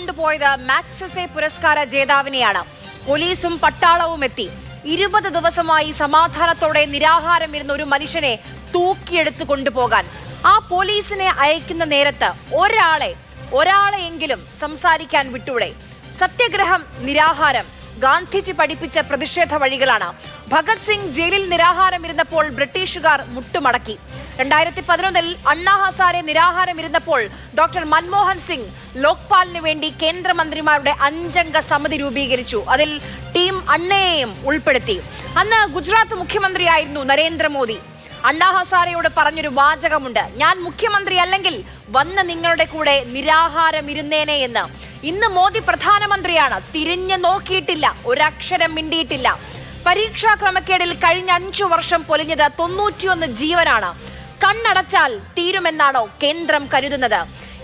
തട്ടിക്കൊണ്ടുപോയത് മാക്സസെ പുരസ്കാര ജേതാവിനെയാണ്. പോലീസും പട്ടാളവും എത്തി. 20 ദിവസമായി സമാധാനത്തോടെ നിരാഹാരം ഇരുന്ന ഒരു മനുഷ്യനെ തൂക്കിയെടുത്തു കൊണ്ടുപോകാൻ ആ പോലീസിനെ അയക്കുന്ന നേരത്ത് ഒരാളെയെങ്കിലും സംസാരിക്കാൻ വിട്ടൂടെ? സത്യഗ്രഹം, നിരാഹാരം ഗാന്ധിജി പഠിപ്പിച്ച പ്രതിഷേധ വഴികളാണ്. ഭഗത് സിംഗ് ജയിലിൽ നിരാഹാരം ഇരുന്നപ്പോൾ ബ്രിട്ടീഷുകാർ മുട്ടുമടക്കി. 2011 അണ്ണാ ഹസാരെ നിരാഹാരം ഇരുന്നപ്പോൾ ഡോക്ടർ മൻമോഹൻ സിംഗ് ലോക്പാലിന് വേണ്ടി കേന്ദ്രമന്ത്രിമാരുടെ 5 അംഗ സമിതി രൂപീകരിച്ചു. അതിൽ ടീം അണ്ണയെയും ഉൾപ്പെടുത്തി. അന്ന് ഗുജറാത്ത് മുഖ്യമന്ത്രിയായിരുന്നു നരേന്ദ്രമോദി. അണ്ണാ ഹസാരെയോട് പറഞ്ഞൊരു വാചകമുണ്ട്: ഞാൻ മുഖ്യമന്ത്രി അല്ലെങ്കിൽ വന്ന് നിങ്ങളുടെ കൂടെ നിരാഹാരം ഇരുന്നേനെ എന്ന്. ഇന്ന് മോദി പ്രധാനമന്ത്രിയാണ്. തിരിഞ്ഞു നോക്കിയിട്ടില്ല, ഒരക്ഷരം മിണ്ടിയിട്ടില്ല. പരീക്ഷാ ക്രമക്കേടിൽ കഴിഞ്ഞ 5 വർഷം പൊലിഞ്ഞത് 91 ജീവനാണ്. കണ്ണടച്ചാൽ തീരുമെന്നാണോ കേന്ദ്രം കരുതുന്നത്?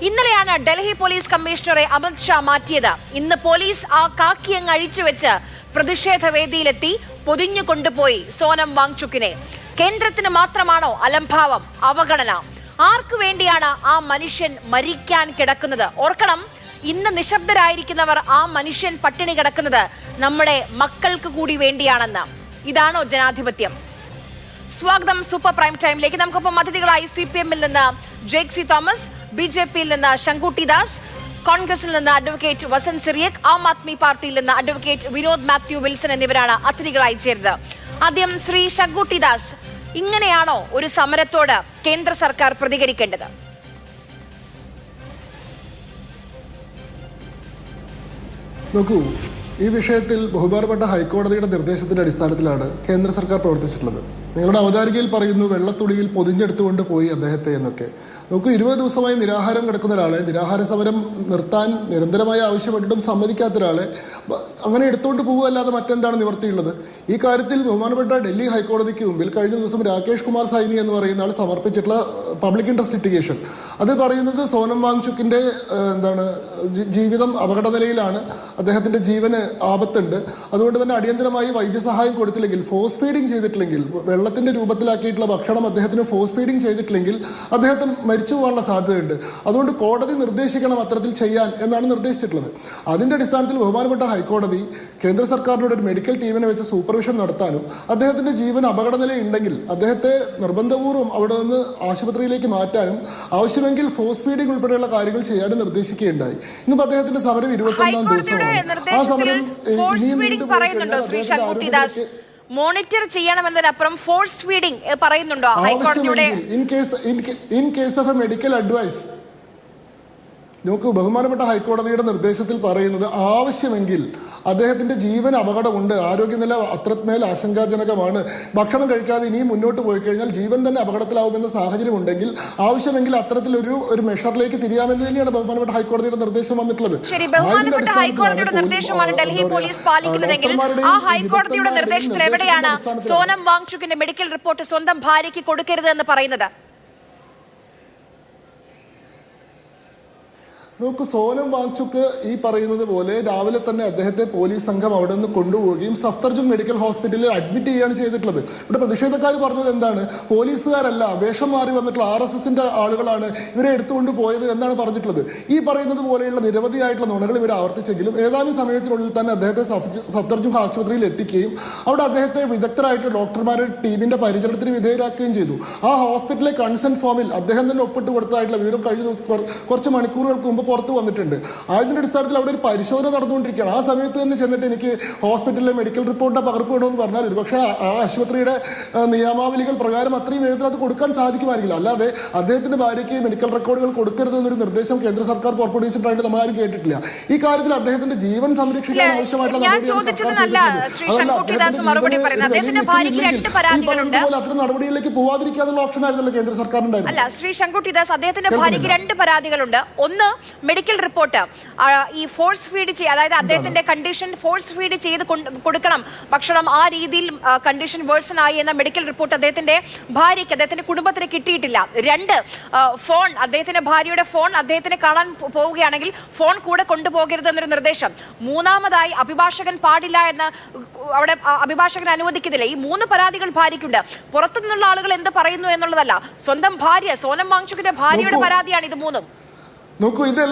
ഇന്നലെയാണ് ഡൽഹി പോലീസ് കമ്മീഷണറെ അമിത് ഷാ മാറ്റിയത്. ഇന്ന് പോലീസ് ആ കാക്കിയങ്ങ് അഴിച്ചുവെച്ച് പ്രതിഷേധ വേദിയിലെത്തി പൊതിഞ്ഞു കൊണ്ടുപോയി സോനം വാങ്ചുക്കിനെ. കേന്ദ്രത്തിന് മാത്രമാണോ അലംഭാവം, അവഗണന? ആർക്കു വേണ്ടിയാണ് ആ മനുഷ്യൻ മരിക്കാൻ കിടക്കുന്നത്? ഓർക്കണം, ഇന്ന് നിശബ്ദരായിരിക്കുന്നവർ ആ മനുഷ്യൻ പട്ടിണി കിടക്കുന്നത് നമ്മുടെ മക്കൾക്ക് കൂടി വേണ്ടിയാണെന്ന്. ഇതാണോ ജനാധിപത്യം? സ്വാഗതം സൂപ്പർ പ്രൈം ടൈമിലേക്ക്. നമുക്കൊപ്പം അതിഥികളായി CPM-ൽ നിന്ന് ജേക്സി തോമസ്, BJP-യിൽ നിന്ന് ശങ്കുട്ടി ദാസ്, കോൺഗ്രസിൽ നിന്ന് അഡ്വക്കേറ്റ് വസന്ത് സിറിയക്, ആം ആദ്മി പാർട്ടിയിൽ നിന്ന് അഡ്വക്കേറ്റ് വിനോദ് മാത്യു വിൽസൺ എന്നിവരാണ് അതിഥികളായി ചേരുന്നത്. ആദ്യം ശ്രീ ശങ്കുട്ടി ദാസ്, ഇങ്ങനെയാണോ ഒരു സമരത്തോട് കേന്ദ്ര സർക്കാർ പ്രതികരിക്കേണ്ടത്? നോക്കൂ, ഈ വിഷയത്തിൽ ബഹുമാനപ്പെട്ട ഹൈക്കോടതിയുടെ നിർദ്ദേശത്തിന്റെ അടിസ്ഥാനത്തിലാണ് കേന്ദ്ര സർക്കാർ പ്രവർത്തിച്ചിട്ടുള്ളത്. നിങ്ങളുടെ അവതാരികയിൽ പറയുന്നു വെള്ളത്തുള്ളിയിൽ പൊതിഞ്ഞെടുത്തുകൊണ്ട് പോയി അദ്ദേഹത്തെ എന്നൊക്കെ. നോക്കൂ, 20 ദിവസമായി നിരാഹാരം കിടക്കുന്ന ഒരാളെ, നിരാഹാര സമരം നിർത്താൻ നിരന്തരമായി ആവശ്യപ്പെട്ടിട്ടും സമ്മതിക്കാത്ത ഒരാളെ അങ്ങനെ എടുത്തുകൊണ്ട് പോകുകയല്ലാതെ മറ്റെന്താണ് നിവർത്തിയുള്ളത്? ഈ കാര്യത്തിൽ ബഹുമാനപ്പെട്ട ഡൽഹി ഹൈക്കോടതിക്ക് മുമ്പിൽ കഴിഞ്ഞ ദിവസം രാകേഷ് കുമാർ സൈനി എന്ന് പറയുന്ന ആൾ സമർപ്പിച്ചിട്ടുള്ള പബ്ലിക് ഇൻട്രസ്റ്റ് ലിറ്റിഗേഷൻ, അത് പറയുന്നത് സോനം വാങ്ചുക്കിന്റെ ജീവിതം അപകടനിലയിലാണ്, അദ്ദേഹത്തിന്റെ ജീവന് ആപത്തുണ്ട്. അതുകൊണ്ട് തന്നെ അടിയന്തരമായി വൈദ്യസഹായം കൊടുത്തില്ലെങ്കിൽ, ഫോഴ്സ് ഫീഡിങ് ചെയ്തിട്ടില്ലെങ്കിൽ, വെള്ളത്തിന്റെ രൂപത്തിലാക്കിയിട്ടുള്ള ഭക്ഷണം അദ്ദേഹത്തിന് ഫോഴ്സ് ഫീഡിങ് ചെയ്തിട്ടില്ലെങ്കിൽ അദ്ദേഹത്തിന് മരിച്ചു പോകാനുള്ള സാധ്യതയുണ്ട്. അതുകൊണ്ട് കോടതി നിർദ്ദേശിക്കണം അത്തരത്തിൽ ചെയ്യാൻ എന്നാണ് നിർദ്ദേശിച്ചിട്ടുള്ളത്. അതിന്റെ അടിസ്ഥാനത്തിൽ ബഹുമാനപ്പെട്ട ഹൈക്കോടതി കേന്ദ്ര സർക്കാരിനോട് ഒരു മെഡിക്കൽ ടീമിനെ വെച്ച് സൂപ്പർവിഷൻ നടത്താനും അദ്ദേഹത്തിന്റെ ജീവൻ അപകടനിലയുണ്ടെങ്കിൽ അദ്ദേഹത്തെ നിർബന്ധപൂർവ്വം അവിടെ നിന്ന് ആശുപത്രിയിലേക്ക് മാറ്റാനും ആവശ്യമെങ്കിൽ ഫോഴ്സ് ഫീഡിംഗ് ഉൾപ്പെടെയുള്ള കാര്യങ്ങൾ ചെയ്യാനും നിർദ്ദേശിക്കുകയുണ്ടായി. ഇന്നിപ്പോൾ അദ്ദേഹത്തിന്റെ സമരം 21ാം ദിവസമാണ്. ആ സമരം മോണിറ്റർ ചെയ്യണമെന്നതിനപ്പുറം ഫോഴ്സ് ഫീഡിംഗ് പറയുന്നുണ്ടോ ഹൈക്കോടതിയുടെ? In case of a medical advice, നോക്കൂ, ബഹുമാനപ്പെട്ട ഹൈക്കോടതിയുടെ നിർദ്ദേശത്തിൽ പറയുന്നത് ആവശ്യമെങ്കിൽ അദ്ദേഹത്തിന്റെ ജീവൻ അപകടമുണ്ട്, ആരോഗ്യനില അത്രമേൽ ആശങ്കാജനകമാണ്, ഭക്ഷണം കഴിക്കാതെ ഇനിയും മുന്നോട്ട് പോയി കഴിഞ്ഞാൽ ജീവൻ തന്നെ അപകടത്തിലാവുമെന്ന സാഹചര്യം ഉണ്ടെങ്കിൽ ആവശ്യമെങ്കിൽ അത്തരത്തിലൊരു മെഷറിലേക്ക് തിരിയാമെന്ന് തന്നെയാണ് ബഹുമാനപ്പെട്ട ഹൈക്കോടതിയുടെ നിർദ്ദേശം വന്നിട്ടുള്ളത്. സോനം വാങ്ചുക്കിന്റെ മെഡിക്കൽ റിപ്പോർട്ട് സ്വന്തം ഭാര്യയ്ക്ക് കൊടുക്കരുത് എന്ന് പറയുന്നത്? നോക്കൂ, സോനം വാങ്ചുക്ക് ഈ പറയുന്നത് പോലെ രാവിലെ തന്നെ അദ്ദേഹത്തെ പോലീസ് സംഘം അവിടെ നിന്ന് കൊണ്ടുപോവുകയും സഫ്ദർജംഗ് മെഡിക്കൽ ഹോസ്പിറ്റലിൽ അഡ്മിറ്റ് ചെയ്യുകയാണ് ചെയ്തിട്ടുള്ളത്. ഇവിടെ പ്രതിഷേധക്കാർ പറഞ്ഞത് എന്താണ്? പോലീസുകാരല്ല, വേഷം മാറി വന്നിട്ടുള്ള RSSന്റെ ആളുകളാണ് ഇവരെ എടുത്തുകൊണ്ട് പോയത് എന്നാണ് പറഞ്ഞിട്ടുള്ളത്. ഈ പറയുന്നത് പോലെയുള്ള നിരവധിയായിട്ടുള്ള നുണകൾ ഇവർ ആവർത്തിച്ചെങ്കിലും ഏതാനും സമയത്തിനുള്ളിൽ തന്നെ അദ്ദേഹത്തെ സഫ്ദർജംഗ് ആശുപത്രിയിൽ എത്തിക്കുകയും അവിടെ അദ്ദേഹത്തെ വിദഗ്ധരായിട്ട് ഡോക്ടർമാരുടെ ടീമിന്റെ പരിചരണത്തിന് വിധേയരാക്കുകയും ചെയ്തു. ആ ഹോസ്പിറ്റലിലെ കൺസെന്റ് ഫോമിൽ അദ്ദേഹം തന്നെ ഒപ്പിട്ട് കൊടുത്തതായിട്ടുള്ള വിവരം കഴിഞ്ഞ ദിവസം കുറച്ച് മണിക്കൂറുകൾക്ക് മുമ്പ് പുറത്തു വന്നിട്ടുണ്ട്. അതിന്റെ അടിസ്ഥാനത്തിൽ അവിടെ ഒരു പരിശോധന നടന്നുകൊണ്ടിരിക്കുകയാണ്. ആ സമയത്ത് തന്നെ ചെന്നിട്ട് എനിക്ക് ഹോസ്പിറ്റലിലെ മെഡിക്കൽ റിപ്പോർട്ടിന്റെ പകർപ്പ് വേണമെന്ന് പറഞ്ഞാൽ ഒരുപക്ഷെ ആ ആശുപത്രിയുടെ നിയമാവലികൾ പ്രകാരം അത്രയും വേഗത്തിൽ അത് കൊടുക്കാൻ സാധിക്കുമായിരിക്കില്ല. അല്ലാതെ അദ്ദേഹത്തിന്റെ ഭാര്യയ്ക്ക് മെഡിക്കൽ റെക്കോർഡുകൾ കൊടുക്കരുത് എന്നൊരു നിർദ്ദേശം കേന്ദ്ര സർക്കാർ പുറപ്പെടുവിച്ചിട്ടായിട്ട് നമ്മളാരും കേട്ടിട്ടില്ല. ഈ കാര്യത്തിൽ അദ്ദേഹത്തിന്റെ ജീവൻ സംരക്ഷിക്കാൻ ആവശ്യമായിട്ടുള്ള അത്തരം നടപടികളിലേക്ക് പോവാതിരിക്കാനുള്ള ഓപ്ഷൻ ആയിരുന്നല്ലോ കേന്ദ്ര സർക്കാരിനുണ്ടായിരുന്നു. അല്ല, ശ്രീ ശങ്കുട്ടി ദാസ്, അദ്ദേഹത്തിന്റെ ഭാര്യയ്ക്ക് 2 പരാതികളുണ്ട്. ഒന്ന്, മെഡിക്കൽ റിപ്പോർട്ട് ഈ ഫോഴ്സ് ഫീഡ് അതായത് അദ്ദേഹത്തിന്റെ കണ്ടീഷൻ ഫോഴ്സ് ഫീഡ് ചെയ്ത് കൊടുക്കണം ഭക്ഷണം, ആ രീതിയിൽ കണ്ടീഷൻ വേഴ്സൺ ആയി എന്ന മെഡിക്കൽ റിപ്പോർട്ട് അദ്ദേഹത്തിന്റെ ഭാര്യയ്ക്ക്, അദ്ദേഹത്തിന്റെ കുടുംബത്തിന് കിട്ടിയിട്ടില്ല. 2, ഫോൺ, അദ്ദേഹത്തിന്റെ ഭാര്യയുടെ ഫോൺ അദ്ദേഹത്തിന് കാണാൻ പോവുകയാണെങ്കിൽ ഫോൺ കൂടെ കൊണ്ടുപോകരുത് എന്നൊരു നിർദ്ദേശം. 3-മതായി അഭിഭാഷകൻ പാടില്ല എന്ന് അവിടെ അഭിഭാഷകൻ അനുവദിക്കുന്നില്ല. ഈ 3 പരാതികൾ ഭാര്യയ്ക്കുണ്ട്. പുറത്തുനിന്നുള്ള ആളുകൾ എന്ത് പറയുന്നു എന്നുള്ളതല്ല, സ്വന്തം ഭാര്യ സോനം വാങ്ചുക്കിന്റെ ഭാര്യയുടെ പരാതിയാണ് ഇത് 3. നോക്കൂ,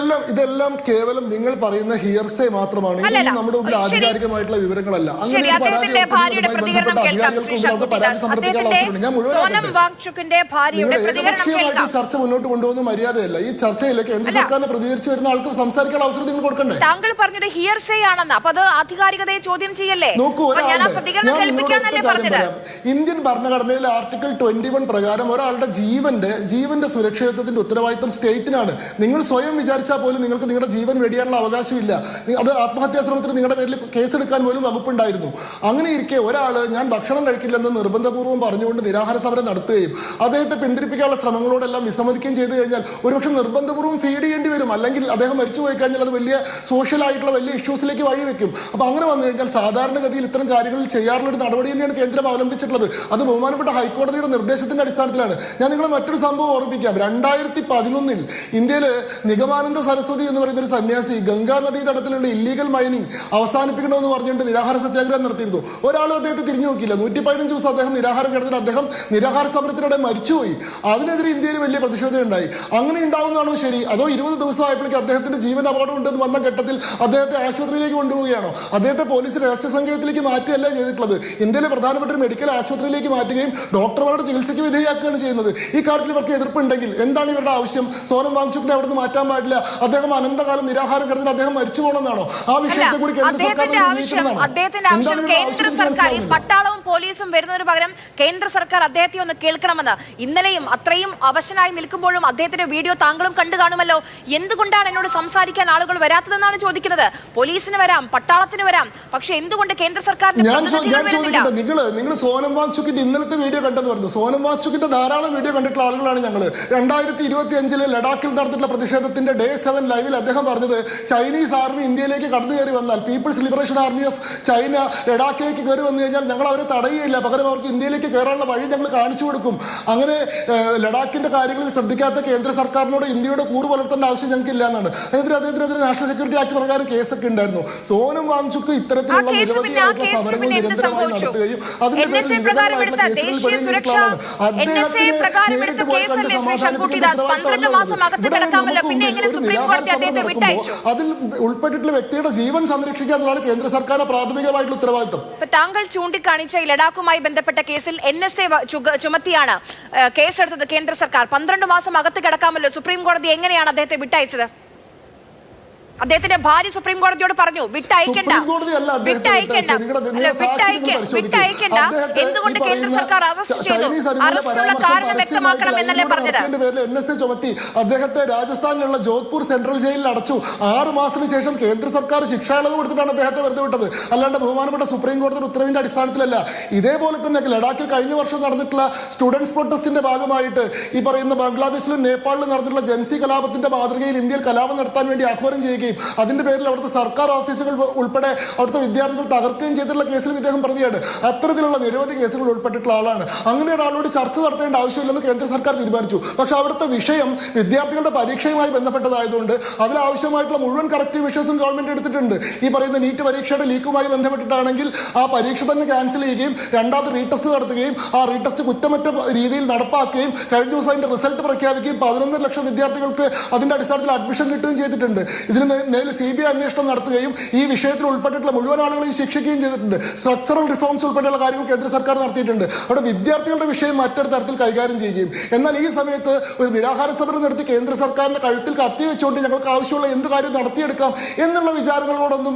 ഇതെല്ലാം കേവലം നിങ്ങൾ പറയുന്ന ഹിയർസേ മാത്രമാണ്. ഇതൊന്നും നമ്മുടെ മുമ്പിൽ ആധികാരികമായിട്ടുള്ള വിവരങ്ങളല്ല. അങ്ങനെ ഒരു പരാതി പരാതി സമർപ്പിക്കാനുള്ള അവസരമുണ്ട്. ഞാൻ ഏകപക്ഷീയമായിട്ട് ചർച്ച മുന്നോട്ട് കൊണ്ടുപോകുന്ന മര്യാദയല്ല. ഈ ചർച്ചയിൽ കേന്ദ്ര സർക്കാരിനെ പ്രതികരിച്ച് വരുന്ന ആൾക്ക് സംസാരിക്കാനുള്ള അവസരം നിങ്ങൾ കൊടുക്കണ്ടേ? താങ്കൾ പറഞ്ഞത് ഹിയർസേ ആണെന്ന്, അപ്പൊ അത് ആധികാരികതയെ ചോദ്യം ചെയ്യല്ലേ? നോക്കൂ, ഇന്ത്യൻ ഭരണഘടനയിലെ ആർട്ടിക്കിൾ 21 പ്രകാരം ഒരാളുടെ ജീവന്റെ സുരക്ഷിതത്വത്തിന്റെ ഉത്തരവാദിത്തം സ്റ്റേറ്റിനാണ്. നിങ്ങൾ സ്വയം വിചാരിച്ചാൽ പോലും നിങ്ങൾക്ക് നിങ്ങളുടെ ജീവൻ വെടിയാനുള്ള അവകാശമില്ല. അത് ആത്മഹത്യാ ശ്രമത്തിന് നിങ്ങളുടെ പേരിൽ കേസെടുക്കാൻ പോലും വകുപ്പുണ്ടായിരുന്നു. അങ്ങനെ ഇരിക്കെ ഒരാൾ ഞാൻ ഭക്ഷണം കഴിക്കില്ലെന്ന് നിർബന്ധപൂർവ്വം പറഞ്ഞുകൊണ്ട് നിരാഹാര സമരം നടത്തുകയും അദ്ദേഹത്തെ പിന്തിരിപ്പിക്കാനുള്ള ശ്രമങ്ങളോടെല്ലാം വിസമ്മതിക്കുകയും ചെയ്തു കഴിഞ്ഞാൽ ഒരുപക്ഷെ നിർബന്ധപൂർവ്വം ഫീഡ് ചെയ്യേണ്ടി വരും. അല്ലെങ്കിൽ അദ്ദേഹം മരിച്ചു പോയി കഴിഞ്ഞാൽ അത് വലിയ സോഷ്യൽ ആയിട്ടുള്ള വലിയ ഇഷ്യൂസിലേക്ക് വഴിവെക്കും. അപ്പൊ അങ്ങനെ വന്നു കഴിഞ്ഞാൽ സാധാരണഗതിയിൽ ഇത്തരം കാര്യങ്ങളിൽ ചെയ്യാറുള്ള ഒരു നടപടി തന്നെയാണ് കേന്ദ്രം അവലംബിച്ചിട്ടുള്ളത്. അത് ബഹുമാനപ്പെട്ട ഹൈക്കോടതിയുടെ നിർദ്ദേശത്തിന്റെ അടിസ്ഥാനത്തിലാണ്. ഞാൻ നിങ്ങളെ മറ്റൊരു സംഭവം ഓർമ്മിപ്പിക്കാം. 2011 ഇന്ത്യയിൽ നിഗമാനന്ദ സരസ്വതി എന്ന് പറയുന്ന ഒരു സന്യാസി ഗംഗാ നദീ തടത്തിലുള്ള ഇല്ലീഗൽ മൈനിങ് അവസാനിപ്പിക്കണമെന്ന് പറഞ്ഞുകൊണ്ട് നിരാഹാര സത്യാഗ്രഹം നടത്തിയിരുന്നു. ഒരാളും അദ്ദേഹത്തെ തിരിഞ്ഞു നോക്കിയില്ല. 115 ദിവസം അദ്ദേഹം നിരാഹാരം കിടന്നിട്ട് അദ്ദേഹം നിരാഹാര സമരത്തിനിടെ മരിച്ചുപോയി. അതിനെതിരെ ഇന്ത്യയിൽ വലിയ പ്രതിഷേധം ഉണ്ടായി. അങ്ങനെ ഉണ്ടാവുന്നതാണോ ശരി? അതോ 20 ദിവസമായപ്പോഴേക്ക് അദ്ദേഹത്തിന്റെ ജീവൻ അപകടം ഉണ്ടെന്ന് വന്ന ഘട്ടത്തിൽ അദ്ദേഹത്തെ ആശുപത്രിയിലേക്ക് കൊണ്ടുപോവുകയാണോ? അദ്ദേഹത്തെ പോലീസ് രഹസ്യ സംഘത്തിലേക്ക് മാറ്റുകയല്ല ചെയ്തിട്ടുള്ളത്. ഇന്ത്യയിലെ പ്രധാനപ്പെട്ട ഒരു മെഡിക്കൽ ആശുപത്രിയിലേക്ക് മാറ്റുകയും ഡോക്ടർമാരുടെ ചികിത്സയ്ക്ക് വിധേയമാക്കുകയാണ് ചെയ്യുന്നത്. ഈ കാര്യത്തിൽ ഇവർക്ക് എതിർപ്പുണ്ടെങ്കിൽ എന്താണ് ഇവരുടെ ആവശ്യം? സോനം വാങ്ചുക്കിനെ അവിടുന്ന് മാറ്റാൻ പാടില്ല, അദ്ദേഹം അനന്തകാലം നിരാഹാരം കിടന്നിട്ട് അദ്ദേഹം മരിച്ചു പോകണമെന്നാണോ? ആ വിഷയത്തെ കൂടി കേന്ദ്ര സർക്കാർ പട്ടാളവും പോലീസും വരുന്നതിന് പകരം കേന്ദ്ര സർക്കാർ അദ്ദേഹത്തെ ഒന്ന് കേൾക്കണമെന്ന് ഇന്നലെയും അത്രയും അവശനായി നിൽക്കുമ്പോഴും അദ്ദേഹത്തിന്റെ വീഡിയോ താങ്കളും കണ്ടു കാണുമല്ലോ. എന്തുകൊണ്ടാണ് എന്നോട് സംസാരിക്കാൻ ആളുകൾ വരാത്തതെന്നാണ് ചോദിക്കുന്നത്. പോലീസിന് വരാം, പട്ടാളത്തിന് വരാം, പക്ഷെ എന്തുകൊണ്ട് കേന്ദ്ര സർക്കാരിന്? ഞാൻ ചോദിക്കട്ടെ, നിങ്ങൾ സോനം വാങ്ചുക്കിന്റെ ഇന്നലത്തെ വീഡിയോ കണ്ടെന്ന് പറഞ്ഞു. സോനം വാങ്ചുക്കിന്റെ ധാരാളം വീഡിയോ കണ്ടിട്ടുള്ള ആളുകളാണ് ഞങ്ങൾ. 2025 ലഡാക്കിൽ നടത്തിയിട്ടുള്ള പ്രതിഷേധത്തിന്റെ ഡേ 7 ലൈവിൽ അദ്ദേഹം പറഞ്ഞത് ചൈനീസ് ആർമി ഇന്ത്യയിലേക്ക് കടന്നു കയറി വന്നാൽ, People's Liberation Army of China ലഡാക്കിലേക്ക് കയറി വന്നു കഴിഞ്ഞാൽ ഞങ്ങൾ അവരെ തടയുകയില്ല, പകരം അവർക്ക് ഇന്ത്യയിലേക്ക് കയറാനുള്ള വഴി ഞങ്ങൾ കാണിച്ചു കൊടുക്കും. അങ്ങനെ ലഡാക്കിന്റെ കാര്യങ്ങളിൽ ശ്രദ്ധിക്കാത്ത കേന്ദ്ര സർക്കാരിനോട് ഇന്ത്യയുടെ കൂറ് പുലർത്തേണ്ട ആവശ്യം ഞങ്ങൾക്ക് ഇല്ല എന്നാണ്. അദ്ദേഹത്തിനെതിരെ നാഷണൽ സെക്യൂരിറ്റി ആക്ട് പ്രകാരം കേസൊക്കെ ഉണ്ടായിരുന്നു. സോനം വാങ്ചുക്ക് ഇത്തരത്തിലുള്ള നിരവധിയായിട്ടുള്ള സമരങ്ങൾ നിരന്തരമായി നടത്തുകയും അതിന്റെ പേരിൽ നിരന്തരമായിട്ടുള്ള കേസുകളിൽ പെടുന്ന ആളാണ്. അദ്ദേഹത്തിനെ നേരിട്ട് പോയി കണ്ട് സമാധാനിപ്പിക്കേണ്ട അതിൽ ഉൾപ്പെട്ടിട്ടുള്ള വ്യക്തിയുടെ ജീവൻ സംരക്ഷിക്കുക എന്നതാണ് കേന്ദ്ര സർക്കാരിന്റെ പ്രാഥമികമായിട്ടുള്ള ഉത്തരവാദിത്തം. താങ്കൾ ചൂണ്ടിക്കാണിച്ച ലഡാക്കുമായി ബന്ധപ്പെട്ട കേസിൽ NSA ചുമത്തിയാണ് കേസെടുത്തത് കേന്ദ്ര സർക്കാർ. 12 മാസം അകത്ത് കിടക്കാമല്ലോ. സുപ്രീം കോടതി എങ്ങനെയാണ് അദ്ദേഹത്തെ വിട്ടയച്ചത്? അദ്ദേഹത്തിന്റെ ഭാര്യ സുപ്രീം കോടതിയോട് പറഞ്ഞു വിട്ടയക്കണ്ട. എന്തുകൊണ്ട് കേന്ദ്ര സർക്കാർ അറസ്റ്റിനുള്ള കാരണം വ്യക്തമാക്കണം എന്നല്ലേ പറഞ്ഞത്? NSA ചുമത്തി അദ്ദേഹത്തെ രാജസ്ഥാനിലുള്ള ജോധ്പൂർ സെൻട്രൽ ജയിലിൽ അടച്ചു. 6 മാസത്തിന് ശേഷം കേന്ദ്ര സർക്കാർ ശിക്ഷാ ഇളവ് കൊടുത്തിട്ടാണ് അദ്ദേഹത്തെ വെറുതെ വിട്ടത്, അല്ലാണ്ട് ബഹുമാനപ്പെട്ട സുപ്രീം കോടതിയുടെ ഉത്തരവിന്റെ അടിസ്ഥാനത്തിലല്ല. ഇതേപോലെ തന്നെ ലഡാക്കിൽ കഴിഞ്ഞ വർഷം നടന്നിട്ടുള്ള സ്റ്റുഡൻസ് പ്രൊട്ടസ്റ്റിന്റെ ഭാഗമായിട്ട് ഈ പറയുന്ന ബംഗ്ലാദേശിലും നേപ്പാളിലും നടന്നിട്ടുള്ള ജൻസി കലാപത്തിന്റെ മാതൃകയിൽ ഇന്ത്യയിൽ കലാപം നടത്താൻ വേണ്ടി ആഹ്വാനം ചെയ്യുകയും അതിന്റെ പേരിൽ അവിടുത്തെ സർക്കാർ ഓഫീസുകൾ ഉൾപ്പെടെ അവിടുത്തെ വിദ്യാർത്ഥികൾ തകർക്കുകയും ചെയ്തിട്ടുള്ള കേസിലും ഇദ്ദേഹം പ്രതിയാണ്. അത്തരത്തിലുള്ള നിരവധി കേസുകൾ ഉൾപ്പെട്ടിട്ടുള്ള ആളാണ്. അങ്ങനെ ഒരാളോട് ചർച്ച നടത്തേണ്ട ആവശ്യമില്ലെന്ന് കേന്ദ്ര സർക്കാർ തീരുമാനിച്ചു. പക്ഷെ അവിടുത്തെ വിഷയം വിദ്യാർത്ഥികളുടെ പരീക്ഷയുമായി ബന്ധപ്പെട്ടതായതുകൊണ്ട് അതിലാവശ്യമായിട്ടുള്ള മുഴുവൻ കറക്റ്റീവ് മെഷേഴ്സും ഗവൺമെന്റ് എടുത്തിട്ടുണ്ട്. ഈ പറയുന്ന നീറ്റ് പരീക്ഷയുടെ ലീക്കുമായി ബന്ധപ്പെട്ടിട്ടാണെങ്കിൽ ആ പരീക്ഷ തന്നെ ക്യാൻസൽ ചെയ്യുകയും രണ്ടാമത് റീടെസ്റ്റ് നടത്തുകയും ആ റീടെസ്റ്റ് കുറ്റമറ്റ രീതിയിൽ നടപ്പാക്കുകയും കഴിഞ്ഞ ദിവസം അതിന്റെ റിസൾട്ട് പ്രഖ്യാപിക്കുകയും 11 ലക്ഷം വിദ്യാർത്ഥികൾക്ക് അതിന്റെ അടിസ്ഥാനത്തിൽ അഡ്മിഷൻ കിട്ടുകയും ചെയ്തിട്ടുണ്ട്. ഇതിന് മേൽ CBI അന്വേഷണം നടത്തുകയും ഈ വിഷയത്തിൽ ഉൾപ്പെട്ടിട്ടുള്ള മുഴുവൻ ആളുകളെയും ശിക്ഷിക്കുകയും ചെയ്തിട്ടുണ്ട്. സ്ട്രക്ചറൽ റിഫോംസ് ഉൾപ്പെടെയുള്ള കാര്യങ്ങൾ കേന്ദ്ര സർക്കാർ നടത്തിയിട്ടുണ്ട്. അവിടെ വിദ്യാർത്ഥികളുടെ വിഷയം മറ്റൊരു തരത്തിൽ കൈകാര്യം ചെയ്യുകയും, എന്നാൽ ഈ സമയത്ത് ഒരു നിരാഹാര സമരം നടത്തി കേന്ദ്ര സർക്കാരിന്റെ കഴുത്തിൽ കത്തി വെച്ചുകൊണ്ട് ഞങ്ങൾക്ക് ആവശ്യമുള്ള എന്ത് കാര്യം നടത്തിയെടുക്കാം എന്നുള്ള വിചാരങ്ങളോടൊന്നും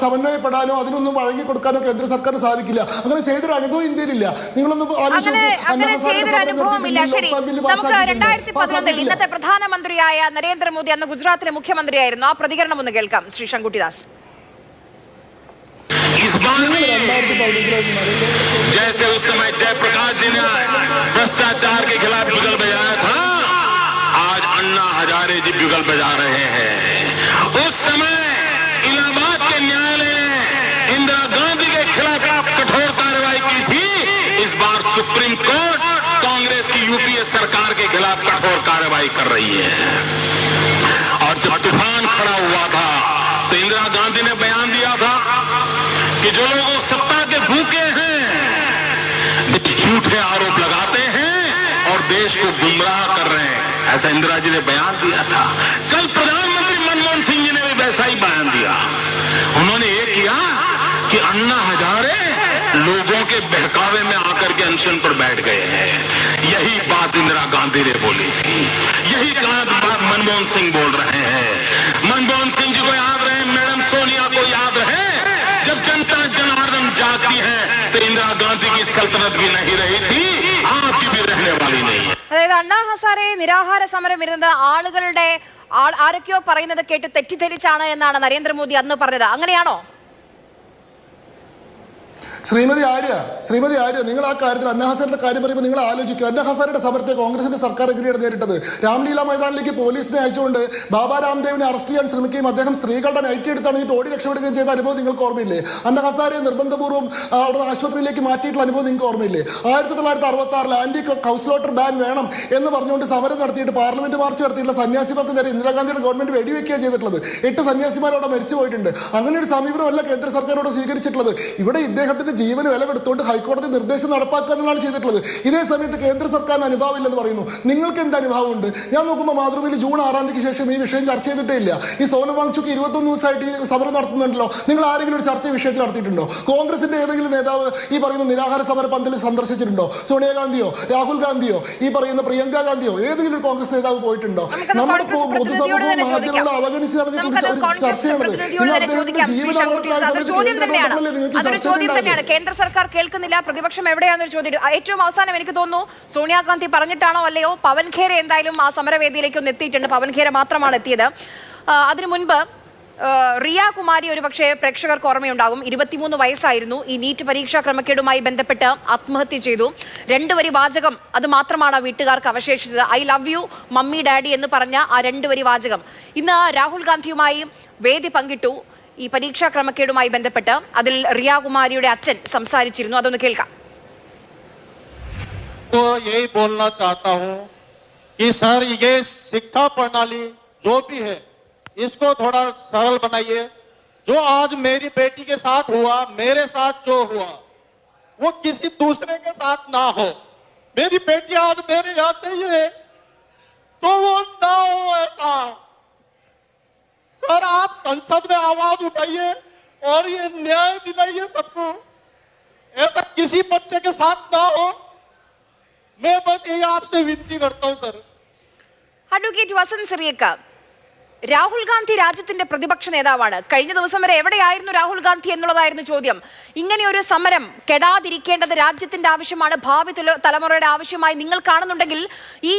സമന്വയപ്പെടാനോ അതിനൊന്നും വഴങ്ങിക്കൊടുക്കാനോ കേന്ദ്ര സർക്കാർ സാധിക്കില്ല. അങ്ങനെ ചെയ്തൊരു അനുഭവം ഇന്ത്യയിലില്ല. നിങ്ങളൊന്നും ഇന്നത്തെ പ്രധാനമന്ത്രിയായ നരേന്ദ്രമോദി അന്ന് ഗുജറാത്തിലെ മുഖ്യമന്ത്രിയായിരുന്നു. ആ പ്രതികരണം ഒന്ന് കേൾക്കാം. ശ്രീ ശങ്കുട്ടിദാസ്. जैसे उस समय जयप्रकाश जी ने भ्रष्टाचार के खिलाफ बिगल बजाया था, आज अन्ना हजारे जी बिगल बजा रहे हैं. उस समय इलाहाबाद के न्यायालय ने इंदिरा गांधी के खिलाफ कठोर कार्रवाई की थी. इस बार सुप्रीम कोर्ट कांग्रेस की UPA सरकार के खिलाफ कठोर कार्रवाई कर रही है. और जब तूफान खड़ा हुआ था तो इंदिरा गांधी ने बयान दिया था कि जो लोग सत्ता के भूखे हैं झूठे आरोप लगाते हैं और देश को गुमराह कर रहे हैं, ऐसा इंदिरा जी ने बयान दिया था. कल कल प्रधानमंत्री मनमोहन सिंह जी ने भी वैसा ही बयान दिया। उन्होंने ये किया कि अन्ना हजारे लोगों के बहकावे में आकर के अनशन पर बैठ गए हैं। यही बात इंदिरा गांधी ने बोली थी, यही बात मनमोहन सिंह बोल रहे हैं। मनमोहन सिंह जी को याद रहे, मैडम सोनिया को याद रहे, जब जनता जनार्दन जागती है तो इंदिरा गांधी की सल्तनत भी नहीं रही थी, आपकी भी रहने वाली नहीं है। അതായത് അണ്ണാ ഹസാരെ നിരാഹാര സമരം ഇരുന്നത് ആളുകളുടെ ആരൊക്കെയോ പറയുന്നത് കേട്ട് തെറ്റിദ്ധരിച്ചാണ് എന്നാണ് നരേന്ദ്രമോദി അന്ന് പറഞ്ഞത്. അങ്ങനെയാണോ? ശ്രീമതി ആര്യ, നിങ്ങൾ ആ കാര്യത്തിൽ അന്ന ഹസാരിന്റെ കാര്യം പറയുമ്പോൾ നിങ്ങൾ ആലോചിക്കുക. അന്ന ഹസാരിയുടെ സമരത്തെ കോൺഗ്രസിന്റെ സർക്കാർ എങ്ങനെയാണ് നേരിട്ടത്? രാംലീല മൈതാനിലേക്ക് പോലീസിനെ അയച്ചുകൊണ്ട് ബാബാ രാംദേവിനെ അറസ്റ്റ് ചെയ്യാൻ ശ്രമിക്കുകയും അദ്ദേഹം സ്ത്രീകളുടെ നൈറ്റി എടുത്താണെങ്കിൽ ഓടി രക്ഷപ്പെടുകയും ചെയ്ത അനുഭവം നിങ്ങൾക്ക് ഓർമ്മയില്ലേ? അന്ന ഹസാരെ നിർബന്ധപൂർവ്വം അവിടെ ആശുപത്രിയിലേക്ക് മാറ്റിയിട്ടുള്ള അനുഭവം നിങ്ങൾക്ക് ഓർമ്മയില്ലേ? 1966 ആന്റി കൗസ്ലോട്ടർ ബാൻ വേണം എന്ന് പറഞ്ഞുകൊണ്ട് സമരം നടത്തിയിട്ട് പാർലമെന്റ് മാർച്ച് നടത്തിയിട്ടുള്ള സന്യാസിമാർക്ക് നേരെ ഇന്ദിരാഗാന്ധിയുടെ ഗവൺമെന്റ് വെടിവെക്കുകയാണ് ചെയ്തിട്ടുള്ളത്. 8 സന്യാസിമാരോടെ മരിച്ചു പോയിട്ടുണ്ട്. അങ്ങനെ ഒരു സമീപനമല്ല കേന്ദ്ര സർക്കാരോട് സ്വീകരിച്ചിട്ടുള്ളത്. ഇവിടെ ഇദ്ദേഹത്തിന്റെ ജീവന് വില കൊടുത്തുകൊണ്ട് ഹൈക്കോടതി നിർദ്ദേശം നടപ്പാക്കുക എന്നതാണ് ചെയ്തിട്ടുള്ളത്. ഇതേ സമയത്ത് കേന്ദ്ര സർക്കാരിന് അനുഭവമില്ലെന്ന് പറയുന്നു. നിങ്ങൾക്ക് എന്ത് അനുഭവമുണ്ട്? ഞാൻ നോക്കുമ്പോൾ മാതൃഭൂമിയിൽ ജൂൺ 6 ശേഷം ഈ വിഷയം ചർച്ച ചെയ്തിട്ടേ ഇല്ല. ഈ സോനം വാങ്ചുക്ക് 21 ദിവസമായിട്ട് ഈ സമരം നടത്തുന്നുണ്ടല്ലോ. നിങ്ങൾ ആരെങ്കിലും ഒരു ചർച്ച വിഷയത്തിൽ നടത്തിയിട്ടുണ്ടോ? കോൺഗ്രസിന്റെ ഏതെങ്കിലും നേതാവ് ഈ പറയുന്ന നിരാഹാര സമര പന്തൽ സന്ദർശിച്ചിട്ടുണ്ടോ? സോണിയാഗാന്ധിയോ രാഹുൽ ഗാന്ധിയോ ഈ പറയുന്ന പ്രിയങ്ക ഗാന്ധിയോ ഏതെങ്കിലും ഒരു കോൺഗ്രസ് നേതാവ് പോയിട്ടുണ്ടോ? നമ്മുടെ പൊതുസമൂഹവും മാധ്യമങ്ങളെ അവഗണിച്ച് നടന്നിട്ടുള്ള ചർച്ചയാണത്. ഇന്ന് അദ്ദേഹത്തിന്റെ ജീവൻ അപകടത്തിലായ സമയത്ത് നിങ്ങൾക്ക് ചർച്ച കേന്ദ്ര സർക്കാർ കേൾക്കുന്നില്ല, പ്രതിപക്ഷം എവിടെയാണെന്നൊരു ചോദ്യം. ഏറ്റവും അവസാനം എനിക്ക് തോന്നുന്നു സോണിയാഗാന്ധി പറഞ്ഞിട്ടാണോ അല്ലയോ പവൻ ഖേര എന്തായാലും ആ സമരവേദിയിലേക്ക് ഒന്ന് എത്തിയിട്ടുണ്ട്. പവൻ ഖേര മാത്രമാണ് എത്തിയത്. അതിനു മുൻപ് റിയ കുമാരി ഒരു പക്ഷേ പ്രേക്ഷകർക്ക് ഓർമ്മയുണ്ടാകും. 23 വയസ്സായിരുന്നു. ഈ നീറ്റ് പരീക്ഷാ ക്രമക്കേടുമായി ബന്ധപ്പെട്ട് ആത്മഹത്യ ചെയ്തു. 2 വരി വാചകം അത് മാത്രമാണ് വീട്ടുകാർക്ക് അവശേഷിച്ചത്. I love you mummy daddy എന്ന് പറഞ്ഞ ആ 2 വരി വാചകം. ഇന്ന് രാഹുൽ ഗാന്ധിയുമായി വേദി പങ്കിട്ടു ഈ പരീക്ഷാ ക്രമക്കേടുമായി ബന്ധപ്പെട്ട്. അതിൽ റിയ കുമാരിയുടെ അച്ഛൻ സംസാരിച്ചിരുന്നു. അതൊന്ന് കേൾക്കാം. तो यही बोलना चाहता हूं कि सर ये शिक्षा प्रणाली जो भी है इसको थोड़ा सरल बनाइए। जो आज मेरी बेटी के साथ हुआ, मेरे साथ जो हुआ वो किसी दूसरे के साथ ना हो। मेरी बेटी आज मेरे याद नहीं है तो वो ना हो ऐसा। सर आप संसद में आवाज उठाइए और ये न्याय दिलाइए सबको, ऐसा किसी बच्चे के साथ ना हो। मैं बस यही आपसे विनती करता हूं सर. അഡ്വക്കേറ്റ് വസന്ത് സിറിയക്ക, രാഹുൽ ഗാന്ധി രാജ്യത്തിന്റെ പ്രതിപക്ഷ നേതാവാണ്. കഴിഞ്ഞ ദിവസം വരെ എവിടെയായിരുന്നു രാഹുൽ ഗാന്ധി എന്നുള്ളതായിരുന്നു ചോദ്യം. ഇങ്ങനെ ഒരു സമരം കെടാതിരിക്കേണ്ടത് രാജ്യത്തിന്റെ ആവശ്യമാണ്, ഭാവി തലമുറയുടെ ആവശ്യമായി നിങ്ങൾ കാണുന്നുണ്ടെങ്കിൽ ഈ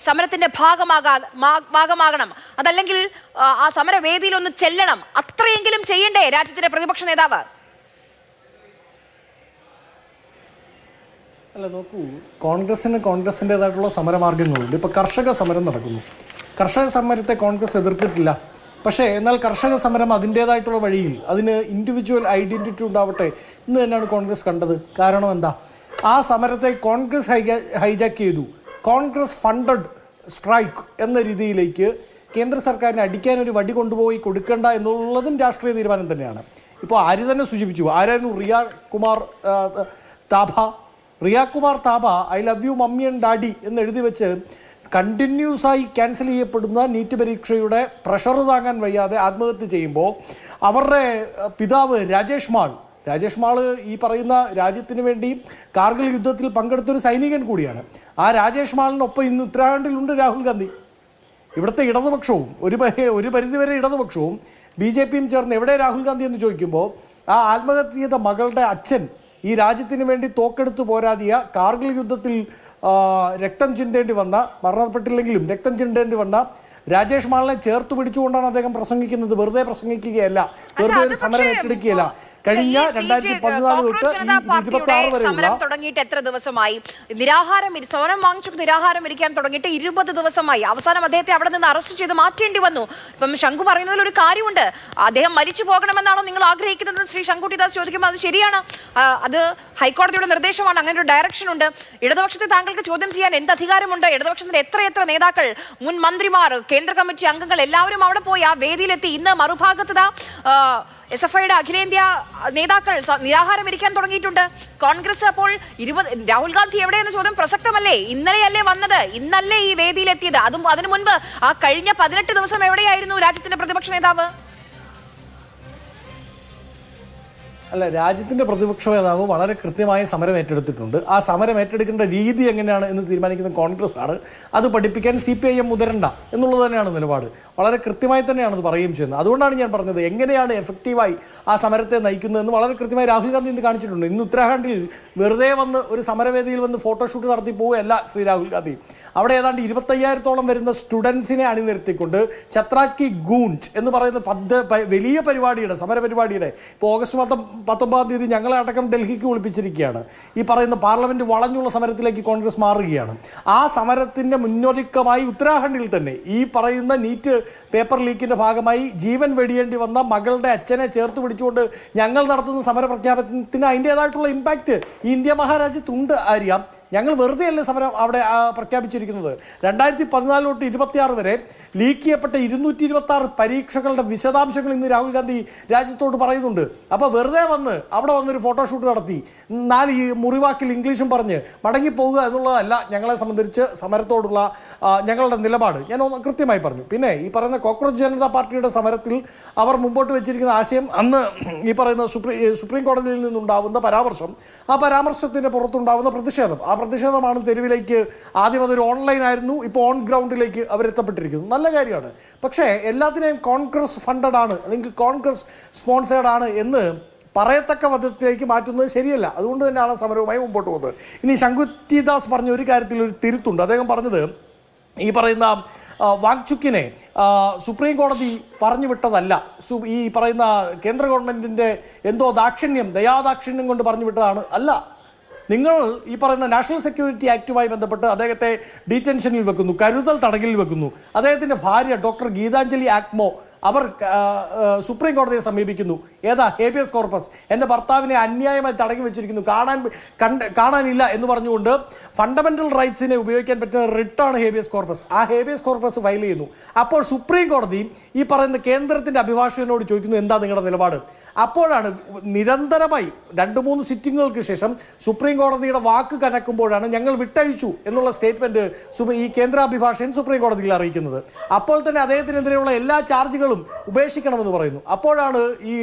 സമരത്തിന്റെ ഭാഗമാകണം. അതല്ലെങ്കിൽ ആ സമരവേദിയിൽ ഒന്ന് ചെല്ലണം. അത്രയെങ്കിലും ചെയ്യണ്ടേ രാജ്യത്തിന്റെ പ്രതിപക്ഷ നേതാവ്? അല്ല, നോക്കൂ, കോൺഗ്രസിൻ്റെതായിട്ടുള്ള സമരമാർഗങ്ങളുണ്ട്. ഇപ്പോൾ കർഷക സമരം നടക്കുന്നു. കർഷക സമരത്തെ കോൺഗ്രസ് എതിർത്തിട്ടില്ല. പക്ഷേ എന്നാൽ കർഷക സമരം അതിൻ്റേതായിട്ടുള്ള വഴിയിൽ അതിന് ഇൻഡിവിജ്വൽ ഐഡൻറ്റിറ്റി ഉണ്ടാവട്ടെ എന്ന് തന്നെയാണ് കോൺഗ്രസ് കണ്ടത്. കാരണം എന്താ? ആ സമരത്തെ കോൺഗ്രസ് ഹൈജാക്ക് ചെയ്തു. കോൺഗ്രസ് ഫണ്ടഡ് സ്ട്രൈക്ക് എന്ന രീതിയിലേക്ക് കേന്ദ്ര സർക്കാരിനെ അടിക്കാനൊരു വടി കൊണ്ടുപോയി കൊടുക്കേണ്ട എന്നുള്ളതും രാഷ്ട്രീയ തീരുമാനം തന്നെയാണ്. ഇപ്പോൾ ആര് തന്നെ സൂചിപ്പിച്ചു, ആരായിരുന്നു റിയ കുമാർ താബ I love you mummy and daddy എന്ന് എഴുതി വെച്ച് കണ്ടിന്യൂസായി ക്യാൻസൽ ചെയ്യപ്പെടുന്ന നീറ്റ് പരീക്ഷയുടെ പ്രഷർ താങ്ങാൻ വയ്യാതെ ആത്മഹത്യ ചെയ്യുമ്പോൾ അവരുടെ പിതാവ് രാജേഷ് മാൾ ഈ പറയുന്ന രാജ്യത്തിന് വേണ്ടി കാർഗിൽ യുദ്ധത്തിൽ പങ്കെടുത്തൊരു സൈനികൻ കൂടിയാണ്. ആ രാജേഷ് മാളിനൊപ്പം ഇന്ന് ഉത്തരാഖണ്ഡിലുണ്ട് രാഹുൽ ഗാന്ധി. ഇവിടുത്തെ ഇടതുപക്ഷവും ഒരു പരിധിവരെ ഇടതുപക്ഷവും BJPയും ചേർന്ന് എവിടെ രാഹുൽ ഗാന്ധി എന്ന് ചോദിക്കുമ്പോൾ ആ ആത്മഹത്യ ചെയ്ത മകളുടെ അച്ഛൻ ഈ രാജ്യത്തിന് വേണ്ടി തോക്കെടുത്ത് പോരാതിയ കാർഗിൽ യുദ്ധത്തിൽ രക്തം ചിന്തേണ്ടി വന്ന, മരണപ്പെട്ടില്ലെങ്കിലും രക്തം ചിന്തേണ്ടി വന്ന രാജേഷ് മാളിനെ ചേർത്ത് പിടിച്ചുകൊണ്ടാണ് അദ്ദേഹം പ്രസംഗിക്കുന്നത്. വെറുതെ പ്രസംഗിക്കുകയല്ല, വെറുതെ ഒരു സമരം ഏറ്റെടുക്കുകയല്ല. കഴിഞ്ഞ 2014 തൊട്ട് 26 വരെ സമരം തുടങ്ങിയിട്ട് എത്ര ദിവസമായി? സോനം വാങ്ചുക് നിരാഹാരം ഇരിക്കാൻ തുടങ്ങിയിട്ട് 20 ദിവസമായി. അവസാനം അദ്ദേഹത്തെ അവിടെ നിന്ന് അറസ്റ്റ് ചെയ്ത് മാറ്റേണ്ടി വന്നു. ഇപ്പം ശങ്കു പറയുന്നതിൽ ഒരു കാര്യമുണ്ട്. അദ്ദേഹം മരിച്ചു പോകണമെന്നാണോ നിങ്ങൾ ആഗ്രഹിക്കുന്നത്? ശ്രീ ശങ്കുട്ടിദാസ് ചോദിക്കുമ്പോൾ അത് ശരിയാണ്. അത് ഹൈക്കോടതിയുടെ നിർദ്ദേശമാണ്, അങ്ങനെ ഒരു ഡയറക്ഷൻ ഉണ്ട്. ഇടതുപക്ഷത്തെ താങ്കൾക്ക് ചോദ്യം ചെയ്യാൻ എന്ത് അധികാരമുണ്ട്? ഇടതുപക്ഷത്തിന്റെ എത്ര നേതാക്കൾ, മുൻ മന്ത്രിമാർ, കേന്ദ്ര കമ്മിറ്റി അംഗങ്ങൾ എല്ലാവരും അവിടെ പോയി ആ വേദിയിലെത്തി. ഇന്ന് മറുഭാഗത്ത് SFIയുടെ അഖിലേന്ത്യാ നേതാക്കൾ നിരാഹാരം ഇരിക്കാൻ തുടങ്ങിയിട്ടുണ്ട്. കോൺഗ്രസ് അപ്പോൾ രാഹുൽ ഗാന്ധി എവിടെയെന്ന ചോദ്യം പ്രസക്തമല്ലേ? ഇന്നലെയല്ലേ വന്നത്, ഇന്നല്ലേ ഈ വേദിയിലെത്തിയത്? അതും അതിനു മുൻപ് ആ കഴിഞ്ഞ 18 ദിവസം എവിടെയായിരുന്നു രാജ്യത്തിന്റെ പ്രതിപക്ഷ നേതാവ്? അല്ല, രാജ്യത്തിന്റെ പ്രതിപക്ഷ നേതാവ് വളരെ കൃത്യമായ സമരം ഏറ്റെടുത്തിട്ടുണ്ട്. ആ സമരം ഏറ്റെടുക്കേണ്ട രീതി എങ്ങനെയാണ് എന്ന് തീരുമാനിക്കുന്ന കോൺഗ്രസ് ആണ്. അത് പഠിപ്പിക്കാൻ CPIM മുതിരണ്ട എന്നുള്ളത് തന്നെയാണ് നിലപാട്. വളരെ കൃത്യമായി തന്നെയാണ് അത് പറയുകയും ചെയ്യുന്നത്. അതുകൊണ്ടാണ് ഞാൻ പറഞ്ഞത് എങ്ങനെയാണ് എഫക്റ്റീവായി ആ സമരത്തെ നയിക്കുന്നതെന്ന് വളരെ കൃത്യമായി രാഹുൽ ഗാന്ധി ഇന്ന് കാണിച്ചിട്ടുണ്ട്. ഇന്ന് ഉത്തരാഖണ്ഡിൽ വെറുതെ വന്ന് ഒരു സമരവേദിയിൽ വന്ന് ഫോട്ടോഷൂട്ട് നടത്തി പോവുകയല്ല ശ്രീ രാഹുൽ ഗാന്ധി. അവിടെ ഏതാണ്ട് 25,000-ഓളം വരുന്ന സ്റ്റുഡൻസിനെ അണിനിരത്തിക്കൊണ്ട് ഛത്രാക്കി ഗൂഞ്ച് എന്ന് പറയുന്ന വലിയ പരിപാടിയുടെ സമരപരിപാടിയുടെ ഇപ്പോൾ ഓഗസ്റ്റ് 19-ാം തീയതി ഞങ്ങളെ അടക്കം ഡൽഹിക്ക് വിളിപ്പിച്ചിരിക്കുകയാണ്. ഈ പറയുന്ന പാർലമെന്റ് വളഞ്ഞുള്ള സമരത്തിലേക്ക് കോൺഗ്രസ് മാറുകയാണ്. ആ സമരത്തിന്റെ മുന്നൊരുക്കമായി ഉത്തരാഖണ്ഡിൽ തന്നെ ഈ പറയുന്ന നീറ്റ് പേപ്പർ ലീക്കിന്റെ ഭാഗമായി ജീവൻ വെടിയേണ്ടി വന്ന മകളുടെ അച്ഛനെ ചേർത്ത് പിടിച്ചുകൊണ്ട് ഞങ്ങൾ നടത്തുന്ന സമര പ്രഖ്യാപനത്തിന് അതിൻ്റെതായിട്ടുള്ള ഇമ്പാക്റ്റ് ഈ ഇന്ത്യ മഹാരാജ്യത്തുണ്ട്. അറിയാം, ഞങ്ങൾ വെറുതെ അല്ലേ സമരം അവിടെ പ്രഖ്യാപിച്ചിരിക്കുന്നത്. 2014 തൊട്ട് 26 വരെ ലീക്ക് ചെയ്യപ്പെട്ട 226 പരീക്ഷകളുടെ വിശദാംശങ്ങൾ ഇന്ന് രാഹുൽ ഗാന്ധി രാജ്യത്തോട് പറയുന്നുണ്ട്. അപ്പോൾ വെറുതെ വന്ന് അവിടെ വന്നൊരു ഫോട്ടോഷൂട്ട് നടത്തി 4 മുറിവാക്കിൽ ഇംഗ്ലീഷും പറഞ്ഞ് മടങ്ങിപ്പോവുക എന്നുള്ളതല്ല ഞങ്ങളെ സംബന്ധിച്ച് സമരത്തോടുള്ള ഞങ്ങളുടെ നിലപാട്. ഞാൻ കൃത്യമായി പറഞ്ഞു. പിന്നെ ഈ പറയുന്ന കോക്രോച്ച് ജനതാ പാർട്ടിയുടെ സമരത്തിൽ അവർ മുമ്പോട്ട് വെച്ചിരിക്കുന്ന ആശയം, അന്ന് ഈ പറയുന്ന സുപ്രീം കോടതിയിൽ നിന്നുണ്ടാവുന്ന പരാമർശം, ആ പരാമർശത്തിന്റെ പുറത്തുണ്ടാവുന്ന പ്രതിഷേധം, ആ പ്രതിഷേധമാണ് തെരുവിലേക്ക്. ആദ്യം അതൊരു ഓൺലൈൻ ആയിരുന്നു, ഇപ്പോൾ ഓൺ ഗ്രൗണ്ടിലേക്ക് അവരെത്തപ്പെട്ടിരിക്കുന്നു. നല്ല കാര്യമാണ്. പക്ഷേ എല്ലാത്തിനെയും കോൺഗ്രസ് ഫണ്ടഡ് ആണ് അല്ലെങ്കിൽ കോൺഗ്രസ് സ്പോൺസേഡ് ആണ് എന്ന് പറയത്തക്ക വിധത്തിലേക്ക് മാറ്റുന്നത് ശരിയല്ല. അതുകൊണ്ട് തന്നെയാണ് സമരവുമായി മുമ്പോട്ട് പോകുന്നത്. ഇനി ശങ്കുറ്റി ദാസ് പറഞ്ഞ ഒരു കാര്യത്തിൽ ഒരു തിരുത്തുണ്ട്. അദ്ദേഹം പറഞ്ഞത് ഈ പറയുന്ന വാങ്ചുക്കിനെ സുപ്രീം കോടതി പറഞ്ഞു വിട്ടതല്ല, ഈ പറയുന്ന കേന്ദ്ര ഗവൺമെന്റിന്റെ എന്തോ ദയാദാക്ഷിണ്യം കൊണ്ട് പറഞ്ഞു വിട്ടതാണ്. അല്ല, നിങ്ങൾ ഈ പറയുന്ന നാഷണൽ സെക്യൂരിറ്റി ആക്ടുമായി ബന്ധപ്പെട്ട് അദ്ദേഹത്തെ ഡീറ്റൻഷനിൽ വെക്കുന്നു, കരുതൽ തടങ്കലിൽ വെക്കുന്നു. അദ്ദേഹത്തിന്റെ ഭാര്യ ഡോക്ടർ ഗീതാഞ്ജലി ആക്മോ അവർ സുപ്രീം കോടതിയെ സമീപിക്കുന്നു. ഏതാ? Habeas corpus. എൻ്റെ ഭർത്താവിനെ അന്യായമായി തടങ്ങി വെച്ചിരിക്കുന്നു, കാണാനില്ല എന്ന് പറഞ്ഞുകൊണ്ട് ഫണ്ടമെന്റൽ റൈറ്റ്സിനെ ഉപയോഗിക്കാൻ പറ്റുന്ന റിട്ടാണ് ഹേബിയസ് കോർപ്പസ്. ആ ഹേബിയസ് കോർപ്പസ് ഫയൽ ചെയ്യുന്നു. അപ്പോൾ സുപ്രീം കോടതി ഈ പറയുന്ന കേന്ദ്രത്തിന്റെ അഭിഭാഷകനോട് ചോദിക്കുന്നു, എന്താ നിങ്ങളുടെ നിലപാട്? അപ്പോഴാണ് നിരന്തരമായി 2-3 സിറ്റിങ്ങുകൾക്ക് ശേഷം സുപ്രീം കോടതിയുടെ വാക്ക് കനക്കുമ്പോഴാണ് ഞങ്ങൾ വിട്ടയച്ചു എന്നുള്ള സ്റ്റേറ്റ്മെന്റ് ഈ കേന്ദ്രാഭിഭാഷകൻ സുപ്രീം കോടതിയിൽ അറിയിക്കുന്നത്. അപ്പോൾ തന്നെ അദ്ദേഹത്തിനെതിരെയുള്ള എല്ലാ ചാർജുകളും ഉപേക്ഷിക്കണമെന്ന് പറയുന്നു. അപ്പോഴാണ് ഈ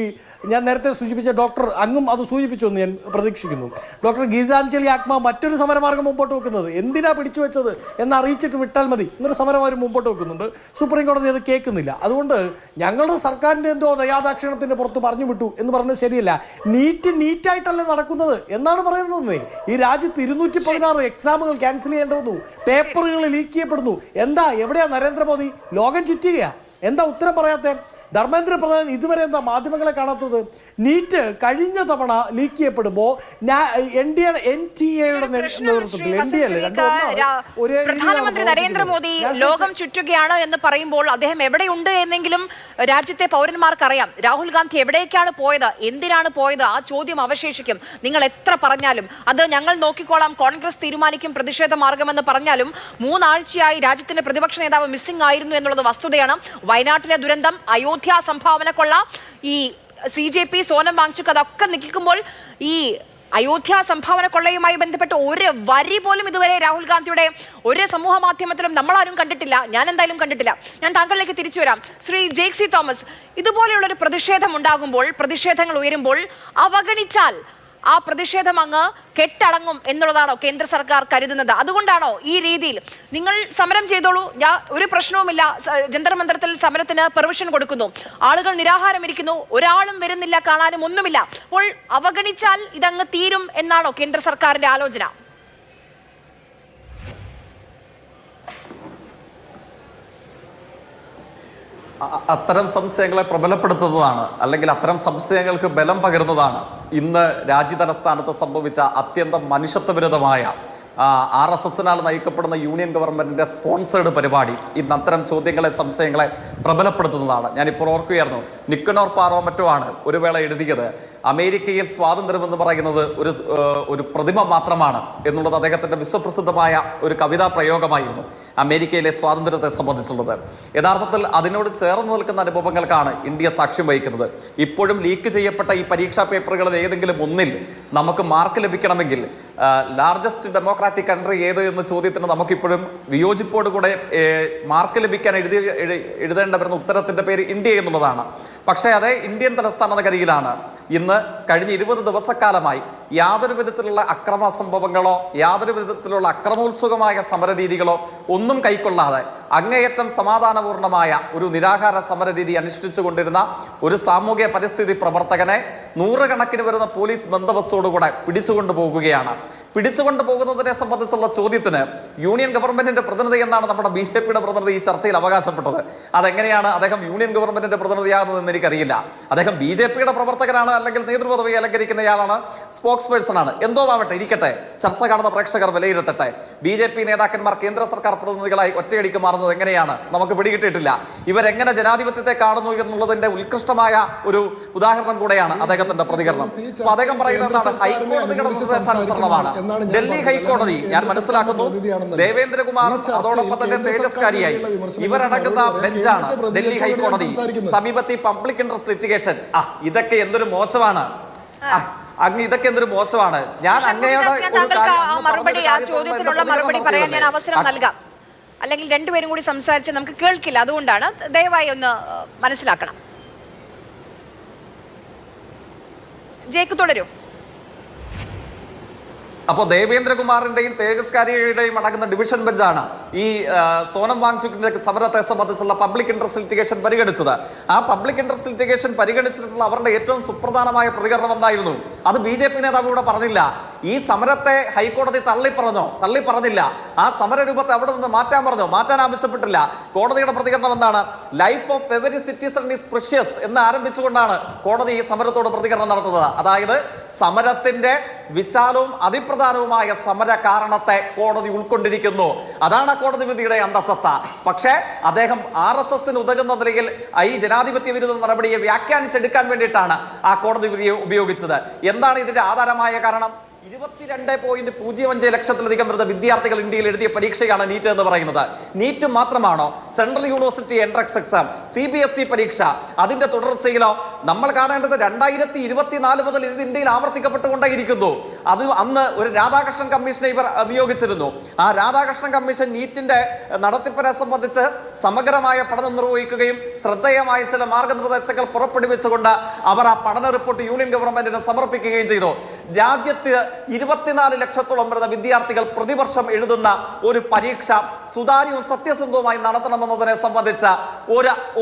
ഞാൻ നേരത്തെ സൂചിപ്പിച്ച ഡോക്ടർ അങ്ങും അത് സൂചിപ്പിച്ചു എന്ന് ഞാൻ പ്രതീക്ഷിക്കുന്നു. ഡോക്ടർ ഗീതാഞ്ജലി ആത്മ മറ്റൊരു സമരമാർഗം മുമ്പോട്ട് വെക്കുന്നത്, എന്തിനാ പിടിച്ചു വെച്ചത് എന്ന് അറിയിച്ചിട്ട് വിട്ടാൽ മതി എന്നൊരു സമരം അവർ മുമ്പോട്ട് വെക്കുന്നുണ്ട്. സുപ്രീം കോടതി അത് കേൾക്കുന്നില്ല. അതുകൊണ്ട് ഞങ്ങളുടെ സർക്കാരിൻ്റെ എന്തോ ദയാദാക്ഷിണത്തിന്റെ പുറത്ത് പറഞ്ഞു വിട്ടു എന്ന് പറഞ്ഞത് ശരിയല്ല. നീറ്റായിട്ടല്ലേ നടക്കുന്നത് എന്നാണ് പറയുന്നത്. ഈ രാജ്യത്ത് 216 എക്സാമുകൾ ക്യാൻസൽ ചെയ്യേണ്ടി വന്നു, പേപ്പറുകൾ ലീക്ക് ചെയ്യപ്പെടുന്നു. എന്താ, എവിടെയാ നരേന്ദ്രമോദി? ലോകം ചുറ്റുകയാ. എന്താ ഉത്തരം പറയാത്ത? ധർമ്മേന്ദ്ര പ്രധാൻ ഇതുവരെ എന്താ മാധ്യമങ്ങളെ കാണാത്തത്? നീറ്റ് കഴിഞ്ഞ തവണ ലീക്ക് ചെയ്യപ്പെടുമ്പോൾ NTA-യുടെ നേതൃത്വത്തിൽ പ്രധാനമന്ത്രി നരേന്ദ്രമോദി ലോകം ചുറ്റുകയാണ് എന്ന് പറയുമ്പോൾ അദ്ദേഹം എവിടെയുണ്ട് എന്നെങ്കിലും രാജ്യത്തെ പൗരന്മാർക്ക് അറിയാം. രാഹുൽ ഗാന്ധി എവിടേക്കാണ് പോയത്, എന്തിനാണ് പോയത്? ആ ചോദ്യം അവശേഷിക്കും. നിങ്ങൾ എത്ര പറഞ്ഞാലും അത് ഞങ്ങൾ നോക്കിക്കോളാം, കോൺഗ്രസ് തീരുമാനിക്കും, പ്രതിഷേധ മാർഗമെന്ന് പറഞ്ഞാലും 3 ആഴ്ചയായി രാജ്യത്തിന്റെ പ്രതിപക്ഷ നേതാവ് മിസ്സിംഗ് ആയിരുന്നു എന്നുള്ളത് വസ്തുതയാണ്. വയനാട്ടിലെ ദുരന്തം, അയോധ്യ സംഭാവന കൊള്ള, ഈ CJP സോനം വാങ്ചുക്ക്, അതൊക്കെ നിൽക്കുമ്പോൾ ഈ അയോധ്യ സംഭാവന കൊള്ളയുമായി ബന്ധപ്പെട്ട് ഒരു വരി പോലും ഇതുവരെ രാഹുൽ ഗാന്ധിയുടെ ഒരു സമൂഹ മാധ്യമത്തിലും നമ്മളാരും കണ്ടിട്ടില്ല. ഞാൻ എന്തായാലും കണ്ടിട്ടില്ല. ഞാൻ താങ്കളിലേക്ക് തിരിച്ചു വരാം. ശ്രീ ജേക്സി തോമസ്, ഇതുപോലെയുള്ളൊരു പ്രതിഷേധം ഉണ്ടാകുമ്പോൾ, പ്രതിഷേധങ്ങൾ ഉയരുമ്പോൾ അവഗണിച്ചാൽ ആ പ്രതിഷേധം അങ്ങ് കെട്ടടങ്ങും എന്നുള്ളതാണോ കേന്ദ്ര സർക്കാർ കരുതുന്നത്? അതുകൊണ്ടാണോ ഈ രീതിയിൽ നിങ്ങൾ സമരം ചെയ്തോളൂ, ഒരു പ്രശ്നവുമില്ല, ജന്തർ മന്ദിരത്തിൽ സമരത്തിന് പെർമിഷൻ കൊടുക്കുന്നു, ആളുകൾ നിരാഹാരം ഇരിക്കുന്നു, ഒരാളും വരുന്നില്ല, കാണാനും ഒന്നുമില്ല, അപ്പോൾ അവഗണിച്ചാൽ ഇതങ്ങ് തീരും എന്നാണോ കേന്ദ്ര സർക്കാരിന്റെ ആലോചന? അത്തരം സംശയങ്ങളെ പ്രബലപ്പെടുത്തുന്നതാണ്, അല്ലെങ്കിൽ അത്തരം സംശയങ്ങൾക്ക് ബലം പകരുന്നതാണ് ഇന്ന് രാജ്യതലസ്ഥാനത്ത് സംഭവിച്ച അത്യന്തം മനുഷ്യത്വവിരുദ്ധമായ RSSനാൽ നയിക്കപ്പെടുന്ന യൂണിയൻ ഗവൺമെന്റിന്റെ സ്പോൺസേഡ് പരിപാടി ഇന്ന് അത്തരം ചോദ്യങ്ങളെ സംശയങ്ങളെ പ്രബലപ്പെടുത്തുന്നതാണ്. ഞാനിപ്പോൾ ഓർക്കുകയായിരുന്നു, നിക്കനോർ പാറോ മറ്റോ ആണ് ഒരു വേള എഴുതിയത്, അമേരിക്കയിൽ സ്വാതന്ത്ര്യം എന്ന് പറയുന്നത് ഒരു പ്രതിമ മാത്രമാണ് എന്നുള്ളത് അദ്ദേഹത്തിന്റെ വിശ്വപ്രസിദ്ധമായ ഒരു കവിതാ പ്രയോഗമായിരുന്നു അമേരിക്കയിലെ സ്വാതന്ത്ര്യത്തെ സംബന്ധിച്ചുള്ളത്. യഥാർത്ഥത്തിൽ അതിനോട് ചേർന്ന് നിൽക്കുന്ന അനുഭവങ്ങൾക്കാണ് ഇന്ത്യ സാക്ഷ്യം വഹിക്കുന്നത്. ഇപ്പോഴും ലീക്ക് ചെയ്യപ്പെട്ട ഈ പരീക്ഷാ പേപ്പറുകളിൽ ഏതെങ്കിലും ഒന്നിൽ നമുക്ക് മാർക്ക് ലഭിക്കണമെങ്കിൽ ലാർജസ്റ്റ് ഡെമോക്രാറ്റിക് കൺട്രി ഏത് എന്ന ചോദ്യത്തിന് നമുക്കിപ്പോഴും വിയോജിപ്പോടുകൂടെ മാർക്ക് ലഭിക്കാൻ എഴുതേണ്ട വരുന്ന ഉത്തരത്തിന്റെ പേര് ഇന്ത്യ എന്നുള്ളതാണ്. പക്ഷേ അതേ ഇന്ത്യൻ തലസ്ഥാന നഗരിയിലാണ് ഇന്ന് കഴിഞ്ഞ 20 ദിവസക്കാലമായി യാതൊരു വിധത്തിലുള്ള അക്രമ സംഭവങ്ങളോ യാതൊരു വിധത്തിലുള്ള അക്രമോത്സുകമായ സമരരീതികളോ ഒന്നും കൈക്കൊള്ളാതെ അങ്ങേയറ്റം സമാധാനപൂർണമായ ഒരു നിരാഹാര സമരരീതി അനുഷ്ഠിച്ചുകൊണ്ടിരുന്ന ഒരു സാമൂഹ്യ പരിസ്ഥിതി പ്രവർത്തകനെ നൂറുകണക്കിന് വരുന്ന പോലീസ് ബന്ദോബസ്തോടുകൂടെ പിടിച്ചുകൊണ്ടു പോകുകയാണ്. പിടിച്ചുകൊണ്ടു പോകുന്നതിനെ സംബന്ധിച്ചുള്ള ചോദ്യത്തിന് യൂണിയൻ ഗവൺമെന്റിന്റെ പ്രതിനിധി എന്നാണ് നമ്മുടെ BJPയുടെ പ്രതിനിധി ഈ ചർച്ചയിൽ അവകാശപ്പെട്ടത്. അതെങ്ങനെയാണ് അദ്ദേഹം യൂണിയൻ ഗവൺമെന്റിന്റെ പ്രതിനിധിയാകുന്നതെന്ന് എനിക്കറിയില്ല. അദ്ദേഹം BJPയുടെ പ്രവർത്തകനാണ്, അല്ലെങ്കിൽ നേതൃപദവി അലങ്കരിക്കുന്നയാളാണ്, സ്പോക്സ് പേഴ്സൺ ആണ്. എന്തോ ആവട്ടെ, ഇരിക്കട്ടെ, ചർച്ച കാണുന്ന പ്രേക്ഷകർ വിലയിരുത്തട്ടെ. BJP നേതാക്കന്മാർ കേന്ദ്ര സർക്കാർ പ്രതിനിധികളായി ഒറ്റയടിക്ക് മാറുന്നത് എങ്ങനെയാണ് നമുക്ക് പിടികിട്ടിയിട്ടില്ല. ഇവരെങ്ങനെ ജനാധിപത്യത്തെ കാണുന്നു എന്നുള്ളതിന്റെ ഉത്കൃഷ്ടമായ ഒരു ഉദാഹരണം കൂടെയാണ് അദ്ദേഹത്തിന്റെ പ്രതികരണം. അപ്പൊ അദ്ദേഹം പറയുന്നത് ഹൈക്കോടതിയുടെ നിർദ്ദേശാനുസരണമാണ്. ഡൽഹി ഹൈക്കോടതി, ഞാൻ മനസ്സിലാക്കുന്നു ദേവേന്ദ്രകുമാർ അതോടൊപ്പം തന്നെ തേജസ്കാരിയായി ഇവരടങ്ങുന്ന ബെഞ്ചാണ് ഡൽഹി ഹൈക്കോടതി. സമീപത്ത് പബ്ലിക് ഇൻട്രസ്റ്റ് ലിറ്റിഗേഷൻ, ഇതൊക്കെ എന്തൊരു മോശമാണ്, ഇതൊക്കെ എന്തൊരു മോശമാണ്. ഞാൻ അങ്ങയുടെ മറുപടി, ആ ചോദ്യത്തിനുള്ള മറുപടി പറയാൻ ഞാൻ അവസരം നൽകാം, അല്ലെങ്കിൽ രണ്ടുപേരും കൂടി സംസാരിച്ച് നമുക്ക് കേൾക്കില്ല. അതുകൊണ്ടാണ്, ദയവായി ഒന്ന് മനസ്സിലാക്കണം. ജേക്ക് തുടരൂ. അപ്പോൾ ദേവേന്ദ്രകുമാറിന്റെയും തേജസ്കാരിയുടെയും അടങ്ങുന്ന ഡിവിഷൻ ബെഞ്ചാണ് ഈ സോനം വാങ്ചുക്കിന്റെ സമരത്തെ സംബന്ധിച്ചുള്ള പബ്ലിക് ഇൻട്രസ്റ്റ് ലിറ്റിഗേഷൻ പരിഗണിച്ചത്. ആ പബ്ലിക് ഇൻട്രസ്റ്റ് ലിറ്റിഗേഷൻ പരിഗണിച്ചിട്ടുള്ള അവരുടെ ഏറ്റവും സുപ്രധാനമായ പ്രതികരണം എന്തായിരുന്നു? അത് BJP നേതാവ് ഇവിടെ പറഞ്ഞില്ല. ഈ സമരത്തെ ഹൈക്കോടതി തള്ളിപ്പറഞ്ഞില്ല. ആ സമരരൂപത്തെ അവിടെ നിന്ന് മാറ്റാൻ ആവശ്യപ്പെട്ടില്ല. കോടതിയുടെ പ്രതികരണം എന്താണ്? Life of every citizen is precious എന്ന് ആരംഭിച്ചുകൊണ്ടാണ് കോടതി ഈ സമരത്തോട് പ്രതികരണം നടത്തുന്നത്. അതായത് സമരത്തിന്റെ വിശാലവും അതിപ്രധാനവുമായ സമര കാരണത്തെ കോടതി ഉൾക്കൊണ്ടിരിക്കുന്നു. അതാണ് കോടതി വിധിയുടെ അന്തസത്ത. പക്ഷേ അദ്ദേഹം RSSന് ഉതകുന്ന നിലയിൽ ഈ ജനാധിപത്യ വിരുദ്ധ നടപടിയെ വ്യാഖ്യാനിച്ചെടുക്കാൻ വേണ്ടിയിട്ടാണ് ആ കോടതി വിധിയെ ഉപയോഗിച്ചത്. എന്താണ് ഇതിന്റെ ആധാരമായ കാരണം? 22.05 ലക്ഷത്തിലധികം വരുന്ന വിദ്യാർത്ഥികൾ ഇന്ത്യയിൽ എഴുതിയ പരീക്ഷയാണ് നീറ്റ് എന്ന് പറയുന്നത്. നീറ്റ് മാത്രമാണോ? Central university entrance exam, CBSE പരീക്ഷ, അതിന്റെ തുടർച്ചയിലോ നമ്മൾ കാണേണ്ടത് 2024 മുതൽ ഇത് ഇന്ത്യയിൽ ആവർത്തിക്കപ്പെട്ടുകൊണ്ടേയിരിക്കുന്നു. അത് അന്ന് ഒരു രാധാകൃഷ്ണൻ കമ്മീഷനെ ഇവർ നിയോഗിച്ചിരുന്നു. ആ രാധാകൃഷ്ണൻ കമ്മീഷൻ നീറ്റിന്റെ നടത്തിപ്പിനെ സംബന്ധിച്ച് സമഗ്രമായ പഠനം നിർവഹിക്കുകയും ശ്രദ്ധേയമായ ചില മാർഗനിർദ്ദേശങ്ങൾ പുറപ്പെടുവിച്ചുകൊണ്ട് അവർ ആ പഠന റിപ്പോർട്ട് യൂണിയൻ ഗവൺമെന്റിന് സമർപ്പിക്കുകയും ചെയ്തു. രാജ്യത്ത് 24 ലക്ഷത്തോളം വരുന്ന വിദ്യാർത്ഥികൾ പ്രതിവർഷം എഴുതുന്ന ഒരു പരീക്ഷ സുതാര്യവും സത്യസന്ധവുമായി നടത്തണമെന്നതിനെ സംബന്ധിച്ച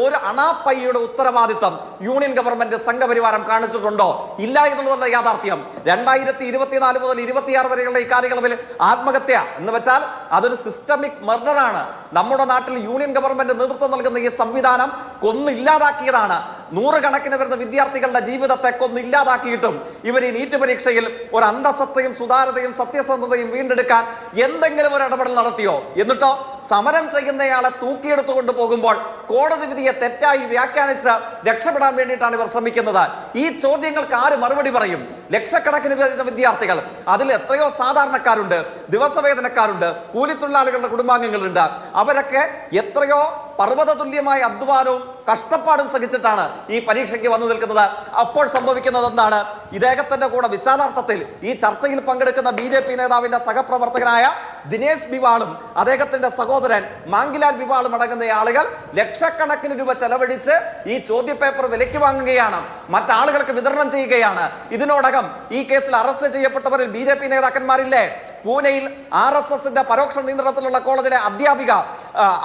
ഒരു അണാപ്പയ്യുടെ ഉത്തരവാദിത്തം യൂണിയൻ ഗവൺമെന്റ് സംഘപരിവാരം കാണിച്ചിട്ടുണ്ടോ? ഇല്ല എന്നുള്ളതല്ല യാഥാർത്ഥ്യം. 2024 മുതൽ 26 വരെയുള്ള ഈ കാലയളവിൽ ആത്മഹത്യ എന്ന് വെച്ചാൽ അതൊരു സിസ്റ്റമിക് മർഡറാണ്. നമ്മുടെ നാട്ടിൽ യൂണിയൻ ഗവൺമെന്റ് നേതൃത്വം നൽകുന്ന ഈ സംവിധാനം കൊന്നില്ലാതാക്കിയതാണ്. നൂറുകണക്കിന് വരുന്ന വിദ്യാർത്ഥികളുടെ ജീവിതത്തെ കൊന്നില്ലാതാക്കിയിട്ടും ഇവർ ഈ നീറ്റ് പരീക്ഷയിൽ ഒരു അന്തസത്തയും സുതാര്യതയും സത്യസന്ധതയും വീണ്ടെടുക്കാൻ എന്തെങ്കിലും ഒരു ഇടപെടൽ നടത്തിയോ? എന്നിട്ടോ സമരം ചെയ്യുന്നയാളെ തൂക്കിയെടുത്തുകൊണ്ട് പോകുമ്പോൾ കോടതി വിധിയെ തെറ്റായി വ്യാഖ്യാനിച്ച് രക്ഷപ്പെടാൻ വേണ്ടിയിട്ടാണ് ഇവർ ശ്രമിക്കുന്നത്. ഈ ചോദ്യങ്ങൾക്ക് ആര് മറുപടി പറയും? ലക്ഷക്കണക്കിന് വരുന്ന വിദ്യാർത്ഥികൾ, അതിൽ എത്രയോ സാധാരണക്കാരുണ്ട്, ദിവസവേതനക്കാരുണ്ട്, കൂലിത്തൊഴിലാളികളുടെ കുടുംബാംഗങ്ങളുണ്ട്. അവരൊക്കെ എത്രയോ പർവ്വത തുല്യമായ അധ്വാനവും കഷ്ടപ്പാടും സഹിച്ചിട്ടാണ് ഈ പരീക്ഷയ്ക്ക് വന്നു നിൽക്കുന്നത്. അപ്പോൾ സംഭവിക്കുന്നത് എന്താണ്? ഇദ്ദേഹത്തിന്റെ കൂടെ വിശാലാർത്ഥത്തിൽ ഈ ചർച്ചയിൽ പങ്കെടുക്കുന്ന BJP നേതാവിന്റെ സഹപ്രവർത്തകനായ ദിനേശ് ബിവാളും അദ്ദേഹത്തിന്റെ സഹോദരൻ മാങ്കിലാൽ ബിവാളും അടങ്ങുന്ന ആളുകൾ ലക്ഷക്കണക്കിന് രൂപ ചെലവഴിച്ച് ഈ ചോദ്യപേപ്പർ വിലയ്ക്ക് വാങ്ങുകയാണ്, മറ്റാളുകൾക്ക് വിതരണം ചെയ്യുകയാണ്. ഇതിനോടകം ഈ കേസിൽ അറസ്റ്റ് ചെയ്യപ്പെട്ടവരിൽ BJP നേതാക്കന്മാരില്ലേ? പൂനെയിൽ RSSന്റെ പരോക്ഷ നിയന്ത്രണത്തിലുള്ള കോളേജിലെ അധ്യാപിക,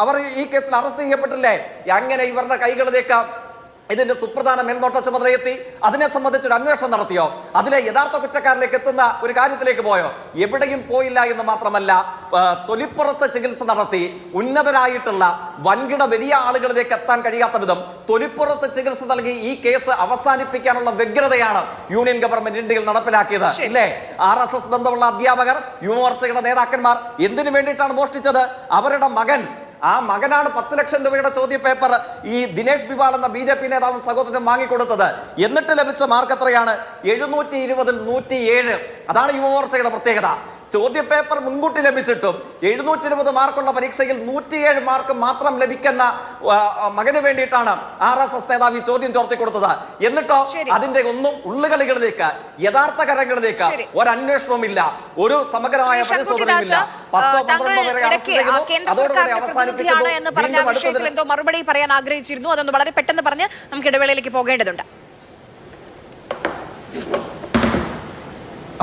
അവർ ഈ കേസിൽ അറസ്റ്റ് ചെയ്യപ്പെട്ടില്ലേ? അങ്ങനെ ഇവരുടെ കൈകളിലേക്ക് ഇതിന്റെ സുപ്രധാന മേൽനോട്ട ചുമതലയെത്തി അതിനെ സംബന്ധിച്ചൊരു അന്വേഷണം നടത്തിയോ? അതിലെ യഥാർത്ഥ കുറ്റക്കാരിലേക്ക് എത്തുന്ന ഒരു കാര്യത്തിലേക്ക് പോയോ? എവിടെയും പോയില്ല എന്ന് മാത്രമല്ല, തൊലിപ്പുറത്ത് ചികിത്സ നടത്തി ഉന്നതരായിട്ടുള്ള വൻകിട വലിയ ആളുകളിലേക്ക് എത്താൻ കഴിയാത്ത വിധം തൊലിപ്പുറത്ത് ചികിത്സ നൽകി ഈ കേസ് അവസാനിപ്പിക്കാനുള്ള വ്യഗ്രതയാണ് യൂണിയൻ ഗവൺമെന്റ് ഇന്ത്യയിൽ നടപ്പിലാക്കിയത്. ഇല്ലേ? RSS ബന്ധമുള്ള അധ്യാപകർ, യുവമോർച്ചയുടെ നേതാക്കന്മാർ എന്തിനു വേണ്ടിയിട്ടാണ് മോഷ്ടിച്ചത്? അവരുടെ മകൻ, ആ മകനാണ് 10 ലക്ഷം രൂപയുടെ ചോദ്യ പേപ്പർ ഈ ദിനേശ് ബിവാൽ എന്ന BJP നേതാവും സഹോദരനും വാങ്ങിക്കൊടുത്തത്. എന്നിട്ട് ലഭിച്ച മാർക്ക് എത്രയാണ്? 720-ൽ 107. അതാണ് യുവമോർച്ചയുടെ പ്രത്യേകത. ചോദ്യപേപ്പർ മുൻകൂട്ടി ലഭിച്ചിട്ടും 720 മാർക്കുള്ള പരീക്ഷയിൽ 107 മാർക്ക് മാത്രം ലഭിക്കുന്ന മകന് വേണ്ടിയിട്ടാണ് RSS നേതാവ് ഈ ചോദ്യം ചോർത്തി കൊടുത്തത്. എന്നിട്ടോ അതിന്റെ ഒന്നും ഉള്ളുകളികളിലേക്ക്, യഥാർത്ഥ കരങ്ങളിലേക്ക് ഒരു അന്വേഷണവുമില്ല, ഒരു സമഗ്രമായ പരിശോധനയുമില്ല. 10-12 വരെ അറസ്റ്റ് ചെയ്യുന്നു, അതോടുകൂടി അവസാനിപ്പിക്കുന്നു. എന്തോ മറുപടി പറയാൻ ആഗ്രഹിച്ചിരുന്നു, അതൊന്ന് വളരെ പെട്ടെന്ന് പറഞ്ഞ് നമുക്ക് ഇടവേളയിലേക്ക് പോകേണ്ടതുണ്ട്.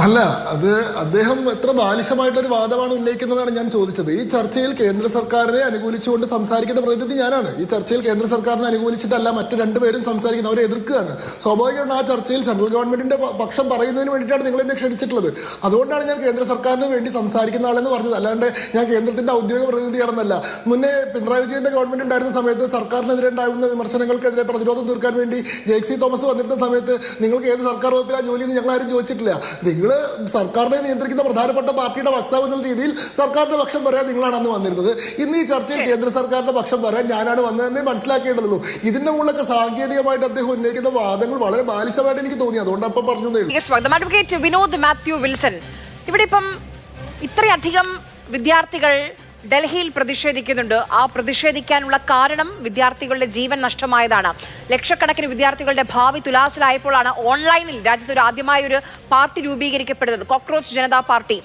അല്ല, അത് അദ്ദേഹം എത്ര ബാലിശമായിട്ടൊരു വാദമാണ് ഉന്നയിക്കുന്നതാണ് ഞാൻ ചോദിച്ചത്. ഈ ചർച്ചയിൽ കേന്ദ്ര സർക്കാരിനെ അനുകൂലിച്ചുകൊണ്ട് സംസാരിക്കുന്ന പ്രതിനിധി ഞാനാണ്. ഈ ചർച്ചയിൽ കേന്ദ്ര സർക്കാരിനെ അനുകൂലിച്ചിട്ടല്ല മറ്റു രണ്ടുപേരും സംസാരിക്കുന്നത്, അവരെ എതിർക്കുകയാണ്. സ്വാഭാവികമാണ് ആ ചർച്ചയിൽ സെൻട്രൽ ഗവൺമെന്റിന്റെ പക്ഷം പറയുന്നതിന് വേണ്ടിയിട്ടാണ് നിങ്ങൾ എന്നെ ക്ഷണിച്ചിട്ടുള്ളത്. അതുകൊണ്ടാണ് ഞാൻ കേന്ദ്ര സർക്കാരിന് വേണ്ടി സംസാരിക്കുന്ന ആളെന്ന് പറഞ്ഞത്. അല്ലാണ്ട് ഞാൻ കേന്ദ്രത്തിന്റെ ഔദ്യോഗിക പ്രതിനിധിയാണെന്നല്ല. മുന്നേ പിണറായി വിജയന്റെ ഗവൺമെന്റ് ഉണ്ടായിരുന്ന സമയത്ത് സർക്കാരിനെതിരെ ഉണ്ടായിരുന്ന വിമർശനങ്ങൾക്കെതിരെ പ്രതിരോധം തീർക്കാൻ വേണ്ടി ജെയ്സി തോമസ് വന്നിരുന്ന സമയത്ത് നിങ്ങൾക്ക് ഏത് സർക്കാർ വകുപ്പിലാണ് ജോലിയെന്ന് ഞങ്ങൾ ആരും ചോദിച്ചിട്ടില്ല. നിങ്ങൾ സർക്കാരിനെ നിയന്ത്രിക്കുന്ന പ്രധാനപ്പെട്ട പാർട്ടിയുടെ വക്താവ് എന്നുള്ള രീതിയിൽ സർക്കാരിന്റെ പക്ഷം പറയാൻ നിങ്ങളാണ് അന്ന് വന്നിരുന്നത്. ഇന്ന് ഈ ചർച്ചയിൽ കേന്ദ്ര സർക്കാരിന്റെ പക്ഷം പറയാൻ ഞാനാണ് വന്നതെന്നേ മനസ്സിലാക്കേണ്ടതുള്ളൂ. ഇതിന്റെ മുകളിലൊക്കെ സാങ്കേതികമായിട്ട് അദ്ദേഹം ഉന്നയിക്കുന്ന വാദങ്ങൾ വളരെ ബാലിശമായിട്ട് എനിക്ക് തോന്നി. അതുകൊണ്ട് അപ്പം പറഞ്ഞു. വിനോദ് മാത്യു വിൽസൺ, ഇവിടെ ഇപ്പം ഇത്രയധികം വിദ്യാർത്ഥികൾ ഡൽഹിയിൽ പ്രതിഷേധിക്കുന്നുണ്ട്. ആ പ്രതിഷേധിക്കാനുള്ള കാരണം വിദ്യാർത്ഥികളുടെ ജീവൻ നഷ്ടമായതാണ്. ലക്ഷക്കണക്കിന് വിദ്യാർത്ഥികളുടെ ഭാവി തുലാസിലായപ്പോഴാണ് ഓൺലൈനിൽ രാജ്യത്ത് ആദ്യമായൊരു പാർട്ടി രൂപീകരിക്കപ്പെടുന്നത്, കോക്രോച്ച് ജനതാ പാർട്ടി.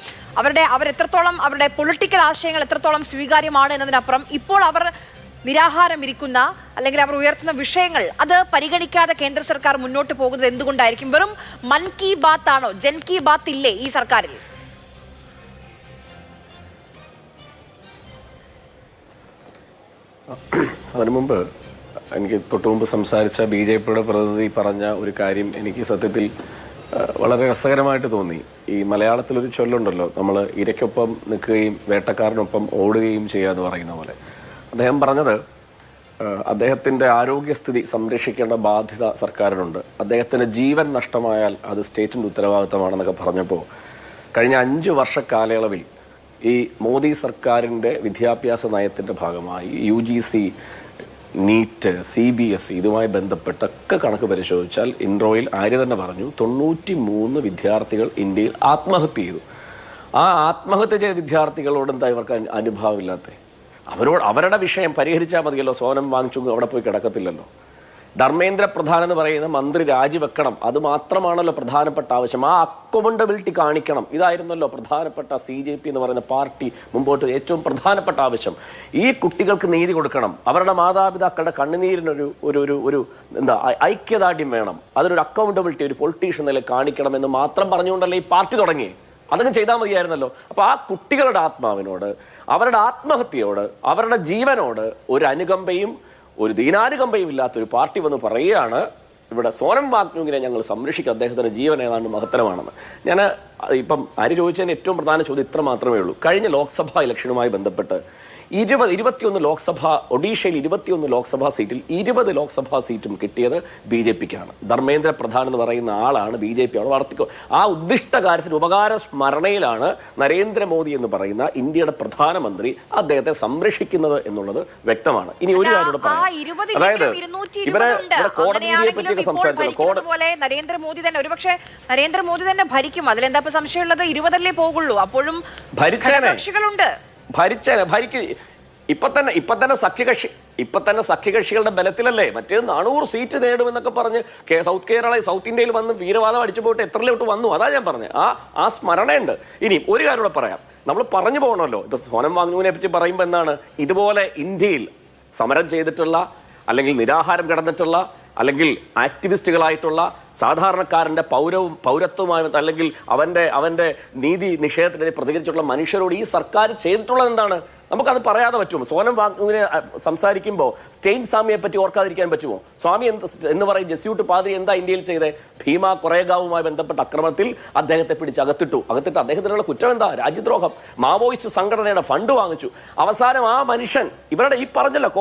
അവരെത്രത്തോളം അവരുടെ പൊളിറ്റിക്കൽ ആശയങ്ങൾ എത്രത്തോളം സ്വീകാര്യമാണ് എന്നതിനപ്പുറം ഇപ്പോൾ അവർ നിരാഹാരം ഇരിക്കുന്ന അല്ലെങ്കിൽ അവർ ഉയർത്തുന്ന വിഷയങ്ങൾ അത് പരിഗണിക്കാതെ കേന്ദ്ര സർക്കാർ മുന്നോട്ട് പോകുന്നത് എന്തുകൊണ്ടായിരിക്കും? വെറും മൻ കി ബാത്ത് ആണോ? ജൻ കി ബാത്ത് ഇല്ലേ ഈ സർക്കാരിൽ? അതിനു മുമ്പ് എനിക്ക് തൊട്ടുമുമ്പ് സംസാരിച്ച BJPയുടെ പ്രതിനിധി പറഞ്ഞ ഒരു കാര്യം എനിക്ക് സത്യത്തിൽ വളരെ രസകരമായിട്ട് തോന്നി. ഈ മലയാളത്തിലൊരു ചൊല്ലുണ്ടല്ലോ, നമ്മൾ ഇരയ്ക്കൊപ്പം നിൽക്കുകയും വേട്ടക്കാരനൊപ്പം ഓടുകയും ചെയ്യുക എന്ന് പറയുന്ന പോലെ. അദ്ദേഹം പറഞ്ഞത് അദ്ദേഹത്തിൻ്റെ ആരോഗ്യസ്ഥിതി സംരക്ഷിക്കേണ്ട ബാധ്യത സർക്കാരിനുണ്ട്, അദ്ദേഹത്തിന് ജീവൻ നഷ്ടമായാൽ അത് സ്റ്റേറ്റിൻ്റെ ഉത്തരവാദിത്തമാണെന്നൊക്കെ പറഞ്ഞപ്പോൾ കഴിഞ്ഞ 5 വർഷ കാലയളവിൽ ഈ മോദി സർക്കാരിൻ്റെ വിദ്യാഭ്യാസ നയത്തിൻ്റെ ഭാഗമായി UGC, നീറ്റ്, CBSE ഇതുമായി ബന്ധപ്പെട്ടൊക്കെ കണക്ക് പരിശോധിച്ചാൽ ഇൻട്രോയിൽ ആര്യ തന്നെ പറഞ്ഞു 93 വിദ്യാർത്ഥികൾ ഇന്ത്യയിൽ ആത്മഹത്യ ചെയ്തു. ആ ആത്മഹത്യ ചെയ്ത വിദ്യാർത്ഥികളോട് എന്താ ഇവർക്ക് അനുഭാവമില്ലാത്തത്? അവരുടെ വിഷയം പരിഹരിച്ചാൽ മതിയല്ലോ. സോനം വാങ്ചുങ് അവിടെ പോയി കിടക്കത്തില്ലല്ലോ. ധർമ്മേന്ദ്ര പ്രധാൻ എന്ന് പറയുന്ന മന്ത്രി രാജിവെക്കണം, അത് മാത്രമാണല്ലോ പ്രധാനപ്പെട്ട ആവശ്യം. ആ അക്കൗണ്ടബിലിറ്റി കാണിക്കണം, ഇതായിരുന്നല്ലോ പ്രധാനപ്പെട്ട CJP എന്ന് പറയുന്ന പാർട്ടി മുമ്പോട്ട് ഏറ്റവും പ്രധാനപ്പെട്ട ആവശ്യം. ഈ കുട്ടികൾക്ക് നീതി കൊടുക്കണം, അവരുടെ മാതാപിതാക്കളുടെ കണ്ണുനീരിനൊരു ഒരു ഒരു എന്താ ഐക്യദാർഢ്യം വേണം, അതിനൊരു അക്കൗണ്ടബിലിറ്റി ഒരു പൊളിറ്റീഷ്യൻ നില കാണിക്കണം എന്ന് മാത്രം പറഞ്ഞുകൊണ്ടല്ലേ ഈ പാർട്ടി തുടങ്ങി. അതൊക്കെ ചെയ്താൽ മതിയായിരുന്നല്ലോ. അപ്പോൾ ആ കുട്ടികളുടെ ആത്മാവിനോട്, അവരുടെ ആത്മഹത്യയോട്, അവരുടെ ജീവനോട് ഒരു അനുകമ്പയും ഒരു ദീനാനുകമ്പയും ഇല്ലാത്തൊരു പാർട്ടി വന്ന് പറയുകയാണ് ഇവിടെ സോനം വാങ്ചുങ്ങിനെ ഞങ്ങൾ സംരക്ഷിക്കുക, അദ്ദേഹത്തിൻ്റെ ജീവൻ ഏതാണ്ട് മഹത്തരമാണെന്ന്. ഞാൻ ഇപ്പം ആര് ചോദിച്ചതിന് ഏറ്റവും പ്രധാന ചോദ്യം ഇത്ര മാത്രമേ ഉള്ളൂ. കഴിഞ്ഞ ലോക്സഭാ ഇലക്ഷനുമായി ബന്ധപ്പെട്ട് 21 ലോക്സഭ, ഒഡീഷയിൽ 21 ലോക്സഭാ സീറ്റിൽ 20 ലോക്സഭാ സീറ്റും കിട്ടിയത് BJPക്കാണ്. ധർമ്മേന്ദ്ര പ്രധാൻ എന്ന് പറയുന്ന ആളാണ് BJP അവിടെ വളർത്തിക്കോ. ആ ഉദ്ദിഷ്ട കാര്യത്തിന് ഉപകാര സ്മരണയിലാണ് നരേന്ദ്രമോദി എന്ന് പറയുന്ന ഇന്ത്യയുടെ പ്രധാനമന്ത്രി അദ്ദേഹത്തെ സംരക്ഷിക്കുന്നത് എന്നുള്ളത് വ്യക്തമാണ്. ഇനി ഒരു കാര്യം കൂടെ പറയാം, അതായത് ഇവരെ കോടതിയെ പറ്റിയൊക്കെ സംസാരിച്ചത് നരേന്ദ്രമോദി തന്നെ, ഒരുപക്ഷെ നരേന്ദ്രമോദി തന്നെ ഭരിക്കും, അതിലെന്താ സംശയമുള്ളത്? 20 പോകുള്ളൂ, അപ്പോഴും ഭരിച്ചേനെ ഇപ്പൊ തന്നെ സഖ്യകക്ഷികളുടെ ബലത്തിലല്ലേ. മറ്റേ 400 സീറ്റ് നേടുമെന്നൊക്കെ പറഞ്ഞ് സൗത്ത് ഇന്ത്യയിൽ വന്ന് വീരവാദം അടിച്ചു പോയിട്ട് എത്രയിലോട്ട് വന്നു, അതാ ഞാൻ പറഞ്ഞത്. ആ സ്മരണയുണ്ട്. ഇനി ഒരു കാര്യം കൂടെ പറയാം, നമ്മൾ പറഞ്ഞു പോകണമല്ലോ. ഇപ്പൊ സോനം വാങ്ചുങ്ങിനെ പറ്റി പറയുമ്പോൾ എന്താണ്, ഇതുപോലെ ഇന്ത്യയിൽ സമരം ചെയ്തിട്ടുള്ള അല്ലെങ്കിൽ നിരാഹാരം കിടന്നിട്ടുള്ള അല്ലെങ്കിൽ ആക്ടിവിസ്റ്റുകളായിട്ടുള്ള സാധാരണക്കാരൻ്റെ പൗരത്വവുമായി അല്ലെങ്കിൽ അവൻ്റെ നീതി നിഷേധത്തിനെതിരെ പ്രതികരിച്ചിട്ടുള്ള മനുഷ്യരോട് ഈ സർക്കാർ ചെയ്തിട്ടുള്ളത് എന്താണ്? നമുക്കത് പറയാതെ പറ്റുമോ? സോനം വാങ്ചുക്കിനെ സംസാരിക്കുമ്പോൾ സ്റ്റെയിൻ സ്വാമിയെ പറ്റി ഓർക്കാതിരിക്കാൻ പറ്റുമോ? സ്വാമി എന്ന് പറയും ജെസ്യൂട്ട് പാദ്രി എന്താ ഇന്ത്യയിൽ ചെയ്തേ? ഭീമ കൊറേഗാവുമായി ബന്ധപ്പെട്ട അക്രമത്തിൽ അദ്ദേഹത്തെ പിടിച്ച് അകത്തിട്ട് അദ്ദേഹത്തിനുള്ള കുറ്റം എന്താ? രാജ്യദ്രോഹം. മാവോയിസ്റ്റ് സംഘടനയുടെ ഫണ്ട് വാങ്ങിച്ചു. അവസാനം ആ മനുഷ്യൻ ഇവരുടെ ഈ പറഞ്ഞല്ലോ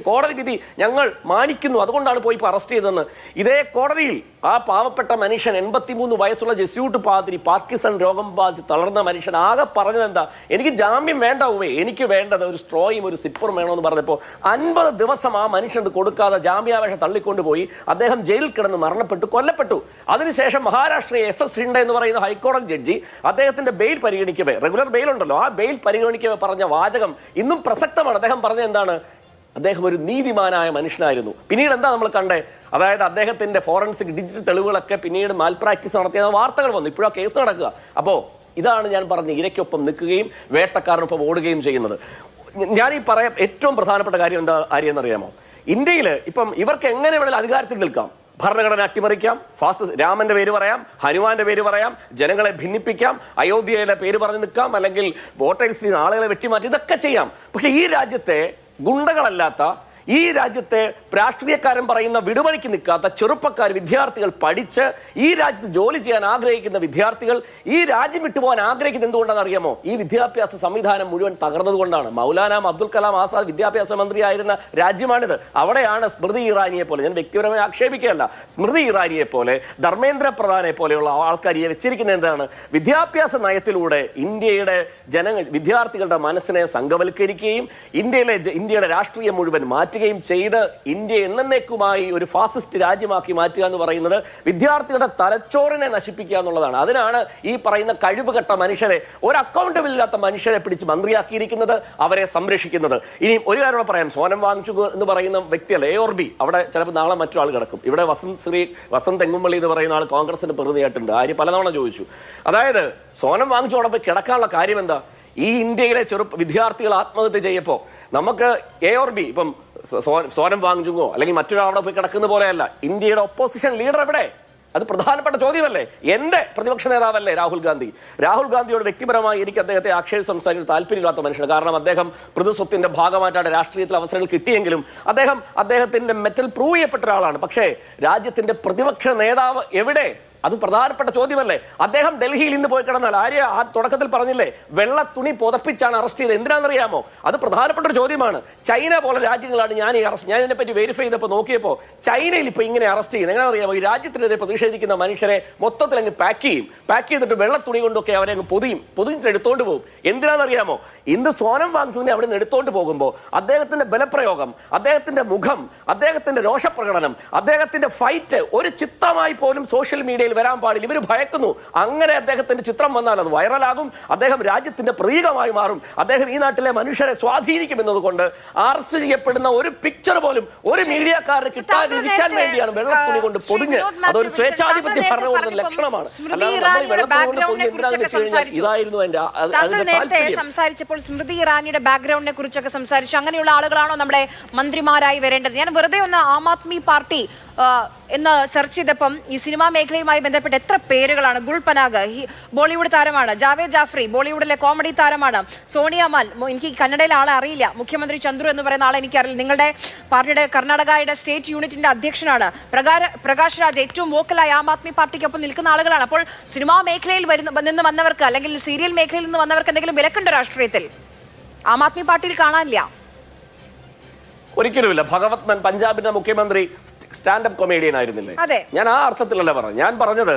കോടതി വിധി ഞങ്ങൾ മാനിക്കുന്നു, അതുകൊണ്ടാണ് പോയി അറസ്റ്റ് ചെയ്തതെന്ന്. ഇതേ കോടതിയിൽ ആ പാവപ്പെട്ട മനുഷ്യൻ 83 വയസ്സുള്ള ജെസ്യൂട്ട് പാദ്രി പാർക്കിൻസൺ രോഗം ബാധിച്ച് തളർന്ന മനുഷ്യൻ ആകെ പറഞ്ഞത് എന്താ? എനിക്ക് ജാമ്യം വേണ്ട, എനിക്ക് വേണ്ടത് ഒരു സ്ട്രോയും ഒരു സിപ്പറും വേണമെന്ന് പറഞ്ഞപ്പോൾ 50 ദിവസം ആ മനുഷ്യൻ കൊടുക്കാതെ ജാമ്യാപേക്ഷ തള്ളിക്കൊണ്ടുപോയി. അദ്ദേഹം ജയിലിൽ കിടന്ന് കൊല്ലപ്പെട്ടു. അതിനുശേഷം മഹാരാഷ്ട്ര SS ഷിൻഡെ എന്ന് പറയുന്ന ഹൈക്കോടതി ജഡ്ജി അദ്ദേഹത്തിന്റെ ബെയിൽ പരിഗണിക്കവേ, റെഗുലർ ബെയിൽ ഉണ്ടല്ലോ, ആ ബെയിൽ പരിഗണിക്കവേ പറഞ്ഞ വാചകം ഇന്നും പ്രസക്തമാണ്. അദ്ദേഹം പറഞ്ഞത് എന്താണ്? അദ്ദേഹം ഒരു നീതിമാനായ മനുഷ്യനായിരുന്നു. പിന്നീട് എന്താ നമ്മൾ കണ്ടേ? അതായത് അദ്ദേഹത്തിന്റെ ഫോറൻസിക് ഡിജിറ്റൽ തെളിവുകളൊക്കെ പിന്നീട് മാൽ പ്രാക്ടീസ് നടത്തിയ വാർത്തകൾ വന്നു. ഇപ്പോഴാ കേസ് നടക്കുക. അപ്പോൾ ഇതാണ് ഞാൻ പറഞ്ഞ ഇരയ്ക്കൊപ്പം നിൽക്കുകയും വേട്ടക്കാരനൊപ്പം ഓടുകയും ചെയ്യുന്നത്. ഞാൻ ഈ പറയാം ഏറ്റവും പ്രധാനപ്പെട്ട കാര്യം എന്താ എന്നറിയാമോ? ഇന്ത്യയിൽ ഇപ്പം ഇവർക്ക് എങ്ങനെ വേണമെങ്കിലും അധികാരത്തിൽ നിൽക്കാം. ഭരണഘടന അട്ടിമറിക്കാം, രാമന്റെ പേര് പറയാം, ഹനുമാന്റെ പേര് പറയാം, ജനങ്ങളെ ഭിന്നിപ്പിക്കാം, അയോധ്യയുടെ പേര് പറഞ്ഞു നിൽക്കാം, അല്ലെങ്കിൽ വോട്ടേഴ്സിൽ ആളുകളെ വെട്ടിമാറ്റി, ഇതൊക്കെ ചെയ്യാം. പക്ഷെ ഈ രാജ്യത്തെ ഗുണ്ടകളല്ലാത്ത, ഈ രാജ്യത്തെ രാഷ്ട്രീയക്കാരൻ പറയുന്ന വിടുവഴിക്ക് നിൽക്കാത്ത ചെറുപ്പക്കാർ, വിദ്യാർത്ഥികൾ, പഠിച്ച് ഈ രാജ്യത്ത് ജോലി ചെയ്യാൻ ആഗ്രഹിക്കുന്ന വിദ്യാർത്ഥികൾ ഈ രാജ്യം വിട്ടുപോകാൻ ആഗ്രഹിക്കുന്നത് എന്തുകൊണ്ടാണെന്ന് അറിയാമോ? ഈ വിദ്യാഭ്യാസ സംവിധാനം മുഴുവൻ തകർന്നതുകൊണ്ടാണ്. മൗലാന അബ്ദുൽ കലാം ആസാദ് വിദ്യാഭ്യാസ മന്ത്രിയായിരുന്ന രാജ്യമാണിത്. അവിടെയാണ് സ്മൃതി ഇറാനിയെ പോലെ, ഞാൻ വ്യക്തിപരമായി ആക്ഷേപിക്കുകയല്ല, സ്മൃതി ഇറാനിയെ പോലെ, ധർമ്മേന്ദ്ര പ്രധാനെ പോലെയുള്ള ആൾക്കാർ വെച്ചിരിക്കുന്നത് എന്താണ്? വിദ്യാഭ്യാസ നയത്തിലൂടെ ഇന്ത്യയുടെ വിദ്യാർത്ഥികളുടെ മനസ്സിനെ സംഘവൽക്കരിക്കുകയും ഇന്ത്യയുടെ രാഷ്ട്രീയം മുഴുവൻ മാറ്റുകയും ചെയ്ത് ഇന്ത്യ എന്നേക്കുമായി ഒരു ഫാസിസ്റ്റ് രാജ്യമാക്കി മാറ്റുക എന്ന് പറയുന്നത് വിദ്യാർത്ഥികളുടെ തലച്ചോറിനെ നശിപ്പിക്കുക എന്നുള്ളതാണ്. അതിനാണ് ഈ പറയുന്ന കഴിവുകെട്ട മനുഷ്യരെ, ഒരു അക്കൗണ്ടബിൾ ഇല്ലാത്ത മനുഷ്യരെ പിടിച്ച് മന്ത്രിയാക്കിയിരിക്കുന്നത്, അവരെ സംരക്ഷിക്കുന്നത്. ഇനി ഒരു കാര്യം പറയാം. സോനം വാങ്ചുക് എന്ന് പറയുന്ന വ്യക്തിയല്ല, AORB അവിടെ ചിലപ്പോൾ നാളെ മറ്റൊരാൾ കിടക്കും. ഇവിടെ വസന്ത് തെങ്ങുംപള്ളി എന്ന് പറയുന്ന ആൾ കോൺഗ്രസിന്റെ പ്രതിനിധിയായിട്ടുണ്ട്. ആര് പലതവണ ചോദിച്ചു. അതായത് സോനം വാങ്ചുക് അവിടെ പോയി കിടക്കാനുള്ള കാര്യം എന്താ? ഈ ഇന്ത്യയിലെ വിദ്യാർത്ഥികൾ ആത്മഹത്യ ചെയ്യപ്പോൾ നമുക്ക് AORB ഇപ്പം സോനം വാങ്ചുക്കോ അല്ലെങ്കിൽ മറ്റൊരാളവിടെ പോയി കിടക്കുന്ന പോലെയല്ല. ഇന്ത്യയുടെ ഒപ്പോസിഷൻ ലീഡർ എവിടെ? അത് പ്രധാനപ്പെട്ട ചോദ്യമല്ലേ? എന്റെ പ്രതിപക്ഷ നേതാവല്ലേ രാഹുൽ ഗാന്ധി? രാഹുൽ ഗാന്ധിയോട് വ്യക്തിപരമായി എനിക്ക് അദ്ദേഹത്തെ ആക്ഷേപിച്ച് സംസാരിക്കാൻ താല്പര്യമില്ലാത്ത മനുഷ്യനാണ്. കാരണം അദ്ദേഹം പ്രതിസ്വത്തിന്റെ ഭാഗമായിട്ടാണ് രാഷ്ട്രീയത്തിൽ അവസരങ്ങൾ കിട്ടിയെങ്കിലും അദ്ദേഹത്തിന്റെ മെറ്റൽ പ്രൂവ് ചെയ്യപ്പെട്ട ഒരാളാണ്. പക്ഷേ രാജ്യത്തിന്റെ പ്രതിപക്ഷ നേതാവ് എവിടെ? അത് പ്രധാനപ്പെട്ട ചോദ്യമല്ലേ? അദ്ദേഹം ഡൽഹിയിൽ ഇന്ന് പോയി കിടന്നാൽ ആ തുടക്കത്തിൽ പറഞ്ഞില്ലേ, വെള്ള തുണി പുതപ്പിച്ചാണ് അറസ്റ്റ് ചെയ്തത്. എന്തിനാണെന്നറിയാമോ? അത് പ്രധാനപ്പെട്ട ഒരു ചോദ്യമാണ്. ചൈന പോലെ രാജ്യങ്ങളാണ് ഞാൻ ഇതിനെപ്പറ്റി വെരിഫൈ ചെയ്തപ്പോൾ നോക്കിയപ്പോൾ ചൈനയിൽ ഇപ്പോൾ ഇങ്ങനെ അറസ്റ്റ് ചെയ്യുന്നത് എങ്ങനെയാണെന്നറിയാമോ? ഈ രാജ്യത്തിനെതിരെ പ്രതിഷേധിക്കുന്ന മനുഷ്യരെ മൊത്തത്തിൽ അങ്ങ് പാക്ക് ചെയ്തിട്ട് വെള്ള തുണി കൊണ്ടൊക്കെ അവരെ അങ്ങ് പൊതിഞ്ഞിട്ട് എടുത്തോണ്ട് പോകും. എന്തിനാണെന്നറിയാമോ? ഇന്ന് സോനം വാങ്ചുക്കിനെ അവിടെ നിന്ന് എടുത്തോണ്ട് പോകുമ്പോൾ അദ്ദേഹത്തിന്റെ ബലപ്രയോഗം, അദ്ദേഹത്തിന്റെ മുഖം, അദ്ദേഹത്തിന്റെ രോഷപ്രകടനം, അദ്ദേഹത്തിന്റെ ഫൈറ്റ് ഒരു ചിത്രമായി പോലും സോഷ്യൽ മീഡിയയിൽ വരാൻ പാടില്ല. ഇവർ ഭയക്കുന്നു. അങ്ങനെ അദ്ദേഹത്തിന്റെ ചിത്രം വന്നാൽ അത് വൈറലാകും. അദ്ദേഹം രാജ്യത്തിന്റെ പ്രതീകമായി മാറും. അദ്ദേഹം ഈ നാട്ടിലെ മനുഷ്യരെ സ്വാധീനിക്കും എന്നതുകൊണ്ട് അറസ്റ്റ് ചെയ്യപ്പെടുന്ന ഒരു പിക്ചർ പോലും ഒരു മീഡിയക്കാരന് കിട്ടാതിരിക്കാൻ വേണ്ടിയാണ് വെള്ളത്തുണി കൊണ്ട് പൊതിഞ്ഞ്. അതൊരു സ്വേച്ഛാധിപത്യ ഭരണകൂടത്തിന്റെ ലക്ഷണമാണ്. ഇതായിരുന്നു സംസാരിച്ചപ്പോൾ സ്മൃതി ഇറാനിയുടെ ബാക്ക്ഗ്രൗണ്ടിനെ കുറിച്ചൊക്കെ സംസാരിച്ചു. അങ്ങനെയുള്ള ആളുകളാണോ നമ്മുടെ മന്ത്രിമാരായി വരേണ്ടത്? ഞാൻ വെറുതെ ഒന്ന് ആം ആദ്മി പാർട്ടി എന്ന് സെർച്ച് ചെയ്തപ്പം ഈ സിനിമാ മേഖലയുമായി ബന്ധപ്പെട്ട് എത്ര പേരുകളാണ്. ഗുൽപനാഗ് ബോളിവുഡ് താരമാണ്, ജാവേദ് ജാഫ്രി ബോളിവുഡിലെ കോമഡി താരമാണ്, സോണിയാമാൻ, എനിക്ക് കന്നഡയിലെ ആളെ അറിയില്ല, മുഖ്യമന്ത്രി ചന്ദ്രു എന്ന് പറയുന്ന ആളെ എനിക്കറിയില്ല, നിങ്ങളുടെ പാർട്ടിയുടെ കർണാടകയുടെ സ്റ്റേറ്റ് യൂണിറ്റിന്റെ അധ്യക്ഷനാണ്, പ്രകാശ് രാജ് ഏറ്റവും വോക്കലായി ആം ആദ്മി പാർട്ടിക്കൊപ്പം നിൽക്കുന്ന ആളുകളാണ്. അപ്പോൾ സിനിമാ മേഖലയിൽ നിന്ന് വന്നവർക്ക് അല്ലെങ്കിൽ സീരിയൽ മേഖലയിൽ നിന്ന് വന്നവർക്ക് എന്തെങ്കിലും വിലക്കുണ്ടോ രാഷ്ട്രീയത്തിൽ? ആം ആദ്മി പാർട്ടിയിൽ കാണാനില്ല. ഒരിക്കലുമില്ല. ഭഗവത് മാൻ പഞ്ചാബിന്റെ മുഖ്യമന്ത്രി സ്റ്റാൻഡപ്പ് കൊമേഡിയൻ ആയിരുന്നില്ലേ? ഞാൻ ആ അർത്ഥത്തിലല്ല പറഞ്ഞു. ഞാൻ പറഞ്ഞത്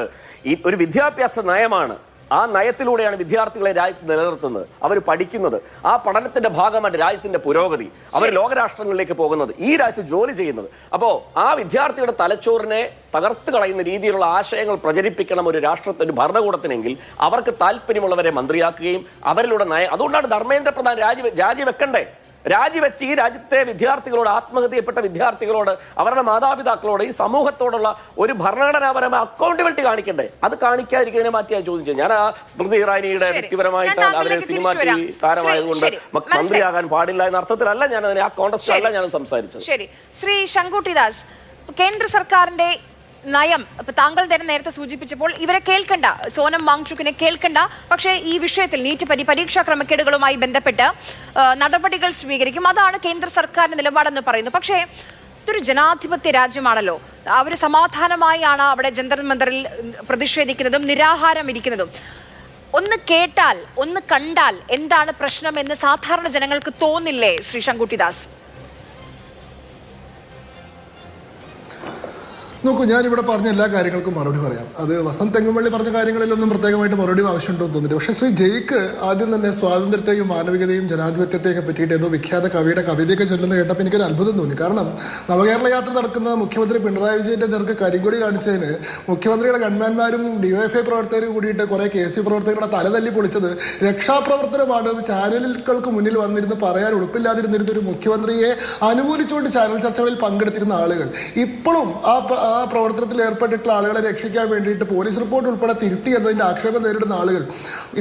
ഈ ഒരു വിദ്യാഭ്യാസ നയമാണ്. ആ നയത്തിലൂടെയാണ് വിദ്യാർത്ഥികളെ രാജ്യത്ത് നിലനിർത്തുന്നത്, അവർ പഠിക്കുന്നത്. ആ പഠനത്തിന്റെ ഭാഗമായിട്ട് രാജ്യത്തിന്റെ പുരോഗതി, അവർ ലോകരാഷ്ട്രങ്ങളിലേക്ക് പോകുന്നത്, ഈ രാജ്യത്ത് ജോലി ചെയ്യുന്നത്. അപ്പോൾ ആ വിദ്യാർത്ഥിയുടെ തലച്ചോറിനെ തകർത്ത് കളയുന്ന രീതിയിലുള്ള ആശയങ്ങൾ പ്രചരിപ്പിക്കണം ഒരു രാഷ്ട്രത്തിന്, ഭരണകൂടത്തിനെങ്കിൽ അവർക്ക് താല്പര്യമുള്ളവരെ മന്ത്രിയാക്കുകയും അവരിലൂടെ അതുകൊണ്ടാണ് ധർമ്മേന്ദ്ര പ്രധാൻ രാജിവെക്കണ്ടേ? രാജിവെച്ച് ഈ രാജ്യത്തെ വിദ്യാർത്ഥികളോട്, ആത്മഹത്യപ്പെട്ട വിദ്യാർത്ഥികളോട്, അവരുടെ മാതാപിതാക്കളോട്, ഈ സമൂഹത്തോടുള്ള ഒരു ഭരണഘടനാപരമായ അക്കൗണ്ടബിലിറ്റി കാണിക്കണ്ടേ? അത് കാണിക്കാതിരിക്കുന്നതിനെ മാറ്റി ഞാൻ ചോദിച്ചു. ഞാൻ ആ സ്മൃതി ഇറാനിയുടെ വ്യക്തിപരമായിട്ട് അവരെ സിനിമ താരമായതുകൊണ്ട് മന്ത്രിയാകാൻ പാടില്ല എന്ന അർത്ഥത്തിലല്ല ഞാൻ അതിനെ, ആ കോൺടസ്റ്റ് അല്ല ഞാൻ സംസാരിച്ചത്. ശരി, ശ്രീ ശങ്കുട്ടിദാസ്, കേന്ദ്ര സർക്കാരിന്റെ നയം ഇപ്പൊ താങ്കൾ തന്നെ നേരത്തെ സൂചിപ്പിച്ചപ്പോൾ ഇവരെ കേൾക്കണ്ട, സോനം വാങ്ചുക്കിനെ കേൾക്കണ്ട, പക്ഷേ ഈ വിഷയത്തിൽ നീറ്റ് പരീക്ഷാ ക്രമക്കേടുകളുമായി ബന്ധപ്പെട്ട് നടപടികൾ സ്വീകരിക്കും, അതാണ് കേന്ദ്ര സർക്കാരിന്റെ നിലപാടെന്ന് പറയുന്നു. പക്ഷേ ഇതൊരു ജനാധിപത്യ രാജ്യമാണല്ലോ, അവർ സമാധാനമായാണ് അവിടെ ജന്തർ മന്ദറിൽ പ്രതിഷേധിക്കുന്നതും നിരാഹാരം ഇരിക്കുന്നതും. ഒന്ന് കേട്ടാൽ ഒന്ന് കണ്ടാൽ എന്താണ് പ്രശ്നമെന്ന് സാധാരണ ജനങ്ങൾക്ക് തോന്നില്ലേ ശ്രീ ശങ്കുട്ടിദാസ്? നോക്കൂ, ഞാനിവിടെ പറഞ്ഞ എല്ലാ കാര്യങ്ങൾക്കും മറുപടി പറയാം. അത് വസന്ത് തെങ്ങുംപള്ളി പറഞ്ഞ കാര്യങ്ങളിലൊന്നും പ്രത്യേകമായിട്ട് മറുപടി ആവശ്യമുണ്ടോ എന്ന് തോന്നില്ല. പക്ഷേ ശ്രീ ജയ്ക്ക് ആദ്യം തന്നെ സ്വാതന്ത്ര്യത്തെയും മാനവികതയും ജനാധിപത്യത്തെയൊക്കെ പറ്റിയിട്ട് ഏതോ വിഖ്യാത കവിയുടെ കവിതയൊക്കെ ചൊല്ലുന്ന കേട്ടപ്പോൾ എനിക്കൊരു അത്ഭുതം തോന്നി. കാരണം നവകേരള യാത്ര നടക്കുന്ന മുഖ്യമന്ത്രി പിണറായി വിജയന്റെ നേർക്ക് കരിങ്കൊടി കാണിച്ചതിന് മുഖ്യമന്ത്രിയുടെ ഗൺമാന്മാരും ഡിവൈഎഫ്ഐ പ്രവർത്തകരും കൂടിയിട്ട് കുറെ KSU പ്രവർത്തകരുടെ തലതല്ലി പൊളിച്ചത് രക്ഷാപ്രവർത്തനമാണ്. ചാനലുകൾക്ക് മുന്നിൽ വന്നിരുന്ന് പറയാൻ ഉറപ്പില്ലാതിരുന്നിരുന്ന ഒരു മുഖ്യമന്ത്രിയെ അനുകൂലിച്ചുകൊണ്ട് ചാനൽ ചർച്ചകളിൽ പങ്കെടുത്തിരുന്ന ആളുകൾ ഇപ്പോഴും ആ പ്രവർത്തനത്തിൽ ഏർപ്പെട്ടിട്ടുള്ള ആളുകളെ രക്ഷിക്കാൻ വേണ്ടിയിട്ട് പോലീസ് റിപ്പോർട്ട് ഉൾപ്പെടെ തിരുത്തി എന്നതിന്റെ ആക്ഷേപം നേരിടുന്ന ആളുകൾ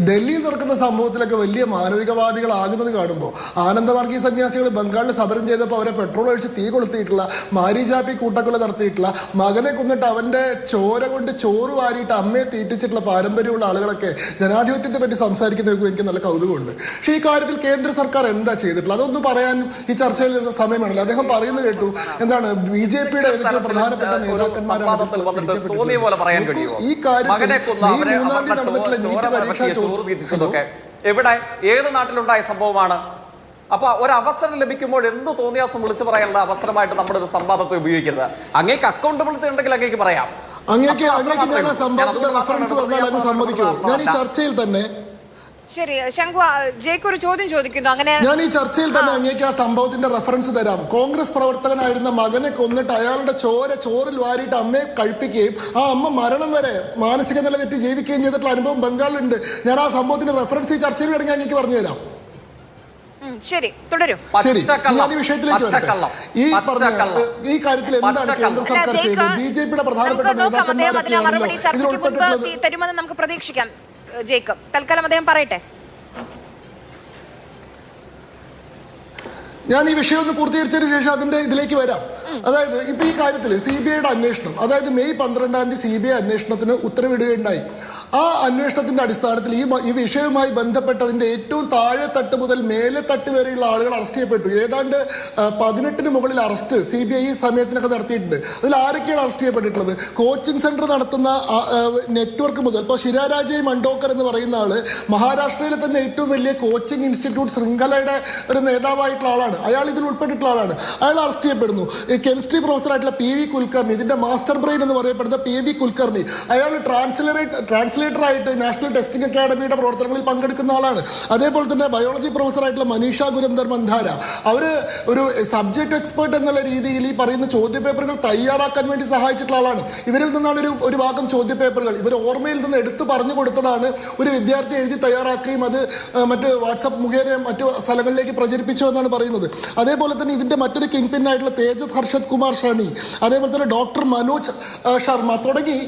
ഡൽഹിയിൽ നടക്കുന്ന സംഭവത്തിലൊക്കെ വലിയ മാനവികവാദികളാകുന്നത് കാണുമ്പോൾ ആനന്ദമാർഗീയ സന്യാസികൾ ബംഗാളിൽ സമരം ചെയ്തപ്പോൾ അവരെ പെട്രോൾ ഒഴിച്ച് തീ കൊളുത്തിയിട്ടുള്ള, മാരിജാപ്പി കൂട്ടക്കൊല നടത്തിയിട്ടുള്ള, മകനെ കൊന്നിട്ട് അവന്റെ ചോര കൊണ്ട് ചോറ് വാരിയിട്ട് അമ്മയെ തീറ്റിച്ചിട്ടുള്ള പാരമ്പര്യമുള്ള ആളുകളൊക്കെ ജനാധിപത്യത്തെ പറ്റി സംസാരിക്കുന്നത് എനിക്ക് നല്ല കൗതുകമുണ്ട്. പക്ഷേ ഈ കാര്യത്തിൽ കേന്ദ്ര സർക്കാർ എന്താ ചെയ്തിട്ടുള്ളത് അതൊന്നും പറയാൻ ഈ ചർച്ചയിൽ സമയമാണല്ലോ. അദ്ദേഹം പറയുന്നത് കേട്ടു, എന്താണ് BJPയുടെ ഏതൊക്കെ പ്രധാനപ്പെട്ട സംവാദത്തിൽ വന്നിട്ട് തോന്നിയ പോലെ പറയാൻ കഴിയുമോ? മകനെ കൊന്ന അവരെ ചോറ് തീറ്റിച്ചതൊക്കെ എവിടെ, ഏത് നാട്ടിലുണ്ടായ സംഭവമാണ്? അപ്പൊ ഒരവസരം ലഭിക്കുമ്പോൾ എന്ത് തോന്നിയാസം വിളിച്ചു പറയാനുള്ള അവസരമായിട്ട് നമ്മുടെ ഒരു സംവാദത്തെ ഉപയോഗിക്കരുത്. അങ്ങേക്ക് അക്കൗണ്ടബിലിറ്റി ഉണ്ടെങ്കിൽ അങ്ങേക്ക് പറയാം. അങ്ങേക്ക് ഞാൻ ആ സംഭവത്തിന്റെ റഫറൻസ് തന്നാൽ അങ്ങ് സമ്മതിക്കുമോ? ഞാൻ ഈ ചർച്ചയിൽ തന്നെ ശരി, ശങ്കു ജയ്ക്ക് ഒരു ചോദ്യം ചോദിക്കുന്നു. അങ്ങനെ ഞാൻ ഈ ചർച്ചയിൽ തന്നെ അങ്ങേക്ക് ആ സംഭവത്തിന്റെ റെഫറൻസ് തരാം. കോൺഗ്രസ് പ്രവർത്തകനായിരുന്ന മകനെ കൊന്നിട്ട് അയാളുടെ ചോറിൽ വാരിയിട്ട് അമ്മയെ കഴിപ്പിക്കുകയും ആ അമ്മ മരണം വരെ മാനസിക നില തെറ്റി ജീവിക്കുകയും ചെയ്തിട്ടുള്ള അനുഭവം ബംഗാളിലുണ്ട്. ഞാൻ ആ സംഭവത്തിന്റെ റെഫറൻസ് ഈ ചർച്ചയിൽ വേണമെങ്കിൽ അങ്ങേക്ക് പറഞ്ഞു തരാം. ശരി, തുടരും. ശരി, ഞാൻ ഈ വിഷയത്തിലേക്ക് വരാം. ഈ കാര്യത്തിൽ എന്താണ് കേന്ദ്ര സർക്കാർ ചെയ്തത്? BJPയുടെ പ്രധാനപ്പെട്ട നേതാക്കന്മാരൊക്കെയാണല്ലോ ഇതിൽ ഉൾപ്പെട്ടിട്ടുള്ളത്. തരുമെന്ന് നമുക്ക് പ്രതീക്ഷിക്കാം. ജേക്കബ്, തൽക്കാലം അദ്ദേഹം പറയട്ടെ. ഞാൻ ഈ വിഷയം ഒന്ന് പൂർത്തീകരിച്ചതിന് ശേഷം അതിന്റെ ഇതിലേക്ക് വരാം. അതായത് ഇപ്പൊ ഈ കാര്യത്തിൽ CBIയുടെ അന്വേഷണം, അതായത് മെയ് 12 CBI അന്വേഷണത്തിന് ഉത്തരവിടുകയുണ്ടായി. ആ അന്വേഷണത്തിന്റെ അടിസ്ഥാനത്തിൽ ഈ വിഷയവുമായി ബന്ധപ്പെട്ടതിന്റെ ഏറ്റവും താഴെ തട്ട് മുതൽ മേലെ തട്ട് വരെയുള്ള ആളുകൾ അറസ്റ്റ് ചെയ്യപ്പെട്ടു. ഏതാണ്ട് 18 മുകളിൽ അറസ്റ്റ് CBI ഈ സമയത്തിനൊക്കെ നടത്തിയിട്ടുണ്ട്. അതിൽ ആരൊക്കെയാണ് അറസ്റ്റ് ചെയ്യപ്പെട്ടിട്ടുള്ളത്? കോച്ചിങ് സെന്റർ നടത്തുന്ന നെറ്റ്വർക്ക് മുതൽ ഇപ്പോൾ ശിരാരാജയ് മണ്ടോക്കർ എന്ന് പറയുന്ന ആള് മഹാരാഷ്ട്രയിലെ തന്നെ ഏറ്റവും വലിയ കോച്ചിങ് ഇൻസ്റ്റിറ്റ്യൂട്ട് ശൃംഖലയുടെ ഒരു നേതാവായിട്ടുള്ള ആളാണ്. അയാൾ ഇതിൽ ഉൾപ്പെട്ടിട്ടുള്ള ആളാണ്. അയാൾ അറസ്റ്റ് ചെയ്യപ്പെടുന്നു. കെമിസ്ട്രി പ്രൊഫസറായിട്ടുള്ള PV കുൽക്കർണി, ഇതിന്റെ മാസ്റ്റർ ബ്രെയിൻ എന്ന് പറയപ്പെടുന്ന PV കുൽക്കർണി, അയാൾ ട്രാൻസ്ലേറ്ററായിട്ട് നാഷണൽ ടെസ്റ്റിംഗ് അക്കാഡമിയുടെ പ്രവർത്തനങ്ങളിൽ പങ്കെടുക്കുന്ന ആളാണ്. അതേപോലെ തന്നെ ബയോളജി പ്രൊഫസറായിട്ടുള്ള മനീഷ ഗുരന്ദർ മന്ധാര, അവര് ഒരു സബ്ജക്ട് എക്സ്പേർട്ട് എന്നുള്ള രീതിയിൽ ഈ പറയുന്ന ചോദ്യപേപ്പറുകൾ തയ്യാറാക്കാൻ വേണ്ടി സഹായിച്ചിട്ടുള്ള ആളാണ്. ഇവരിൽ നിന്നാണ് ഒരു ഭാഗം ചോദ്യപേപ്പറുകൾ ഇവർ ഓർമ്മയിൽ നിന്ന് എടുത്തു പറഞ്ഞു കൊടുത്തതാണ് ഒരു വിദ്യാർത്ഥി എഴുതി തയ്യാറാക്കുകയും അത് മറ്റ് വാട്സപ്പ് മുഖേന മറ്റു സ്ഥലങ്ങളിലേക്ക് പ്രചരിപ്പിച്ചു എന്നാണ് പറയുന്നത്. അതേപോലെ തന്നെ ഇതിന്റെ മറ്റൊരു കിങ് പിൻ ആയിട്ടുള്ള തേജസ് ഹർഷത് കുമാർ ഷാനി, അതേപോലെ തന്നെ ഡോക്ടർ മനോജ് ശർമ്മ തുടങ്ങി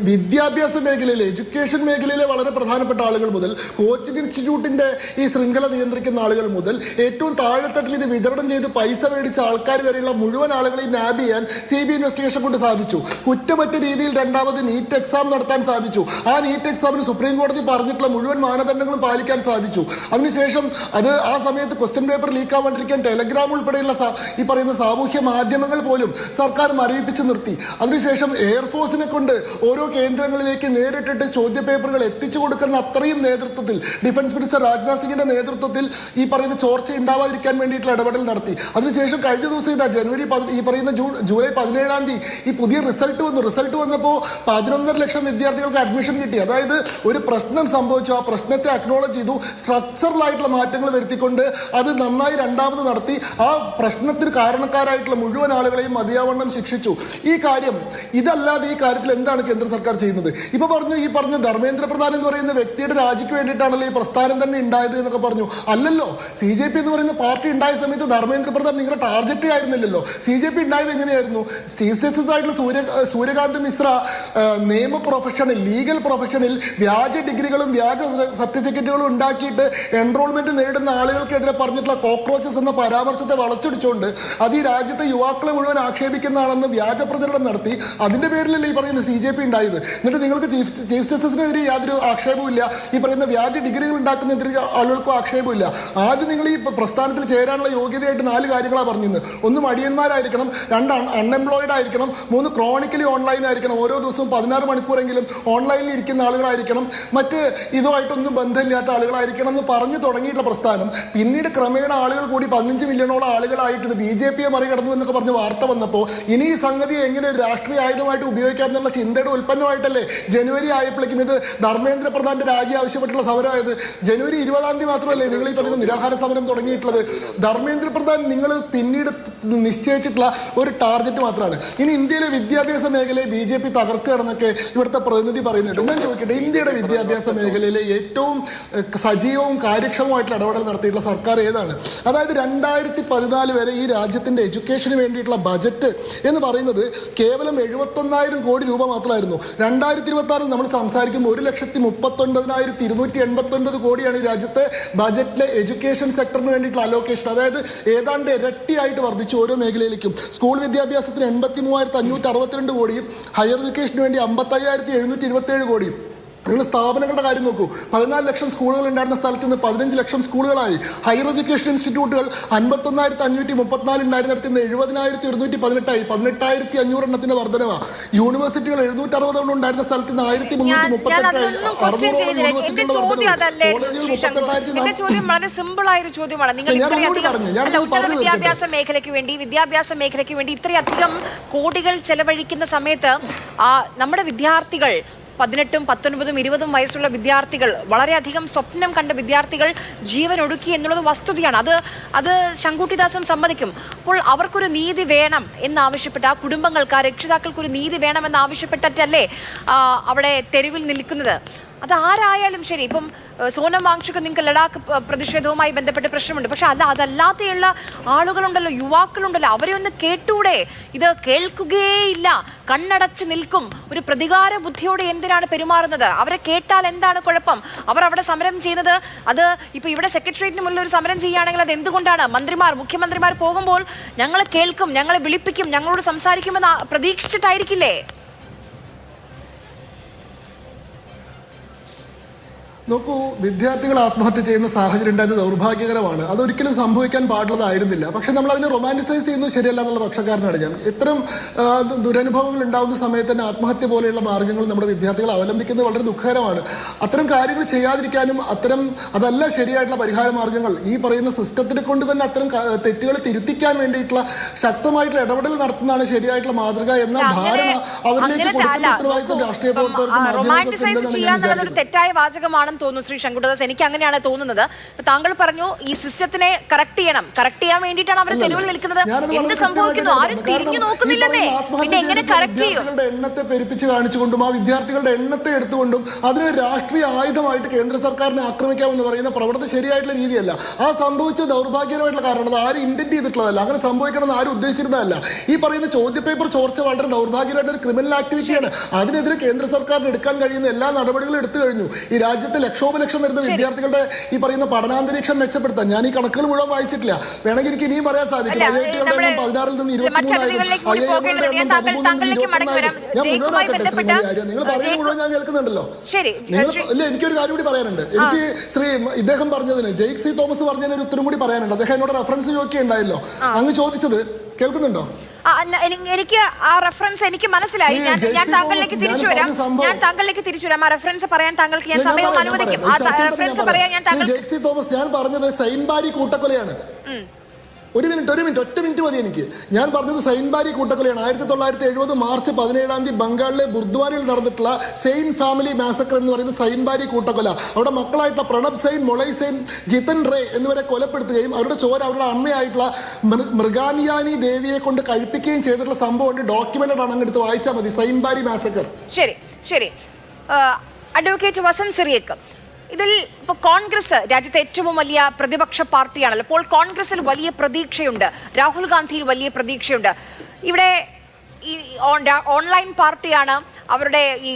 വിദ്യാഭ്യാസ മേഖലയിലെ, എഡ്യൂക്കേഷൻ മേഖലയിലെ വളരെ പ്രധാനപ്പെട്ട ആളുകൾ മുതൽ കോച്ചിങ് ഇൻസ്റ്റിറ്റ്യൂട്ടിന്റെ ഈ ശൃംഖല നിയന്ത്രിക്കുന്ന ആളുകൾ മുതൽ ഏറ്റവും താഴെത്തട്ടിൽ ഇത് വിതരണം ചെയ്ത് പൈസ മേടിച്ച ആൾക്കാർ വരെയുള്ള മുഴുവൻ ആളുകളെയും നാബ് ചെയ്യാൻ CBI ഇൻവെസ്റ്റിഗേഷൻ കൊണ്ട് സാധിച്ചു. കുറ്റമറ്റ രീതിയിൽ രണ്ടാമത് നീറ്റ് എക്സാം നടത്താൻ സാധിച്ചു. ആ നീറ്റ് എക്സാമിന് സുപ്രീം കോടതി പറഞ്ഞിട്ടുള്ള മുഴുവൻ മാനദണ്ഡങ്ങളും പാലിക്കാൻ സാധിച്ചു. അതിനുശേഷം അത് ആ സമയത്ത് ക്വസ്റ്റ്യൻ പേപ്പർ ലീക്കാവാണ്ടിരിക്കാൻ ടെലഗ്രാം ഉൾപ്പെടെയുള്ള ഈ പറയുന്ന സാമൂഹ്യ മാധ്യമങ്ങൾ പോലും സർക്കാർ മരവിപ്പിച്ച് നിർത്തി. അതിനുശേഷം എയർഫോഴ്സിനെ കൊണ്ട് ഓരോ കേന്ദ്രങ്ങളിലേക്ക് നേരിട്ടിട്ട് ചോദ്യപേപ്പറുകൾ എത്തിച്ചു കൊടുക്കുന്ന അത്രയും നേതൃത്വത്തിൽ ഡിഫൻസ് മിനിസ്റ്റർ രാജ്നാഥ് സിംഗിന്റെ നേതൃത്വത്തിൽ ഈ പറയുന്ന ചോർച്ച ഉണ്ടാവാതിരിക്കാൻ വേണ്ടിയിട്ടുള്ള ഇടപെടൽ നടത്തി. അതിനുശേഷം കഴിഞ്ഞ ദിവസം ഇതാ ജൂലൈ 17 ഈ പുതിയ റിസൾട്ട് വന്നു. റിസൾട്ട് വന്നപ്പോൾ 11.5 ലക്ഷം വിദ്യാർത്ഥികൾക്ക് അഡ്മിഷൻ കിട്ടി. അതായത് ഒരു പ്രശ്നം സംഭവിച്ചു, ആ പ്രശ്നത്തെ അക്നോളജ് ചെയ്തു, സ്ട്രക്ചറലായിട്ടുള്ള മാറ്റങ്ങൾ വരുത്തിക്കൊണ്ട് അത് നന്നായി രണ്ടാമത് നടത്തി ആ പ്രശ്നത്തിന് കാരണക്കാരായിട്ടുള്ള മുഴുവൻ ആളുകളെയും മതിയാവണ്ണം ശിക്ഷിച്ചു. ഈ കാര്യം ഇതല്ലാതെ ഈ കാര്യത്തിൽ എന്താണ് കേന്ദ്ര സർക്കാർ ചെയ്യുന്നത്? ഇപ്പൊ പറഞ്ഞു ഈ പറഞ്ഞ ധർമ്മേന്ദ്ര പ്രധാൻ എന്ന് പറയുന്ന വ്യക്തിയുടെ രാജിക്ക് വേണ്ടിയിട്ടാണല്ലോ ഈ പ്രസ്ഥാനം തന്നെ ഉണ്ടായത് എന്നൊക്കെ പറഞ്ഞു. അല്ലല്ലോ, CJP എന്ന് പറയുന്ന പാർട്ടി ഉണ്ടായ സമയത്ത് ധർമ്മേന്ദ്ര പ്രധാൻ നിങ്ങളുടെ ടാർഗറ്റ് ആയിരുന്നില്ലല്ലോ. CJP ഉണ്ടായത് എങ്ങനെയായിരുന്നു? ചീഫ് ജസ്റ്റിസ് ആയിട്ടുള്ള സൂര്യകാന്ത് മിശ്ര നിയമ പ്രൊഫഷനിൽ, ലീഗൽ പ്രൊഫഷനിൽ വ്യാജ ഡിഗ്രികളും വ്യാജ സർട്ടിഫിക്കറ്റുകളും ഉണ്ടാക്കിയിട്ട് എൻറോൾമെന്റ് നേടുന്ന ആളുകൾക്കെതിരെ പറഞ്ഞിട്ടുള്ള കോക്രോച്ചസ് എന്ന പരാമർശത്തെ വളച്ചൊടിച്ചുകൊണ്ട് അത് ഈ രാജ്യത്തെ യുവാക്കളെ മുഴുവൻ ആക്ഷേപിക്കുന്നതാണെന്ന് വ്യാജ പ്രചരണം നടത്തി. അതിന്റെ പേരിലല്ലേ ഈ പറയുന്ന CJP ഉണ്ടായത്. എന്നിട്ട് നിങ്ങൾക്ക് ചീഫ് ജസ്റ്റിസിനെതിരെ യാതൊരു ആക്ഷേപവും ഇല്ല, ഈ പറയുന്ന വ്യാജ ഡിഗ്രികൾ ഉണ്ടാക്കുന്നതിനെതിരെ ആളുകൾക്കും ആക്ഷേപമില്ല. ആദ്യം നിങ്ങൾ ഈ പ്രസ്ഥാനത്തിൽ ചേരാനുള്ള യോഗ്യതയായിട്ട് 4 കാര്യങ്ങളാണ് പറഞ്ഞിരുന്നത്. 1 മടിയന്മാരായിരിക്കണം, 2 അൺഎംപ്ലോയിഡ് ആയിരിക്കണം, 3 ക്രോണിക്കലി ഓൺലൈൻ ആയിരിക്കണം, ഓരോ ദിവസവും 16 മണിക്കൂറെങ്കിലും ഓൺലൈനിൽ ഇരിക്കുന്ന ആളുകളായിരിക്കണം, മറ്റ് ഇതുമായിട്ടൊന്നും ബന്ധമില്ലാത്ത ആളുകളായിരിക്കണം എന്ന് പറഞ്ഞു തുടങ്ങിയിട്ടുള്ള പ്രസ്ഥാനം പിന്നീട് ക്രമേണ ആളുകൾ കൂടി 15 മില്യണോളം ആളുകളായിട്ട് ഇത് BJP മറികടന്നു എന്നൊക്കെ പറഞ്ഞ് വാർത്ത വന്നപ്പോൾ ഇനി ഈ സംഗതിയെ എങ്ങനെ ഒരു രാഷ്ട്രീയ ആയുധമായിട്ട് ഉപയോഗിക്കാം എന്നുള്ള ചിന്തയുടെ ഉൽപ്പന്നമായിട്ടല്ലേ ജനുവരി ആയപ്പോഴേക്കും ഇത് ധർമ്മേന്ദ്ര പ്രധാന്റെ രാജി ആവശ്യപ്പെട്ടുള്ള സമരമായത്. ജനുവരി 20-ാം തീയതി മാത്രമല്ലേ നിങ്ങൾ ഈ പറയുന്ന നിരാഹാര സമരം തുടങ്ങിയിട്ടുള്ളത്. ധർമ്മേന്ദ്ര പ്രധാൻ നിങ്ങൾ പിന്നീട് നിശ്ചയിച്ചിട്ടുള്ള ഒരു ടാർഗറ്റ് മാത്രമാണ്. ഇനി ഇന്ത്യയിലെ വിദ്യാഭ്യാസ മേഖലയെ BJP തകർക്കുകയാണെന്നൊക്കെ ഇവിടുത്തെ പ്രതിനിധി പറയുന്നുണ്ട്. ഞാൻ ചോദിക്കട്ടെ, ഇന്ത്യയുടെ വിദ്യാഭ്യാസ മേഖലയിലെ ഏറ്റവും സജീവവും കാര്യക്ഷമമായിട്ടുള്ള ഇടപെടൽ നടത്തിയിട്ടുള്ള സർക്കാർ ഏതാണ്? അതായത് 2014 വരെ ഈ രാജ്യത്തിന്റെ എഡ്യൂക്കേഷന് വേണ്ടിയിട്ടുള്ള ബജറ്റ് എന്ന് പറയുന്നത് കേവലം 71,000 കോടി രൂപ മാത്രമായിരുന്നു. 2026 നമ്മൾ സംസാരിക്കുമ്പോൾ 1,39,289 കോടിയാണ് ഈ രാജ്യത്തെ ബജറ്റിലെ എഡ്യൂക്കേഷൻ സെക്ടറിന് വേണ്ടിയിട്ടുള്ള അലോക്കേഷൻ. അതായത് ഏതാണ്ട് ഇരട്ടിയായിട്ട് വർദ്ധിച്ചു ഓരോ മേഖലയിലേക്കും. സ്കൂൾ വിദ്യാഭ്യാസത്തിന് 83,562 കോടിയും ഹയർ എഡ്യൂക്കേഷന് വേണ്ടി 55,727 കോടിയും. നിങ്ങൾ സ്ഥാപനങ്ങളുടെ കാര്യം നോക്കൂ. 14 ലക്ഷം സ്കൂളുകൾ ഉണ്ടായിരുന്ന സ്ഥലത്ത് നിന്ന് 15 ലക്ഷം സ്കൂളുകളായി. ഹയർ എഡ്യൂക്കേഷൻ ഇൻസ്റ്റിറ്റ്യൂട്ടുകൾ 51,534 ഉണ്ടായിരുന്നിടത്ത് നിന്ന് 70,118 18,500 എണ്ണത്തിന്റെ വർധനവാണ്. യൂണിവേഴ്സിറ്റികൾ 760 എണ്ണം ഉണ്ടായിരുന്ന സ്ഥലത്ത് നിന്ന് 1,338 യൂണിവേഴ്സിറ്റികളുടെ വർധനവ്. കോളേജുകൾ 38,000. വിദ്യാഭ്യാസ മേഖലയ്ക്ക് വേണ്ടി ഇത്രയധികം കോടികൾ ചെലവഴിക്കുന്ന സമയത്ത് നമ്മുടെ വിദ്യാർത്ഥികൾ 18, 19, 20 വയസ്സുള്ള വിദ്യാർത്ഥികൾ, വളരെയധികം സ്വപ്നം കണ്ട വിദ്യാർത്ഥികൾ ജീവൻ ഒടുക്കി എന്നുള്ളത് വസ്തുതയാണ്. അത് ശങ്കുട്ടിദാസൻ സമ്മതിക്കും. അപ്പോൾ അവർക്കൊരു നീതി വേണം എന്നാവശ്യപ്പെട്ട ആ കുടുംബങ്ങൾക്ക്, ആ രക്ഷിതാക്കൾക്കൊരു നീതി വേണം എന്നാവശ്യപ്പെട്ടിട്ടല്ലേ അവിടെ തെരുവിൽ നിൽക്കുന്നത്. അത് ആരായാലും ശരി. ഇപ്പം സോനം വാങ്ചുക്ക് നിങ്ങൾക്ക് ലഡാക്ക് പ്രതിഷേധവുമായി ബന്ധപ്പെട്ട് പ്രശ്നമുണ്ട്, പക്ഷെ അതല്ലാതെയുള്ള ആളുകളുണ്ടല്ലോ, യുവാക്കളുണ്ടല്ലോ, അവരെ ഒന്ന് കേട്ടൂടെ? ഇത് കേൾക്കുകയേയില്ല, കണ്ണടച്ച് നിൽക്കും. ഒരു പ്രതികാര ബുദ്ധിയോടെ എന്തിനാണ് പെരുമാറുന്നത്? അവരെ കേട്ടാൽ എന്താണ് കുഴപ്പം? അവർ അവിടെ സമരം ചെയ്യുന്നത്, അത് ഇപ്പൊ ഇവിടെ സെക്രട്ടേറിയറ്റിന് മുന്നിൽ ഒരു സമരം ചെയ്യുകയാണെങ്കിൽ അത് എന്തുകൊണ്ടാണ്? മുഖ്യമന്ത്രിമാർ പോകുമ്പോൾ ഞങ്ങളെ കേൾക്കും, ഞങ്ങളെ വിളിപ്പിക്കും, ഞങ്ങളോട് സംസാരിക്കുമെന്ന് പ്രതീക്ഷിച്ചിട്ടായിരിക്കില്ലേ? നോക്കൂ, വിദ്യാർത്ഥികൾ ആത്മഹത്യ ചെയ്യുന്ന സാഹചര്യം ഉണ്ടായത് ദൗർഭാഗ്യകരമാണ്. അതൊരിക്കലും സംഭവിക്കാൻ പാടുള്ളതായിരുന്നില്ല. പക്ഷെ നമ്മൾ അതിനെ റൊമാൻറ്റിസൈസ് ചെയ്യുന്നത് ശരിയല്ല എന്നുള്ള പക്ഷക്കാരനാണ് ഞാൻ. ഇത്തരം ദുരനുഭവങ്ങൾ ഉണ്ടാകുന്ന സമയത്ത് തന്നെ ആത്മഹത്യ പോലെയുള്ള മാർഗ്ഗങ്ങൾ നമ്മുടെ വിദ്യാർത്ഥികൾ അവലംബിക്കുന്നത് വളരെ ദുഃഖകരമാണ്. അത്തരം കാര്യങ്ങൾ ചെയ്യാതിരിക്കാനും അതല്ല ശരിയായിട്ടുള്ള പരിഹാര മാർഗ്ഗങ്ങൾ. ഈ പറയുന്ന സിസ്റ്റത്തിനെ കൊണ്ട് തന്നെ അത്തരം തെറ്റുകൾ തിരുത്തിക്കാൻ വേണ്ടിയിട്ടുള്ള ശക്തമായിട്ടുള്ള ഇടപെടൽ നടത്തുന്നതാണ് ശരിയായിട്ടുള്ള മാതൃക എന്ന ധാരണ അവരിലേക്ക് കൊടുക്കുന്ന ഉത്തരവാദിത്വം രാഷ്ട്രീയ പ്രവർത്തകർക്കും മാധ്യമങ്ങൾക്കും തെറ്റായ വാചകമാണ് തോന്നുന്നു ശ്രീ ശങ്കുട്ടിദാസ്. എനിക്ക് അങ്ങനെയാണ് തോന്നുന്നത്. താങ്കൾ പറഞ്ഞു ഈ സിസ്റ്റത്തിനെ കറക്റ്റ് ചെയ്യാൻ വേണ്ടിയിട്ടാണ് അവർ തെരുവിൽ നിൽക്കുന്നത്. എന്ത് സംഭവിക്കുന്നു? ആരും തിരിഞ്ഞു നോക്കുന്നില്ലെന്നേ. പിന്നെ എങ്ങനെ കറക്റ്റ് ചെയ്യും? എണ്ണത്തെ പെരുപ്പിച്ച് കാണിച്ചുകൊണ്ടും ആ വിദ്യാർത്ഥികളുടെ എണ്ണത്തെ എടുത്തുകൊണ്ടും അതിനൊരു രാഷ്ട്രീയ ആയുധമായിട്ട് കേന്ദ്ര സർക്കാരിനെ ആക്രമിക്കാമെന്ന് പറയുന്ന പ്രവണത ശരിയായിട്ടുള്ള രീതിയല്ല. ആ സംഭവിച്ച ദൗർഭാഗ്യകരമായിട്ടുള്ള കാരണം അത് ആരും ഇന്റന്റ് ചെയ്തിട്ടുള്ളതല്ല, അങ്ങനെ സംഭവിക്കണമെന്ന് ആരും ഉദ്ദേശിച്ചിരുന്നതല്ല. ഈ പറയുന്ന ചോദ്യപേപ്പർ ചോർച്ച വളരെ ദൗർഭാഗ്യമായിട്ടുള്ള ഒരു ക്രിമിനൽ ആക്ടിവിറ്റിയാണ്. അതിനെതിരെ കേന്ദ്ര സർക്കാരിന് എടുക്കാൻ കഴിയുന്ന എല്ലാ നടപടികളും എടുത്തു കഴിഞ്ഞു. ഈ രാജ്യത്തെ ലക്ഷോപലക്ഷം വരുന്ന വിദ്യാർത്ഥികളുടെ ഈ പറയുന്ന പഠനാന്തരീക്ഷം മെച്ചപ്പെടുത്താൻ ഞാൻ ഈ കണക്കുകൾ മുഴുവൻ വായിച്ചിട്ടില്ല. വേണമെങ്കിൽ എനിക്ക് ഇനിയും പറയാൻ സാധിക്കും. IIT-കളുടെ എണ്ണം 16-ൽ നിന്ന് 23,000, IIM-കളുടെ എണ്ണം 13-ൽ നിന്ന് 21,000. ഞാൻ മുഴുവനാക്കട്ടെ ശ്രീമതി ആര്യ, നിങ്ങൾ പറയുന്നത് മുഴുവൻ ഞാൻ കേൾക്കുന്നുണ്ടല്ലോ. ഇല്ല, എനിക്കൊരു കാര്യം കൂടി പറയാനുണ്ട്. എനിക്ക് ഇദ്ദേഹം പറഞ്ഞതിന് ജെയ്ക് സി തോമസ് പറഞ്ഞതിന് ഒരു ഉത്തരം കൂടി പറയാനുണ്ട്. അദ്ദേഹം എന്നോട് റെഫറൻസ് ചോദിക്കുകയുണ്ടായല്ലോ, അങ്ങ് ചോദിച്ചത് കേൾക്കുന്നുണ്ടോ? എനിക്ക് ആ റെഫറൻസ് എനിക്ക് മനസ്സിലായി. ഞാൻ താങ്കളിലേക്ക് തിരിച്ചു വരാം. ആ റെഫറൻസ് പറയാൻ താങ്കൾക്ക് ഞാൻ സമയം അനുവദിക്കും. ആ റെഫറൻസ് പറയാൻ ഞാൻ ജെയ്ക് സി തോമസ് ഞാൻ പറഞ്ഞത് സൈൻബാരി കൂട്ടക്കൊലയാണ്. ഒറ്റ മിനിറ്റ് മതി എനിക്ക്. ഞാൻ പറഞ്ഞത് സൈൻബാരി കൂട്ടക്കൊലയാണ്. 1970 മാർച്ച് 17 ബംഗാളിലെ ബുർദ്വാരയിൽ നടന്നിട്ടുള്ള സെയിൻ ഫാമിലി മാസക്കർ എന്ന് പറയുന്ന സൈൻബാരി കൂട്ടക്കൊല. അവിടെ മക്കളായിട്ടുള്ള പ്രണബ് സെയിൻ, മൊളയ് സെയിൻ, ജിതൻ റേ എന്നിവരെ കൊലപ്പെടുത്തുകയും അവരുടെ ചോര അവരുടെ അമ്മയായിട്ടുള്ള മൃഗാനിയാനി ദേവിയെ കൊണ്ട് കഴിപ്പിക്കുകയും ചെയ്തിട്ടുള്ള സംഭവം ഡോക്യുമെന്റഡ് ആണ്. അങ്ങെടുത്ത് വായിച്ചാൽ മതി, സൈൻബാരി മാസക്കർ. ശരി. അഡ്വക്കേറ്റ് വസന്ത് സിറിയക്ക്, ഇതിൽ ഇപ്പോൾ കോൺഗ്രസ് രാജ്യത്തെ ഏറ്റവും വലിയ പ്രതിപക്ഷ പാർട്ടിയാണല്ലോ. അപ്പോൾ കോൺഗ്രസിൽ വലിയ പ്രതീക്ഷയുണ്ട്, രാഹുൽ ഗാന്ധിയിൽ വലിയ പ്രതീക്ഷയുണ്ട്. ഇവിടെ ഈ ഓൺലൈൻ പാർട്ടിയാണ്, അവരുടെ ഈ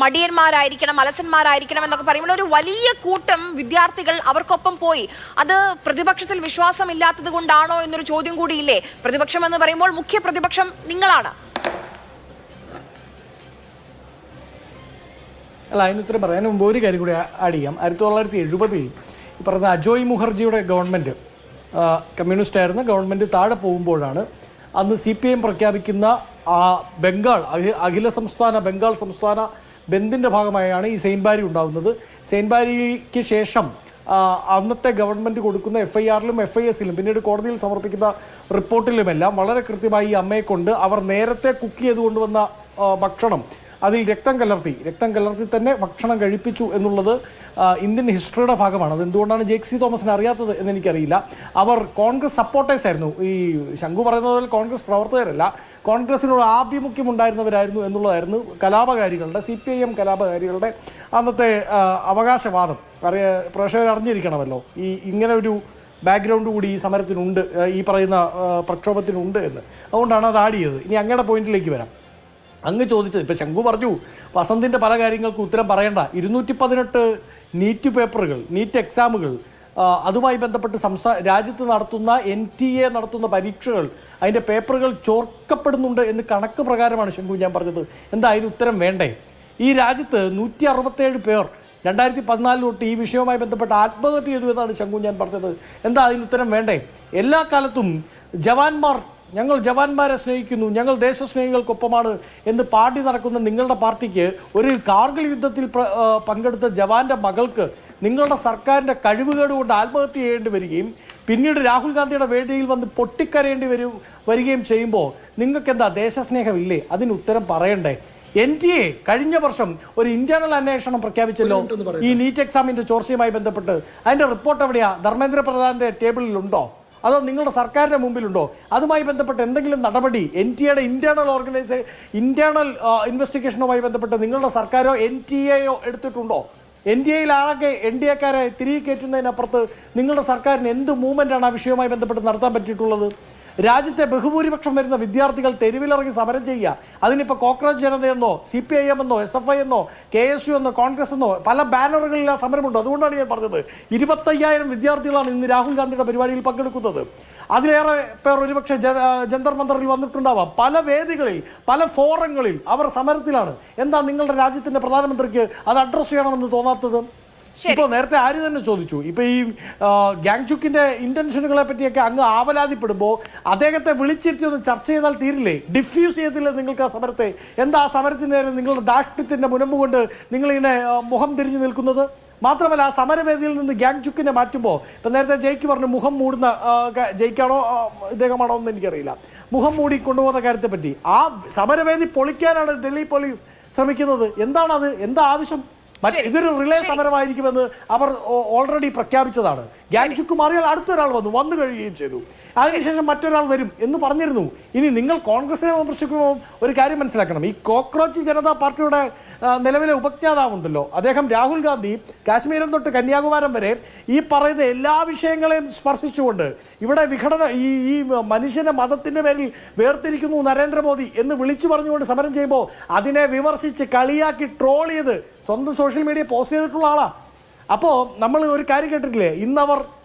മടിയന്മാരായിരിക്കണം, അലസന്മാരായിരിക്കണം എന്നൊക്കെ പറയുമ്പോൾ ഒരു വലിയ കൂട്ടം വിദ്യാർത്ഥികൾ അവർക്കൊപ്പം പോയി. അത് പ്രതിപക്ഷത്തിൽ വിശ്വാസമില്ലാത്തത് കൊണ്ടാണോ എന്നൊരു ചോദ്യം കൂടിയില്ലേ? പ്രതിപക്ഷം എന്ന് പറയുമ്പോൾ മുഖ്യ പ്രതിപക്ഷം നിങ്ങളാണ്. അല്ല, അതിന് ഉത്തരം പറയാൻ മുമ്പ് ഒരു കാര്യം കൂടി ആഡ് ചെയ്യാം. 1970 ഈ പറഞ്ഞ അജോയ് മുഖർജിയുടെ ഗവൺമെൻറ്, കമ്മ്യൂണിസ്റ്റ് ആയിരുന്ന ഗവൺമെൻറ് താഴെ പോകുമ്പോഴാണ് അന്ന് CPM പ്രഖ്യാപിക്കുന്ന ബംഗാൾ അഖില സംസ്ഥാന ബംഗാൾ സംസ്ഥാന ബന്ദിൻ്റെ ഭാഗമായാണ് ഈ സെയിൻബാരി ഉണ്ടാകുന്നത്. സെയിൻബാരിക്ക് ശേഷം അന്നത്തെ ഗവൺമെൻറ് കൊടുക്കുന്ന FIRലും FISലും പിന്നീട് കോടതിയിൽ സമർപ്പിക്കുന്ന റിപ്പോർട്ടിലുമെല്ലാം വളരെ കൃത്യമായി ഈ അമ്മയെ കൊണ്ട് അവർ നേരത്തെ കുക്ക് ചെയ്ത് കൊണ്ടുവന്ന ഭക്ഷണം അതിൽ രക്തം കലർത്തി തന്നെ ഭക്ഷണം കഴിപ്പിച്ചു എന്നുള്ളത് ഇന്ത്യൻ ഹിസ്റ്ററിയുടെ ഭാഗമാണ്. അതെന്തുകൊണ്ടാണ് ജെയ്സി തോമസിന് അറിയാത്തത് എന്നെനിക്കറിയില്ല. അവർ കോൺഗ്രസ് സപ്പോർട്ടേഴ്സ് ആയിരുന്നു. ഈ ശംഖു പറയുന്നത് പോലെ കോൺഗ്രസ് പ്രവർത്തകരല്ല, കോൺഗ്രസിനോട് ആഭിമുഖ്യം ഉണ്ടായിരുന്നവരായിരുന്നു എന്നുള്ളതായിരുന്നു കലാപകാരികളുടെ, CPIM കലാപകാരികളുടെ അന്നത്തെ അവകാശവാദം. പ്രേക്ഷകർ അറിഞ്ഞിരിക്കണമല്ലോ ഈ ഇങ്ങനെ ഒരു ബാക്ക്ഗ്രൗണ്ട് കൂടി ഈ സമരത്തിനുണ്ട്, ഈ പറയുന്ന പ്രക്ഷോഭത്തിനുണ്ട് എന്ന്. അതുകൊണ്ടാണ് അത് ആഡ് ചെയ്തത്. ഇനി അങ്ങയുടെ പോയിന്റിലേക്ക് വരാം. അങ്ങ് ചോദിച്ചത്, ഇപ്പം ശംഖു പറഞ്ഞു വസന്തിൻ്റെ പല കാര്യങ്ങൾക്കും ഉത്തരം പറയണ്ട. 218 നീറ്റ് പേപ്പറുകൾ, നീറ്റ് എക്സാമുകൾ, അതുമായി ബന്ധപ്പെട്ട് രാജ്യത്ത് നടത്തുന്ന NTA നടത്തുന്ന പരീക്ഷകൾ, അതിൻ്റെ പേപ്പറുകൾ ചോർക്കപ്പെടുന്നുണ്ട് എന്ന് കണക്ക് പ്രകാരമാണ് ശംഖു ഞാൻ പറഞ്ഞത്. എന്താ അതിന് ഉത്തരം വേണ്ടേ? ഈ രാജ്യത്ത് 167 പേർ 2014 തൊട്ട് ഈ വിഷയവുമായി ബന്ധപ്പെട്ട് ആത്മഹത്യ ചെയ്തു എന്നാണ് ശംഖു ഞാൻ പറഞ്ഞത്. എന്താ അതിന് ഉത്തരം വേണ്ടേ? എല്ലാ കാലത്തും ഞങ്ങൾ ജവാന്മാരെ സ്നേഹിക്കുന്നു, ഞങ്ങൾ ദേശസ്നേഹികൾക്കൊപ്പമാണ് എന്ന് പാടി നടക്കുന്ന നിങ്ങളുടെ പാർട്ടിക്ക് ഒരു കാർഗിൽ യുദ്ധത്തിൽ പങ്കെടുത്ത ജവാന്റെ മകൾക്ക് നിങ്ങളുടെ സർക്കാരിൻ്റെ കഴിവുകേട് കൊണ്ട് ആത്മഹത്യ ചെയ്യേണ്ടി വരികയും പിന്നീട് രാഹുൽ ഗാന്ധിയുടെ വേദിയിൽ വന്ന് പൊട്ടിക്കരയേണ്ടി വരികയും ചെയ്യുമ്പോൾ നിങ്ങൾക്ക് എന്താ ദേശസ്നേഹമില്ലേ? അതിന് ഉത്തരം പറയണ്ടേ? NTA കഴിഞ്ഞ വർഷം ഒരു ഇന്റേണൽ അന്വേഷണം പ്രഖ്യാപിച്ചല്ലോ ഈ നീറ്റ് എക്സാമിന്റെ ചോർച്ചയുമായി ബന്ധപ്പെട്ട്. അതിന്റെ റിപ്പോർട്ട് എവിടെയാ? ധർമ്മേന്ദ്ര പ്രധാന്റെ ടേബിളിലുണ്ടോ? അതോ നിങ്ങളുടെ സർക്കാരിൻ്റെ മുമ്പിലുണ്ടോ? അതുമായി ബന്ധപ്പെട്ട് എന്തെങ്കിലും നടപടി NTAയുടെ ഇന്റേണൽ ഇൻവെസ്റ്റിഗേഷനുമായി ബന്ധപ്പെട്ട് നിങ്ങളുടെ സർക്കാരോ NTAയോ എടുത്തിട്ടുണ്ടോ? NTAയിൽ ആകെ NDAക്കാരെ തിരികെ കയറ്റുന്നതിനപ്പുറത്ത് നിങ്ങളുടെ സർക്കാരിന് എന്ത് മൂവ്മെൻ്റാണ് ആ വിഷയവുമായി ബന്ധപ്പെട്ട് നടത്താൻ പറ്റിയിട്ടുള്ളത്? രാജ്യത്തെ ബഹുഭൂരിപക്ഷം വരുന്ന വിദ്യാർത്ഥികൾ തെരുവിലിറങ്ങി സമരം ചെയ്യുക. അതിനിപ്പോൾ കോക്രോച്ച് ജനതയെന്നോ CPIM എന്നോ SFI എന്നോ KSU എന്നോ കോൺഗ്രസ് എന്നോ പല ബാനറുകളിൽ ആ സമരമുണ്ട്. അതുകൊണ്ടാണ് ഞാൻ പറഞ്ഞത് 25,000 വിദ്യാർത്ഥികളാണ് ഇന്ന് രാഹുൽ ഗാന്ധിയുടെ പരിപാടിയിൽ പങ്കെടുക്കുന്നത്. അതിലേറെ പേർ ഒരുപക്ഷെ ജന്തർ മന്ദറിൽ വന്നിട്ടുണ്ടാവാം. പല വേദികളിൽ, പല ഫോറങ്ങളിൽ അവർ സമരത്തിലാണ്. എന്താ നിങ്ങളുടെ രാജ്യത്തിന്റെ പ്രധാനമന്ത്രിക്ക് അത് അഡ്രസ് ചെയ്യണമെന്ന് തോന്നാത്തത്? ഇപ്പോൾ നേരത്തെ ആര് തന്നെ ചോദിച്ചു, ഇപ്പൊ ഈ ഗാങ്ചുക്കിന്റെ ഇന്റൻഷനുകളെ പറ്റിയൊക്കെ അങ്ങ് ആവലാതിപ്പെടുമ്പോൾ അദ്ദേഹത്തെ വിളിച്ചിരുത്തി ഒന്ന് ചർച്ച ചെയ്താൽ തീരില്ലേ? ഡിഫ്യൂസ് ചെയ്തില്ലേ നിങ്ങൾക്ക് ആ സമരത്തെ? എന്താ ആ സമരത്തിന് നേരെ നിങ്ങളുടെ ദാഷ്ട്യത്തിന്റെ മുനമ്പ് കൊണ്ട് നിങ്ങളിങ്ങനെ മുഖം തിരിഞ്ഞു നിൽക്കുന്നത്? മാത്രമല്ല ആ സമരവേദിയിൽ നിന്ന് ഗാങ്ചുക്കിനെ മാറ്റുമ്പോൾ ഇപ്പം നേരത്തെ ജയ്ക്ക് പറഞ്ഞു മുഖം മൂടുന്ന, ജയ്ക്കാണോ ഇദ്ദേഹമാണോ എന്ന് എനിക്കറിയില്ല, മുഖം മൂടി കൊണ്ടുപോകുന്ന കാര്യത്തെപ്പറ്റി. ആ സമരവേദി പൊളിക്കാനാണ് ഡൽഹി പോലീസ് ശ്രമിക്കുന്നത്. എന്താണത്? എന്താ ആവശ്യം? ഇതൊരു റിലേ സമരമായിരിക്കുമെന്ന് അവർ ഓൾറെഡി പ്രഖ്യാപിച്ചതാണ്. ഗാങ്ചുക്ക് മാറിയാൽ അടുത്തൊരാൾ വന്നു കഴിയുകയും ചെയ്തു. അതിനുശേഷം മറ്റൊരാൾ വരും എന്ന് പറഞ്ഞിരുന്നു. ഇനി നിങ്ങൾ കോൺഗ്രസിനെ വിമർശിക്കുമ്പോൾ ഒരു കാര്യം മനസ്സിലാക്കണം. ഈ കോക്രോച്ച് ജനതാ പാർട്ടിയുടെ നിലവിലെ ഉപജ്ഞാതാവുണ്ടല്ലോ, അദ്ദേഹം രാഹുൽ ഗാന്ധി കാശ്മീരം തൊട്ട് കന്യാകുമാരം വരെ ഈ പറയുന്ന എല്ലാ വിഷയങ്ങളെയും സ്പർശിച്ചുകൊണ്ട് ഇവിടെ വിഘടന ഈ മനുഷ്യനെ മതത്തിന്റെ പേരിൽ വേർതിരിക്കുന്നു നരേന്ദ്രമോദി എന്ന് വിളിച്ചു പറഞ്ഞുകൊണ്ട് സമരം ചെയ്യുമ്പോൾ അതിനെ വിമർശിച്ച് കളിയാക്കി ട്രോൾ ചെയ്ത് സ്വന്തം സോഷ്യൽ മീഡിയ പോസ്റ്റ് ചെയ്തിട്ടുള്ള ആളാ. അപ്പോൾ നമ്മൾ ഒരു കാര്യം കേട്ടിട്ടില്ലേ, ഇന്നവർ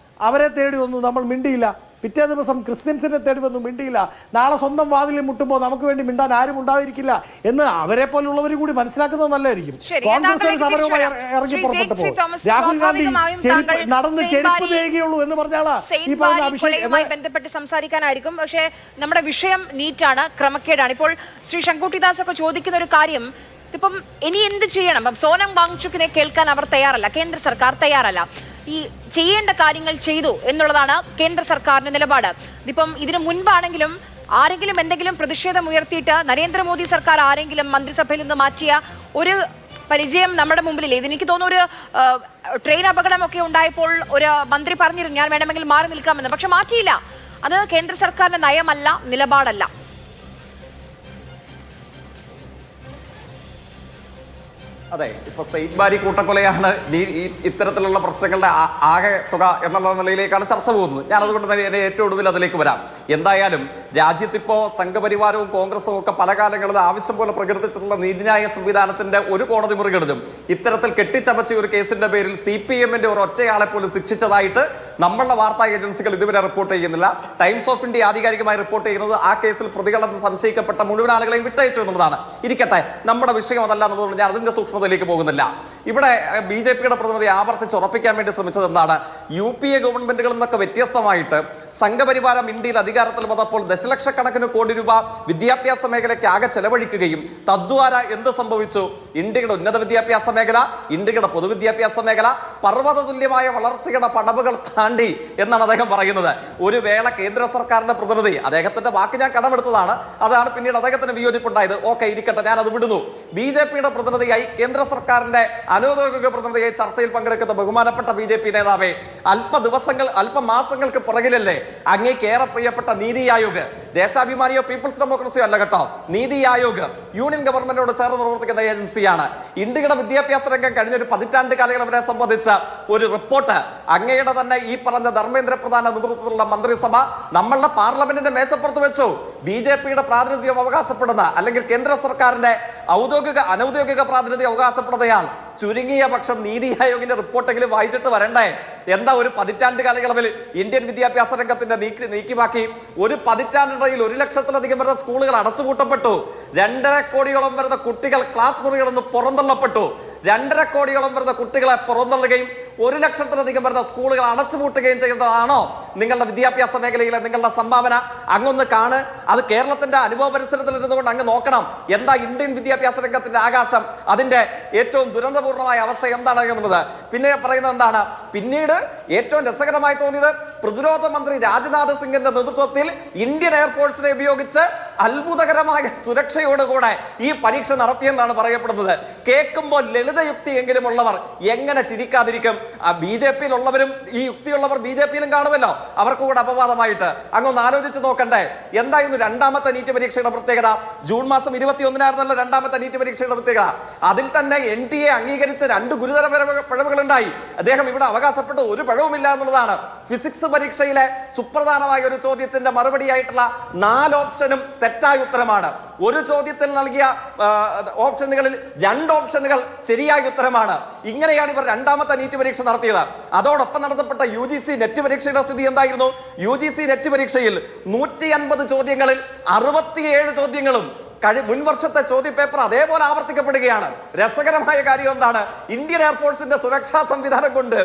അവരെ തേടി വന്നു, നമ്മൾ മിണ്ടിയില്ല. പിറ്റേ ദിവസം ക്രിസ്ത്യൻസിനെ തേടി വന്നു, മിണ്ടിയില്ല. നാളെ സ്വന്തം വാതിലിൽ മുട്ടുമ്പോൾ നമുക്ക് വേണ്ടി മിണ്ടാൻ ആരും ഉണ്ടായിരിക്കില്ല എന്ന് അവരെ പോലുള്ളവർ കൂടി മനസ്സിലാക്കുന്നത് നല്ലതായിരിക്കും. കോൺഗ്രസ് സമരവുമായി ഇറങ്ങി പുറപ്പെട്ടപ്പോൾ രാഹുൽ ഗാന്ധി നടന്ന് ചെരുപ്പ് തേയുകയുള്ളൂ എന്ന് പറഞ്ഞാളാ ഈ പറഞ്ഞ അഭിഷേകവുമായി ബന്ധപ്പെട്ട് സംസാരിക്കാനായിരിക്കും. പക്ഷേ നമ്മുടെ വിഷയം നീറ്റാണ്, ക്രമക്കേടാണ്. ഇപ്പോൾ ശ്രീ ശങ്കുട്ടിദാസ് ഒക്കെ ചോദിക്കുന്ന ഒരു കാര്യം, ഇപ്പം ഇനി എന്ത് ചെയ്യണം? അപ്പം സോനം വാങ്ചുക്കിനെ കേൾക്കാൻ അവർ തയ്യാറല്ല, കേന്ദ്ര സർക്കാർ തയ്യാറല്ല. ഈ ചെയ്യേണ്ട കാര്യങ്ങൾ ചെയ്തു എന്നുള്ളതാണ് കേന്ദ്ര സർക്കാരിന്റെ നിലപാട്. ഇതിപ്പം ഇതിനു മുൻപാണെങ്കിലും ആരെങ്കിലും എന്തെങ്കിലും പ്രതിഷേധം ഉയർത്തിയിട്ട് നരേന്ദ്രമോദി സർക്കാർ ആരെങ്കിലും മന്ത്രിസഭയിൽ നിന്ന് മാറ്റിയ ഒരു പരിചയം നമ്മുടെ മുമ്പിലില്ലേ? ഇതെനിക്ക് തോന്നുന്നു ഒരു ട്രെയിൻ അപകടമൊക്കെ ഉണ്ടായപ്പോൾ ഒരു മന്ത്രി പറഞ്ഞിരുന്നു ഞാൻ വേണമെങ്കിൽ മാറി നിൽക്കാമെന്ന്, പക്ഷെ മാറ്റിയില്ല. അത് കേന്ദ്ര സർക്കാരിന്റെ നയമല്ല, നിലപാടല്ല. അതെ, ഇപ്പൊ സെയ്ദ് ബാരി കൂട്ടക്കൊലയാണ് ഇത്തരത്തിലുള്ള പ്രശ്നങ്ങളുടെ ആകെ തുക എന്നുള്ള നിലയിലേക്കാണ് ചർച്ച പോകുന്നത്. ഞാൻ അതുകൊണ്ട് തന്നെ ഏറ്റവും ഒടുവിൽ അതിലേക്ക് വരാം. എന്തായാലും രാജ്യത്തിപ്പോ സംഘപരിവാരവും കോൺഗ്രസും ഒക്കെ പല കാലങ്ങളിൽ ആവശ്യം പോലെ പ്രകടിപ്പിച്ചിട്ടുള്ള നീതിന്യായ സംവിധാനത്തിന്റെ ഒരു കോടതി മുറികളിലും ഇത്തരത്തിൽ കെട്ടിച്ചമച്ച ഒരു കേസിന്റെ പേരിൽ CPM-ന്റെ ഒരു ഒറ്റയാളെ പോലും ശിക്ഷിച്ചതായിട്ട് നമ്മളുടെ വാർത്താ ഏജൻസികൾ ഇതുവരെ റിപ്പോർട്ട് ചെയ്യുന്നില്ല. ടൈംസ് ഓഫ് ഇന്ത്യ ആധികാരികമായി റിപ്പോർട്ട് ചെയ്യുന്നത് ആ കേസിൽ പ്രതികളെന്ന് സംശയിക്കപ്പെട്ട മുഴുവൻ ആളുകളെയും വിട്ടയച്ചു എന്നുള്ളതാണ്. ഇരിക്കട്ടെ, നമ്മുടെ വിഷയം അതല്ല എന്നുള്ളത് ഞാൻ അതിന്റെ സൂക്ഷ്മതയിലേക്ക് പോകുന്നില്ല. ഇവിടെ BJP-യുടെ പ്രതിനിധി ആവർത്തിച്ച് ഉറപ്പിക്കാൻ വേണ്ടി ശ്രമിച്ചത് എന്താണ്? UPA ഗവൺമെന്റുകളിൽ നിന്നൊക്കെ വ്യത്യസ്തമായിട്ട് സംഘപരിവാരം ഇന്ത്യയിൽ അധികാരത്തിൽ വന്നപ്പോൾ ദശലക്ഷക്കണക്കിന് കോടി രൂപ വിദ്യാഭ്യാസ മേഖലയ്ക്ക് ആകെ ചെലവഴിക്കുകയും തദ്വാര എന്ത് സംഭവിച്ചു? ഇന്ത്യയുടെ ഉന്നത വിദ്യാഭ്യാസ മേഖല, ഇന്ത്യയുടെ പൊതുവിദ്യാഭ്യാസ മേഖല പർവ്വത തുല്യമായ വളർച്ചയുടെ പടവുകൾ താണ്ടി എന്നാണ് അദ്ദേഹം പറയുന്നത്. ഒരു വേള കേന്ദ്ര സർക്കാരിന്റെ പ്രതിനിധി, അദ്ദേഹത്തിന്റെ വാക്ക് ഞാൻ കടമെടുത്തതാണ്, അതാണ് പിന്നീട് അദ്ദേഹത്തിന് വിയോജിപ്പുണ്ടായത്. ഓക്കെ, ഇരിക്കട്ടെ, ഞാൻ അത് വിടുന്നു. BJP-യുടെ പ്രതിനിധിയായി, കേന്ദ്ര സർക്കാരിന്റെ അനൗദ്യോഗിക പ്രതിനിധിയായി ചർച്ചയിൽ പങ്കെടുക്കുന്ന ബഹുമാനപ്പെട്ട BJP നേതാവേ, അല്പമാസങ്ങൾക്ക് പുറകിലല്ലേ അങ്ങേക്ക് ഏറെ പ്രിയപ്പെട്ട നീതി ആയോഗ്, ദേശാഭിമാനിയോ പീപ്പിൾസ് ഡെമോക്രസിയോ അല്ല കേട്ടോ, നീതി ആയോഗ് യൂണിയൻ ഗവൺമെന്റിനോട് ചേർന്ന് പ്രവർത്തിക്കുന്ന ഏജൻസിയാണ്. ഇന്ത്യയുടെ വിദ്യാഭ്യാസ രംഗം കഴിഞ്ഞൊരു 15 കാലയളവിനെ സംബന്ധിച്ച ഒരു റിപ്പോർട്ട് അങ്ങയുടെ തന്നെ ഈ പറഞ്ഞ ധർമ്മേന്ദ്ര പ്രധാന നേതൃത്വത്തിലുള്ള മന്ത്രിസഭ നമ്മളുടെ പാർലമെന്റിന്റെ മേശപ്പുറത്ത് വെച്ചു. BJP-യുടെ പ്രാതിനിധ്യം അവകാശപ്പെടുന്ന, അല്ലെങ്കിൽ കേന്ദ്ര സർക്കാരിന്റെ അനൗദ്യോഗിക പ്രാതിനിധ്യം അവകാശപ്പെടുന്നയാൾ ചുരുങ്ങിയ പക്ഷം നീതി ആയോഗിന്റെ റിപ്പോർട്ടെങ്കിലും വായിച്ചിട്ട് വരണ്ടേ? എന്താ ഒരു 15 കാലയളവിൽ ഇന്ത്യൻ വിദ്യാഭ്യാസ രംഗത്തിന്റെ നീക്കിമാക്കി? ഒരു 15 1 ലക്ഷത്തിലധികം വരുന്ന സ്കൂളുകൾ അടച്ചുപൂട്ടപ്പെട്ടു. 2.5 കോടിയോളം വരുന്ന കുട്ടികൾ ക്ലാസ് മുറികളിൽ നിന്ന് പുറന്തള്ളപ്പെട്ടു. 2.5 കോടിയോളം വരുന്ന കുട്ടികളെ പുറന്തള്ളുകയും 1 ലക്ഷത്തിലധികം വരുന്ന സ്കൂളുകൾ അടച്ചുപൂട്ടുകയും ചെയ്യുന്നതാണോ നിങ്ങളുടെ വിദ്യാഭ്യാസ മേഖലയിലെ നിങ്ങളുടെ സംഭാവന? അങ്ങൊന്ന് കാണ്. അത് കേരളത്തിന്റെ അനുഭവ പരിസരത്തിൽ ഇരുന്നുകൊണ്ട് അങ്ങ് നോക്കണം. എന്താ ഇന്ത്യൻ വിദ്യാഭ്യാസ രംഗത്തിന്റെ ആകാശം, അതിന്റെ ഏറ്റവും ദുരന്തപൂർണമായ അവസ്ഥ എന്താണ് എന്നുള്ളത്. പിന്നെ പറയുന്നത് എന്താണ്? പിന്നീട് ഏറ്റവും രസകരമായി തോന്നിയത്, പ്രതിരോധ മന്ത്രി രാജ്നാഥ് സിംഗിന്റെ നേതൃത്വത്തിൽ ഇന്ത്യൻ എയർഫോഴ്സിനെ ഉപയോഗിച്ച് അത്ഭുതകരമായ സുരക്ഷയോടുകൂടെ ഈ പരീക്ഷ നടത്തിയെന്നാണ് പറയപ്പെടുന്നത്. കേൾക്കുമ്പോൾ ലളിതയുക്തി എങ്കിലും ഉള്ളവർ എങ്ങനെ ചിരിക്കാതിരിക്കും? BJP-യിലുള്ളവരും ഈ യുക്തിയുള്ളവർ BJP-യിലും കാണുമല്ലോ, അവർക്ക് കൂടെ അപവാദമായിട്ട് അങ്ങൊന്ന് ആലോചിച്ച് നോക്കണ്ടേ? എന്തായിരുന്നു രണ്ടാമത്തെ നീറ്റ് പരീക്ഷയുടെ പ്രത്യേകത? ജൂൺ മാസം 21-നായിരുന്നല്ലോ രണ്ടാമത്തെ നീറ്റ് പരീക്ഷയുടെ പ്രത്യേകത. അതിൽ തന്നെ NTA അംഗീകരിച്ച 2 ഗുരുതര പിഴവുകളുണ്ടായി. അദ്ദേഹം ഇവിടെ അവകാശപ്പെട്ട ഒരു പിഴവുമില്ല എന്നുള്ളതാണ്. ഫിസിക്സ് പരീക്ഷയിലെ സുപ്രധാനമായ ഒരു ചോദ്യത്തിന്റെ മറുപടിയായിട്ടുള്ള 4 ഓപ്ഷനും തെറ്റായ ഉത്തരമാണ്. ഒരു ചോദ്യത്തിൽ നൽകിയ ഓപ്ഷനുകളിൽ 2 ഓപ്ഷനുകൾ ശരിയായ ഉത്തരമാണ്. ഇങ്ങനെയാണ് ഇവർ രണ്ടാമത്തെ നീറ്റ് പരീക്ഷ നടത്തിയത്. അതോടൊപ്പം നടത്തപ്പെട്ട UGC നെറ്റ് പരീക്ഷയുടെ സ്ഥിതി എന്തായിരുന്നു? UGC നെറ്റ് പരീക്ഷയിൽ 150 ചോദ്യങ്ങളിൽ 67 ചോദ്യങ്ങളും മുൻ വർഷത്തെ ചോദ്യപേപ്പർ അതേപോലെ ആവർത്തിക്കപ്പെടുകയാണ്. രസകരമായ കാര്യം എന്താണ്? ഇന്ത്യൻ എയർഫോഴ്സിന്റെ സുരക്ഷാ സംവിധാനം കൊണ്ട്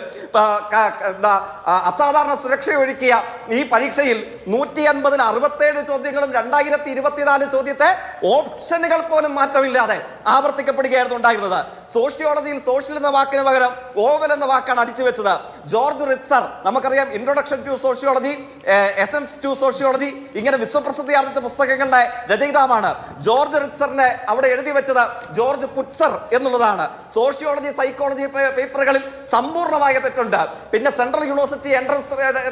അസാധാരണ സുരക്ഷ ഒരുക്കിയ ഈ പരീക്ഷയിൽ 150-ൽ 67 ചോദ്യങ്ങളും 2024 ചോദ്യത്തെ ഓപ്ഷനുകൾ പോലും മാറ്റമില്ലാതെ ആവർത്തിക്കപ്പെടുകയായിരുന്നു ഉണ്ടായിരുന്നത്. സോഷ്യോളജിയിൽ സോഷ്യൽ എന്ന വാക്കിന് പകരം ഓവൽ എന്ന വാക്കാണ് അടിച്ചു വെച്ചത്. ജോർജ് റിറ്റ്സർ, നമുക്കറിയാം, introduction to sociology, essence to sociology, ഇങ്ങനെ വിശ്വപ്രസിദ്ധി ആർജിച്ച പുസ്തകങ്ങളുടെ രചയിതാവാണ്. ജോർജ് റിറ്റ്സറിനെ അവിടെ എഴുതി വെച്ചത് ജോർജ് പുറ്റ്സർ എന്നുള്ളതാണ്. സോഷ്യോളജി സൈക്കോളജി പേപ്പറുകളിൽ സമ്പൂർണ്ണമായ തെറ്റുണ്ട്. പിന്നെ സെൻട്രൽ യൂണിവേഴ്സിറ്റി എൻട്രൻസ്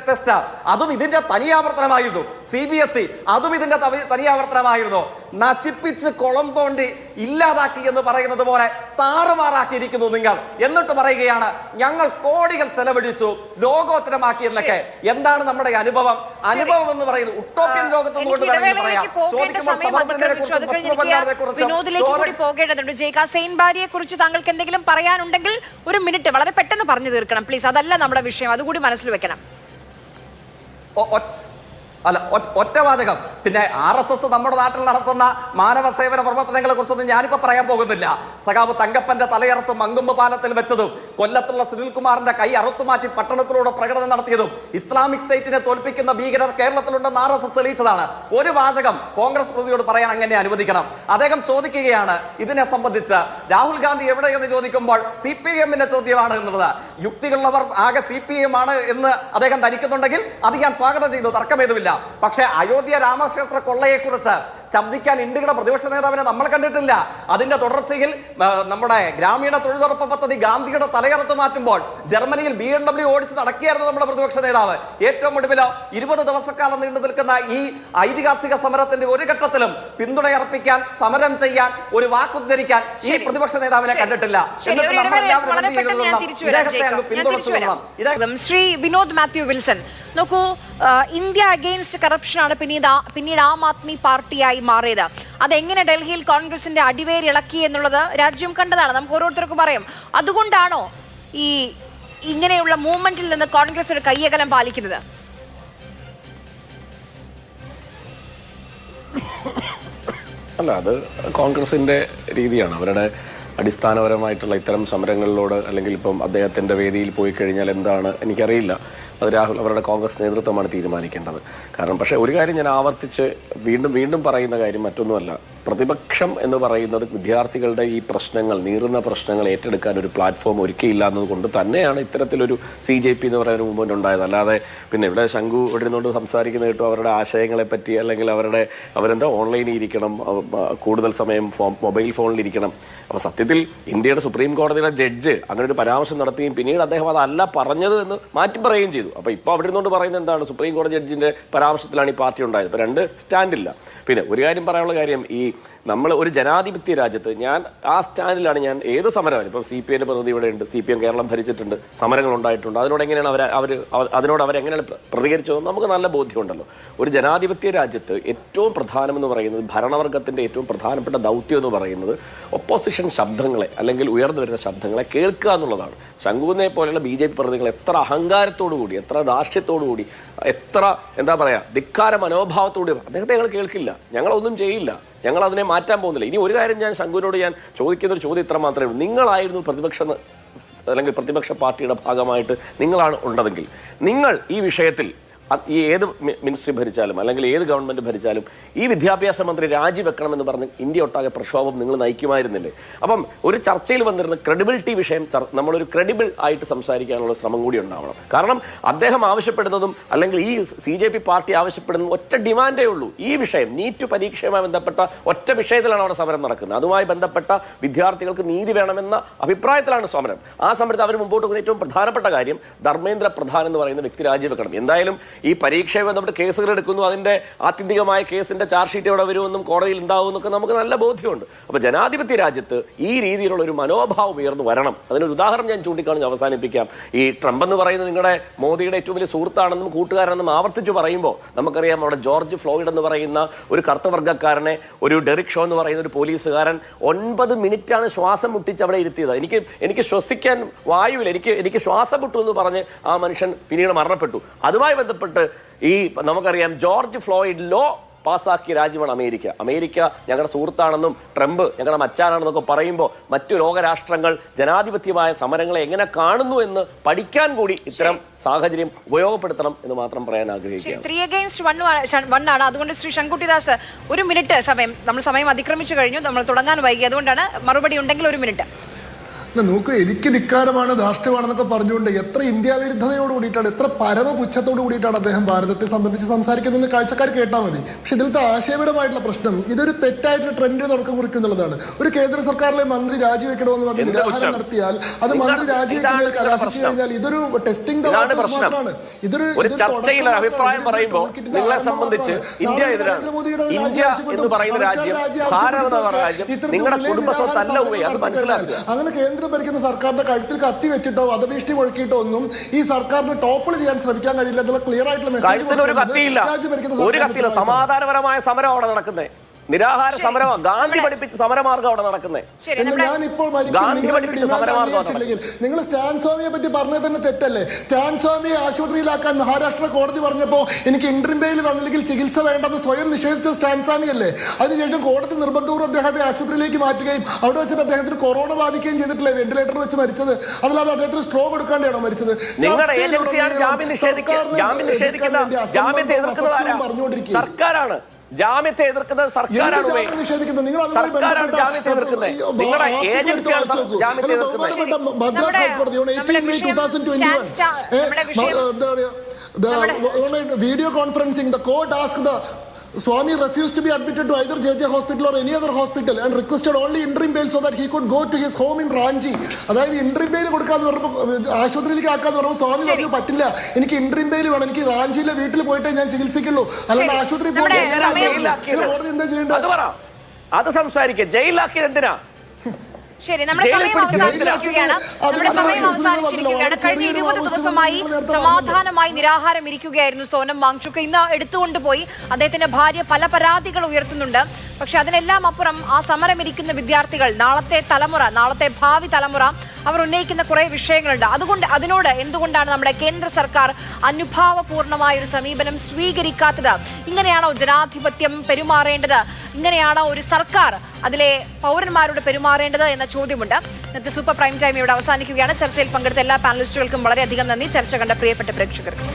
ടെസ്റ്റ്, അതും ഇതിന്റെ തനിയാവർത്തനമായിരുന്നു. CBSE, അതും ഇതിന്റെ തനിയാവർത്തനമായിരുന്നു. നശിപ്പിച്ച് കുളം തോണ്ടി ഇല്ലാതാക്കി എന്ന് പറയുന്നത് പോലെ താറുമാറാക്കിയിരിക്കുന്നു നിങ്ങൾ. എന്നിട്ട് പറയുകയാണ് ഞങ്ങൾ കോടികൾ ചെലവഴിച്ചു, ലോകോത്തരമാക്കി എന്നൊക്കെ. എന്താണ് നമ്മുടെ അനുഭവം എന്ന് പറയുന്നത്? ഉട്ടോപ്യൻ ലോകത്ത് വിനോദിലേക്ക് പോകേണ്ടതുണ്ട്. ജയിക്ക സെയിൻ ബാരിയെ കുറിച്ച് താങ്കൾക്ക് എന്തെങ്കിലും പറയാനുണ്ടെങ്കിൽ 1 മിനിറ്റ് വളരെ പെട്ടെന്ന് പറഞ്ഞു തീർക്കണം പ്ലീസ്. അതല്ല നമ്മുടെ വിഷയം, അതുകൂടി മനസ്സിൽ വെക്കണം. ഒറ്റ വാചകം. പിന്നെ RSS നമ്മുടെ നാട്ടിൽ നടത്തുന്ന മാനവ സേവന പ്രവർത്തനങ്ങളെ കുറിച്ചൊന്നും ഞാനിപ്പോ പറയാൻ പോകുന്നില്ല. സഖാവ് തങ്കപ്പന്റെ തലയറുത്തും മങ്കുമ്പ് പാലത്തിൽ വെച്ചതും കൊല്ലത്തുള്ള സുനിൽകുമാറിന്റെ കൈ അറുത്തുമാറ്റി പട്ടണത്തിലൂടെ പ്രകടനം നടത്തിയതും ഇസ്ലാമിക് സ്റ്റേറ്റിനെ തോൽപ്പിക്കുന്ന ഭീകരർ കേരളത്തിലുണ്ടെന്ന് RSS തെളിയിച്ചതാണ്. ഒരു വാചകം കോൺഗ്രസ് പ്രതിയോട് പറയാൻ അങ്ങനെ അനുവദിക്കണം. അദ്ദേഹം ചോദിക്കുകയാണ് ഇതിനെ സംബന്ധിച്ച് രാഹുൽ ഗാന്ധി എവിടെയെന്ന് ചോദിക്കുമ്പോൾ CPM-ന്റെ ചോദ്യമാണ് എന്നുള്ളത്. യുക്തികളുള്ളവർ ആകെ CPM ആണ് എന്ന് അദ്ദേഹം ധരിക്കുന്നുണ്ടെങ്കിൽ അത് ഞാൻ സ്വാഗതം ചെയ്തു, തർക്കമേതുമില്ല. പക്ഷേ അയോധ്യ രാമക്ഷേത്ര കൊള്ളയെക്കുറിച്ച് ശബ്ദിക്കാൻ ഇന്ത്യയുടെ പ്രതിപക്ഷ നേതാവിനെ നമ്മൾ കണ്ടിട്ടില്ല. അതിന്റെ തുടർച്ചയിൽ നമ്മുടെ ഗ്രാമീണ തൊഴിലുറപ്പ് പദ്ധതി ഗാന്ധിയുടെ തലയറത്ത് മാറ്റുമ്പോൾ ജർമ്മനിയിൽ BMW ഓടിച്ച് നടക്കുകയായിരുന്നു നമ്മുടെ പ്രതിപക്ഷ നേതാവ്. ഏറ്റവും ഒടുവിലോ 20 ദിവസക്കാലം നീണ്ടു നിൽക്കുന്ന ഈ ഐതിഹാസിക സമരത്തിന്റെ ഒരു ഘട്ടത്തിലും പിന്തുണയർപ്പിക്കാൻ, സമരം ചെയ്യാൻ, ഒരു വാക്കുദ്ധരിക്കാൻ ഈ പ്രതിപക്ഷ നേതാവിനെ കണ്ടിട്ടില്ല. എന്നിട്ട് നമ്മൾ എല്ലാവരും ഇദ്ദേഹത്തെ അങ്ങ് പിന്തുണച്ചു. ശ്രീ വിനോദ് മാത്യു വിൽസൺ, നോക്കൂ, ഇന്ത്യ അഗെയിൻസ്റ്റ് കറപ്ഷൻ ആണ് പിന്നീട് ആം ആദ്മി പാർട്ടിയായി മാറിയത്. അതെങ്ങനെ ഡൽഹിയിൽ കോൺഗ്രസിന്റെ അടിവേര് ഇളക്കി എന്നുള്ളത് രാജ്യം കണ്ടതാണ്, നമുക്ക് ഓരോരുത്തർക്കും പറയാം. അതുകൊണ്ടാണോ ഈ ഇങ്ങനെയുള്ള മൂവ്മെന്റിൽ നിന്ന് കോൺഗ്രസ് ഒരു കയ്യകലം പാലിക്കുന്നത്? അല്ല, അത് കോൺഗ്രസിന്റെ രീതിയാണ്. അവരുടെ അടിസ്ഥാനപരമായിട്ടുള്ള ഇത്തരം സമരങ്ങളിലോട്, അല്ലെങ്കിൽ ഇപ്പം അദ്ദേഹത്തിൻ്റെ വേദിയിൽ പോയി കഴിഞ്ഞാൽ എന്താണ് എനിക്കറിയില്ല, അത് അവരുടെ കോൺഗ്രസ് നേതൃത്വമാണ് തീരുമാനിക്കേണ്ടത്. കാരണം പക്ഷേ ഒരു കാര്യം ഞാൻ ആവർത്തിച്ച് വീണ്ടും പറയുന്ന കാര്യം മറ്റൊന്നുമല്ല, പ്രതിപക്ഷം എന്ന് പറയുന്നത് വിദ്യാർത്ഥികളുടെ ഈ പ്രശ്നങ്ങൾ, നീറുന്ന പ്രശ്നങ്ങൾ ഏറ്റെടുക്കാൻ ഒരു പ്ലാറ്റ്ഫോം ഒരുക്കിയില്ല എന്നതുകൊണ്ട് തന്നെയാണ് ഇത്തരത്തിലൊരു CJP എന്ന് പറയുന്ന മൂവ്മെന്റ് ഉണ്ടായത്. അല്ലാതെ പിന്നെ ഇവിടെ ശംഖു ഇവിടെ നിന്നുകൊണ്ട് സംസാരിക്കുന്ന കേട്ടു അവരുടെ ആശയങ്ങളെ പറ്റി, അല്ലെങ്കിൽ അവരെന്താ ഓൺലൈനിൽ ഇരിക്കണം, കൂടുതൽ സമയം മൊബൈൽ ഫോണിലിരിക്കണം. അപ്പോൾ സത്യത്തിൽ ഇന്ത്യയുടെ സുപ്രീം കോടതിയുടെ ജഡ്ജ് അങ്ങനെ ഒരു പരാമർശം നടത്തുകയും പിന്നീട് അദ്ദേഹം അതല്ല പറഞ്ഞത് എന്ന് മാറ്റി പറയുകയും ചെയ്തു. അപ്പോൾ ഇപ്പോൾ അവിടെ നിന്നുകൊണ്ട് പറയുന്നത് എന്താണ്, സുപ്രീം കോടതി ജഡ്ജിന്റെ പരാമർശത്തിലാണ് ഈ പാർട്ടി ഉണ്ടായത്. ഇപ്പോൾ 2 സ്റ്റാൻഡില്ല. പിന്നെ ഒരു കാര്യം പറയാനുള്ള കാര്യം, ഈ നമ്മൾ ഒരു ജനാധിപത്യ രാജ്യത്ത് ഞാൻ ആ സ്റ്റാൻഡിലാണ്. ഞാൻ ഏത് സമരമാണ്, ഇപ്പം CPIന്റെ പ്രതിനിധി ഇവിടെ ഉണ്ട്, CPM കേരളം ഭരിച്ചിട്ടുണ്ട്, സമരങ്ങൾ ഉണ്ടായിട്ടുണ്ട്. അതിനോട് എങ്ങനെയാണ് അവരെങ്ങനെയാണ് പ്രതികരിച്ചതെന്ന് നമുക്ക് നല്ല ബോധ്യമുണ്ടല്ലോ. ഒരു ജനാധിപത്യ രാജ്യത്ത് ഏറ്റവും പ്രധാനമെന്ന് പറയുന്നത്, ഭരണവർഗത്തിൻ്റെ ഏറ്റവും പ്രധാനപ്പെട്ട ദൗത്യം എന്ന് പറയുന്നത് ഒപ്പോസിഷൻ ശബ്ദങ്ങളെ, അല്ലെങ്കിൽ ഉയർന്നു വരുന്ന ശബ്ദങ്ങളെ കേൾക്കുക എന്നുള്ളതാണ്. ശംഖുവിനെ പോലെയുള്ള BJP പ്രതിനിധികൾ എത്ര അഹങ്കാരത്തോടു കൂടി, എത്ര ധാർഷ്ട്യത്തോടു കൂടി, എത്ര എന്താ പറയുക ധിക്കാര മനോഭാവത്തോടെ അദ്ദേഹത്തെ ഞങ്ങൾ കേൾക്കില്ല, ഞങ്ങളൊന്നും ചെയ്യില്ല, ഞങ്ങൾ അതിനെ മാറ്റാൻ പോകുന്നില്ല. ഇനി ഒരു കാര്യം ഞാൻ ശംഖുവിനോട് ചോദിക്കുന്നൊരു ചോദ്യം ഇത്ര മാത്രമേ ഉള്ളൂ. നിങ്ങളായിരുന്നു പ്രതിപക്ഷ പാർട്ടിയുടെ ഭാഗമായിട്ട് നിങ്ങളാണ് ഉള്ളതെങ്കിൽ, നിങ്ങൾ ഈ വിഷയത്തിൽ ഈ ഏത് മിനിസ്ട്രി ഭരിച്ചാലും അല്ലെങ്കിൽ ഏത് ഗവൺമെന്റ് ഭരിച്ചാലും ഈ വിദ്യാഭ്യാസ മന്ത്രി രാജിവെക്കണമെന്ന് പറഞ്ഞ് ഇന്ത്യ ഒട്ടാകെ പ്രക്ഷോഭം നിങ്ങൾ നയിക്കുമായിരുന്നില്ലേ? അപ്പം ഒരു ചർച്ചയിൽ വന്നിരുന്ന ക്രെഡിബിലിറ്റി വിഷയം നമ്മളൊരു ക്രെഡിബിൾ ആയിട്ട് സംസാരിക്കാനുള്ള ശ്രമം കൂടി ഉണ്ടാവണം. കാരണം അദ്ദേഹം ആവശ്യപ്പെടുന്നതും അല്ലെങ്കിൽ ഈ CJP പാർട്ടി ആവശ്യപ്പെടുന്നതും ഒറ്റ ഡിമാൻഡേ ഉള്ളൂ. ഈ വിഷയം നീറ്റ് പരീക്ഷയുമായി ബന്ധപ്പെട്ട ഒറ്റ വിഷയത്തിലാണ് അവിടെ സമരം നടക്കുന്നത്. അതുമായി ബന്ധപ്പെട്ട വിദ്യാർത്ഥികൾക്ക് നീതി വേണമെന്ന അഭിപ്രായത്തിലാണ് സമരം. ആ സമരത്തിൽ അവർ മുമ്പോട്ട് പോകുന്ന ഏറ്റവും പ്രധാനപ്പെട്ട കാര്യം ധർമ്മേന്ദ്ര പ്രധാൻ എന്ന് പറയുന്ന വ്യക്തി രാജിവെക്കണം. എന്തായാലും ഈ പരീക്ഷയെ ബന്ധപ്പെട്ട് കേസുകൾ എടുക്കുന്നു, അതിൻ്റെ ആത്യന്തികമായ കേസിൻ്റെ ചാർജ് ഷീറ്റ് എവിടെ വരുമെന്നും കോടതിയിൽ ഉണ്ടാവുമെന്നൊക്കെ നമുക്ക് നല്ല ബോധ്യമുണ്ട്. അപ്പോൾ ജനാധിപത്യ രാജ്യത്ത് ഈ രീതിയിലുള്ള ഒരു മനോഭാവം ഉയർന്നു വരണം. അതിനൊരു ഉദാഹരണം ഞാൻ ചൂണ്ടിക്കാണിച്ച് അവസാനിപ്പിക്കാം. ഈ ട്രംപ് എന്ന് പറയുന്നത് നിങ്ങളുടെ മോദിയുടെ ഏറ്റവും വലിയ സുഹൃത്താണെന്നും കൂട്ടുകാരാണെന്നും ആവർത്തിച്ച് പറയുമ്പോൾ നമുക്കറിയാം, അവിടെ ജോർജ് ഫ്ലോയിഡ് എന്ന് പറയുന്ന ഒരു കറുത്തവർഗ്ഗക്കാരനെ, ഒരു ഡെറിക് ഷോ എന്ന് പറയുന്ന ഒരു പോലീസുകാരൻ 9 മിനിറ്റാണ് ശ്വാസം മുട്ടിച്ച് അവിടെ ഇരുത്തിയത്. എനിക്ക് ശ്വസിക്കാൻ വായുവില്ല, എനിക്ക് ശ്വാസം മുട്ടു എന്ന് പറഞ്ഞ് ആ മനുഷ്യൻ പിന്നീട് മരണപ്പെട്ടു. അതുമായി ബന്ധപ്പെട്ട് ഈ നമുക്കറിയാം, ജോർജ് ഫ്ലോയിഡ് ലോ പാസ്സാക്കിയ രാജ്യമാണ് അമേരിക്ക ഞങ്ങളുടെ സുഹൃത്താണെന്നും ട്രംപ് ഞങ്ങളുടെ മച്ചാനാണെന്നൊക്കെ പറയുമ്പോൾ മറ്റു ലോകരാഷ്ട്രങ്ങൾ ജനാധിപത്യമായ സമരങ്ങളെ എങ്ങനെ കാണുന്നു എന്ന് പഠിക്കാൻ കൂടി ഇത്തരം സാഹചര്യം ഉപയോഗപ്പെടുത്തണം എന്ന് മാത്രം പറയാൻ ആഗ്രഹിക്കുകയാണ്. 3 against 1 ആണ്. അതുകൊണ്ട് ശ്രീ ശങ്കുട്ടിദാസ്, 1 മിനിറ്റ് സമയം, നമ്മൾ സമയം അതിക്രമിച്ചു കഴിഞ്ഞു, നമ്മൾ തുടങ്ങാൻ വൈകി, അതുകൊണ്ടാണ് മറുപടി ഉണ്ടെങ്കിൽ 1 മിനിറ്റ്. നോക്കൂ, എനിക്ക് ധിക്കാരമാണ്, ധാർഷ്ട്യമാണെന്നൊക്കെ പറഞ്ഞുകൊണ്ട് എത്ര ഇന്ത്യ വിരുദ്ധതയോട് കൂടിയിട്ടാണ്, എത്ര പരമപുച്ഛത്തോട് കൂടിയിട്ടാണ് അദ്ദേഹം ഭാരതത്തെ സംബന്ധിച്ച് സംസാരിക്കുന്നതെന്ന് കാഴ്ചക്കാർ കേട്ടാൽ മതി. പക്ഷെ ഇതിലത്തെ ആശയപരമായിട്ടുള്ള പ്രശ്നം, ഇതൊരു തെറ്റായിട്ടുള്ള ട്രെൻഡിന് തുടക്കം കുറിക്കുന്നുള്ളതാണ്. ഒരു കേന്ദ്ര സർക്കാരിലെ മന്ത്രി രാജിവെക്കണമെന്ന് പറഞ്ഞ് നിരാഹാരം നടത്തിയാൽ അത് മന്ത്രി രാജിവെക്കുന്നതിൽ കലാശിച്ചു കഴിഞ്ഞാൽ ഇതൊരു ടെസ്റ്റിംഗ് മാത്രമാണ്. അങ്ങനെ കേന്ദ്രം ഭരിക്കുന്ന സർക്കാരിന്റെ കഴുത്തിൽ കത്തി വെച്ചിട്ടോ വധഭീഷണി മുഴക്കിയിട്ടോ ഒന്നും ഈ സർക്കാരിന് ടോപ്പിൾ ചെയ്യാൻ ശ്രമിക്കാൻ കഴിയില്ല എന്നുള്ള ക്ലിയർ ആയിട്ടുള്ള മെസ്സേജ്. സമാധാനപരമായ സമരം അവിടെ നടക്കുന്നത്, നിരാഹാര സമരമാണ്, ഗാന്ധി പഠിപ്പിച്ച സമരമാർഗം അവിടെ നടക്കുന്നത്. നിങ്ങൾ സ്റ്റാൻ സ്വാമിയെ പറ്റി പറഞ്ഞത് തന്നെ തെറ്റല്ലേ? സ്റ്റാൻ സ്വാമിയെ ആശുപത്രിയിലാക്കാൻ മഹാരാഷ്ട്ര കോടതി പറഞ്ഞപ്പോൾ എനിക്ക് ഇന്റർവ്യൂ ബെയിൽ തന്നില്ലെങ്കിൽ ചികിത്സ വേണ്ടെന്ന് സ്വയം നിഷേധിച്ച സ്റ്റാൻ സ്വാമി അല്ലേ? അതിനുശേഷം കോടതി നിർബന്ധപൂർവ്വം അദ്ദേഹത്തെ ആശുപത്രിയിലേക്ക് മാറ്റുകയും അവിടെ വെച്ചിട്ട് അദ്ദേഹത്തിന് കൊറോണ ബാധിക്കുകയും ചെയ്തിട്ടില്ലേ, വെന്റിലേറ്റർ വെച്ച് മരിച്ചത്. അതല്ലാതെ അദ്ദേഹത്തിന് സ്ട്രോക്ക് എടുക്കാണ്ടാണോ മരിച്ചത്? സർക്കാരാണ് ജാമ്യത്തെ എതിർക്കുന്നത്, സർക്കാരാണ് നിഷേധിക്കുന്നത്. നിങ്ങൾ ജാമ്യത്തെ എതിർക്കുന്നത്, നിങ്ങളുടെ ഏജൻസിയാണ് ജാമ്യത്തെ എതിർക്കുന്നത്. മദ്രാസ് ഹൈക്കോടതി 18 May 2021 video conferencing, the court asked the Swami refused to be admitted to either JJ hospital or any other hospital and requested only interim bail so that he could go to his home in Ranchi. അതായത് interim bail കൊടുക്കാന്ന് പറഞ്ഞപ്പോൾ ആശുപത്രിയിലേക്ക് ആക്കാന്ന് പറഞ്ഞപ്പോൾ സ്വാമി പറഞ്ഞു പറ്റില്ല, എനിക്ക് interim bail വേണം, എനിക്ക് റാഞ്ചിയിലെ വീട്ടിൽ പോയിട്ടേ ഞാൻ ചികിത്സിക്കുള്ളൂ, അല്ലാണ്ട് ആശുപത്രി കോടതി എന്താ ചെയ്യേണ്ടത്? അത് സംസാരിക്കുക. ജയിലിലാക്കിയത് എന്തിനാ? ശരി, നമ്മുടെ സമയം അവസാനിച്ചിരിക്കുകയാണ്. കഴിഞ്ഞ 20 ദിവസമായി സമാധാനമായി നിരാഹാരം ഇരിക്കുകയായിരുന്നു സോനം വാങ്ചുക്. ഇന്ന് എടുത്തുകൊണ്ടുപോയി. അദ്ദേഹത്തിന്റെ ഭാര്യ പല പരാതികൾ ഉയർത്തുന്നുണ്ട്. പക്ഷെ അതിനെല്ലാം അപ്പുറം ആ സമരമിരിക്കുന്ന വിദ്യാർത്ഥികൾ, നാളത്തെ തലമുറ, നാളത്തെ ഭാവി തലമുറ, അവർ ഉന്നയിക്കുന്ന കുറെ വിഷയങ്ങളുണ്ട്. അതിനോട് എന്തുകൊണ്ടാണ് നമ്മുടെ കേന്ദ്ര സർക്കാർ അനുഭാവപൂർണമായ ഒരു സമീപനം സ്വീകരിക്കാത്തത്? ഇങ്ങനെയാണോ ജനാധിപത്യം പെരുമാറേണ്ടത്? ഇങ്ങനെയാണോ ഒരു സർക്കാർ അതിലെ പൗരന്മാരോട് പെരുമാറേണ്ടത് എന്ന ചോദ്യമുണ്ട്. ഇന്നത്തെ സൂപ്പർ പ്രൈം ടൈം ഇവിടെ അവസാനിക്കുകയാണ്. ചർച്ചയിൽ പങ്കെടുത്ത എല്ലാ പാനലിസ്റ്റുകൾക്കും വളരെയധികം നന്ദി. ചർച്ച കണ്ട പ്രിയപ്പെട്ട പ്രേക്ഷകർക്ക്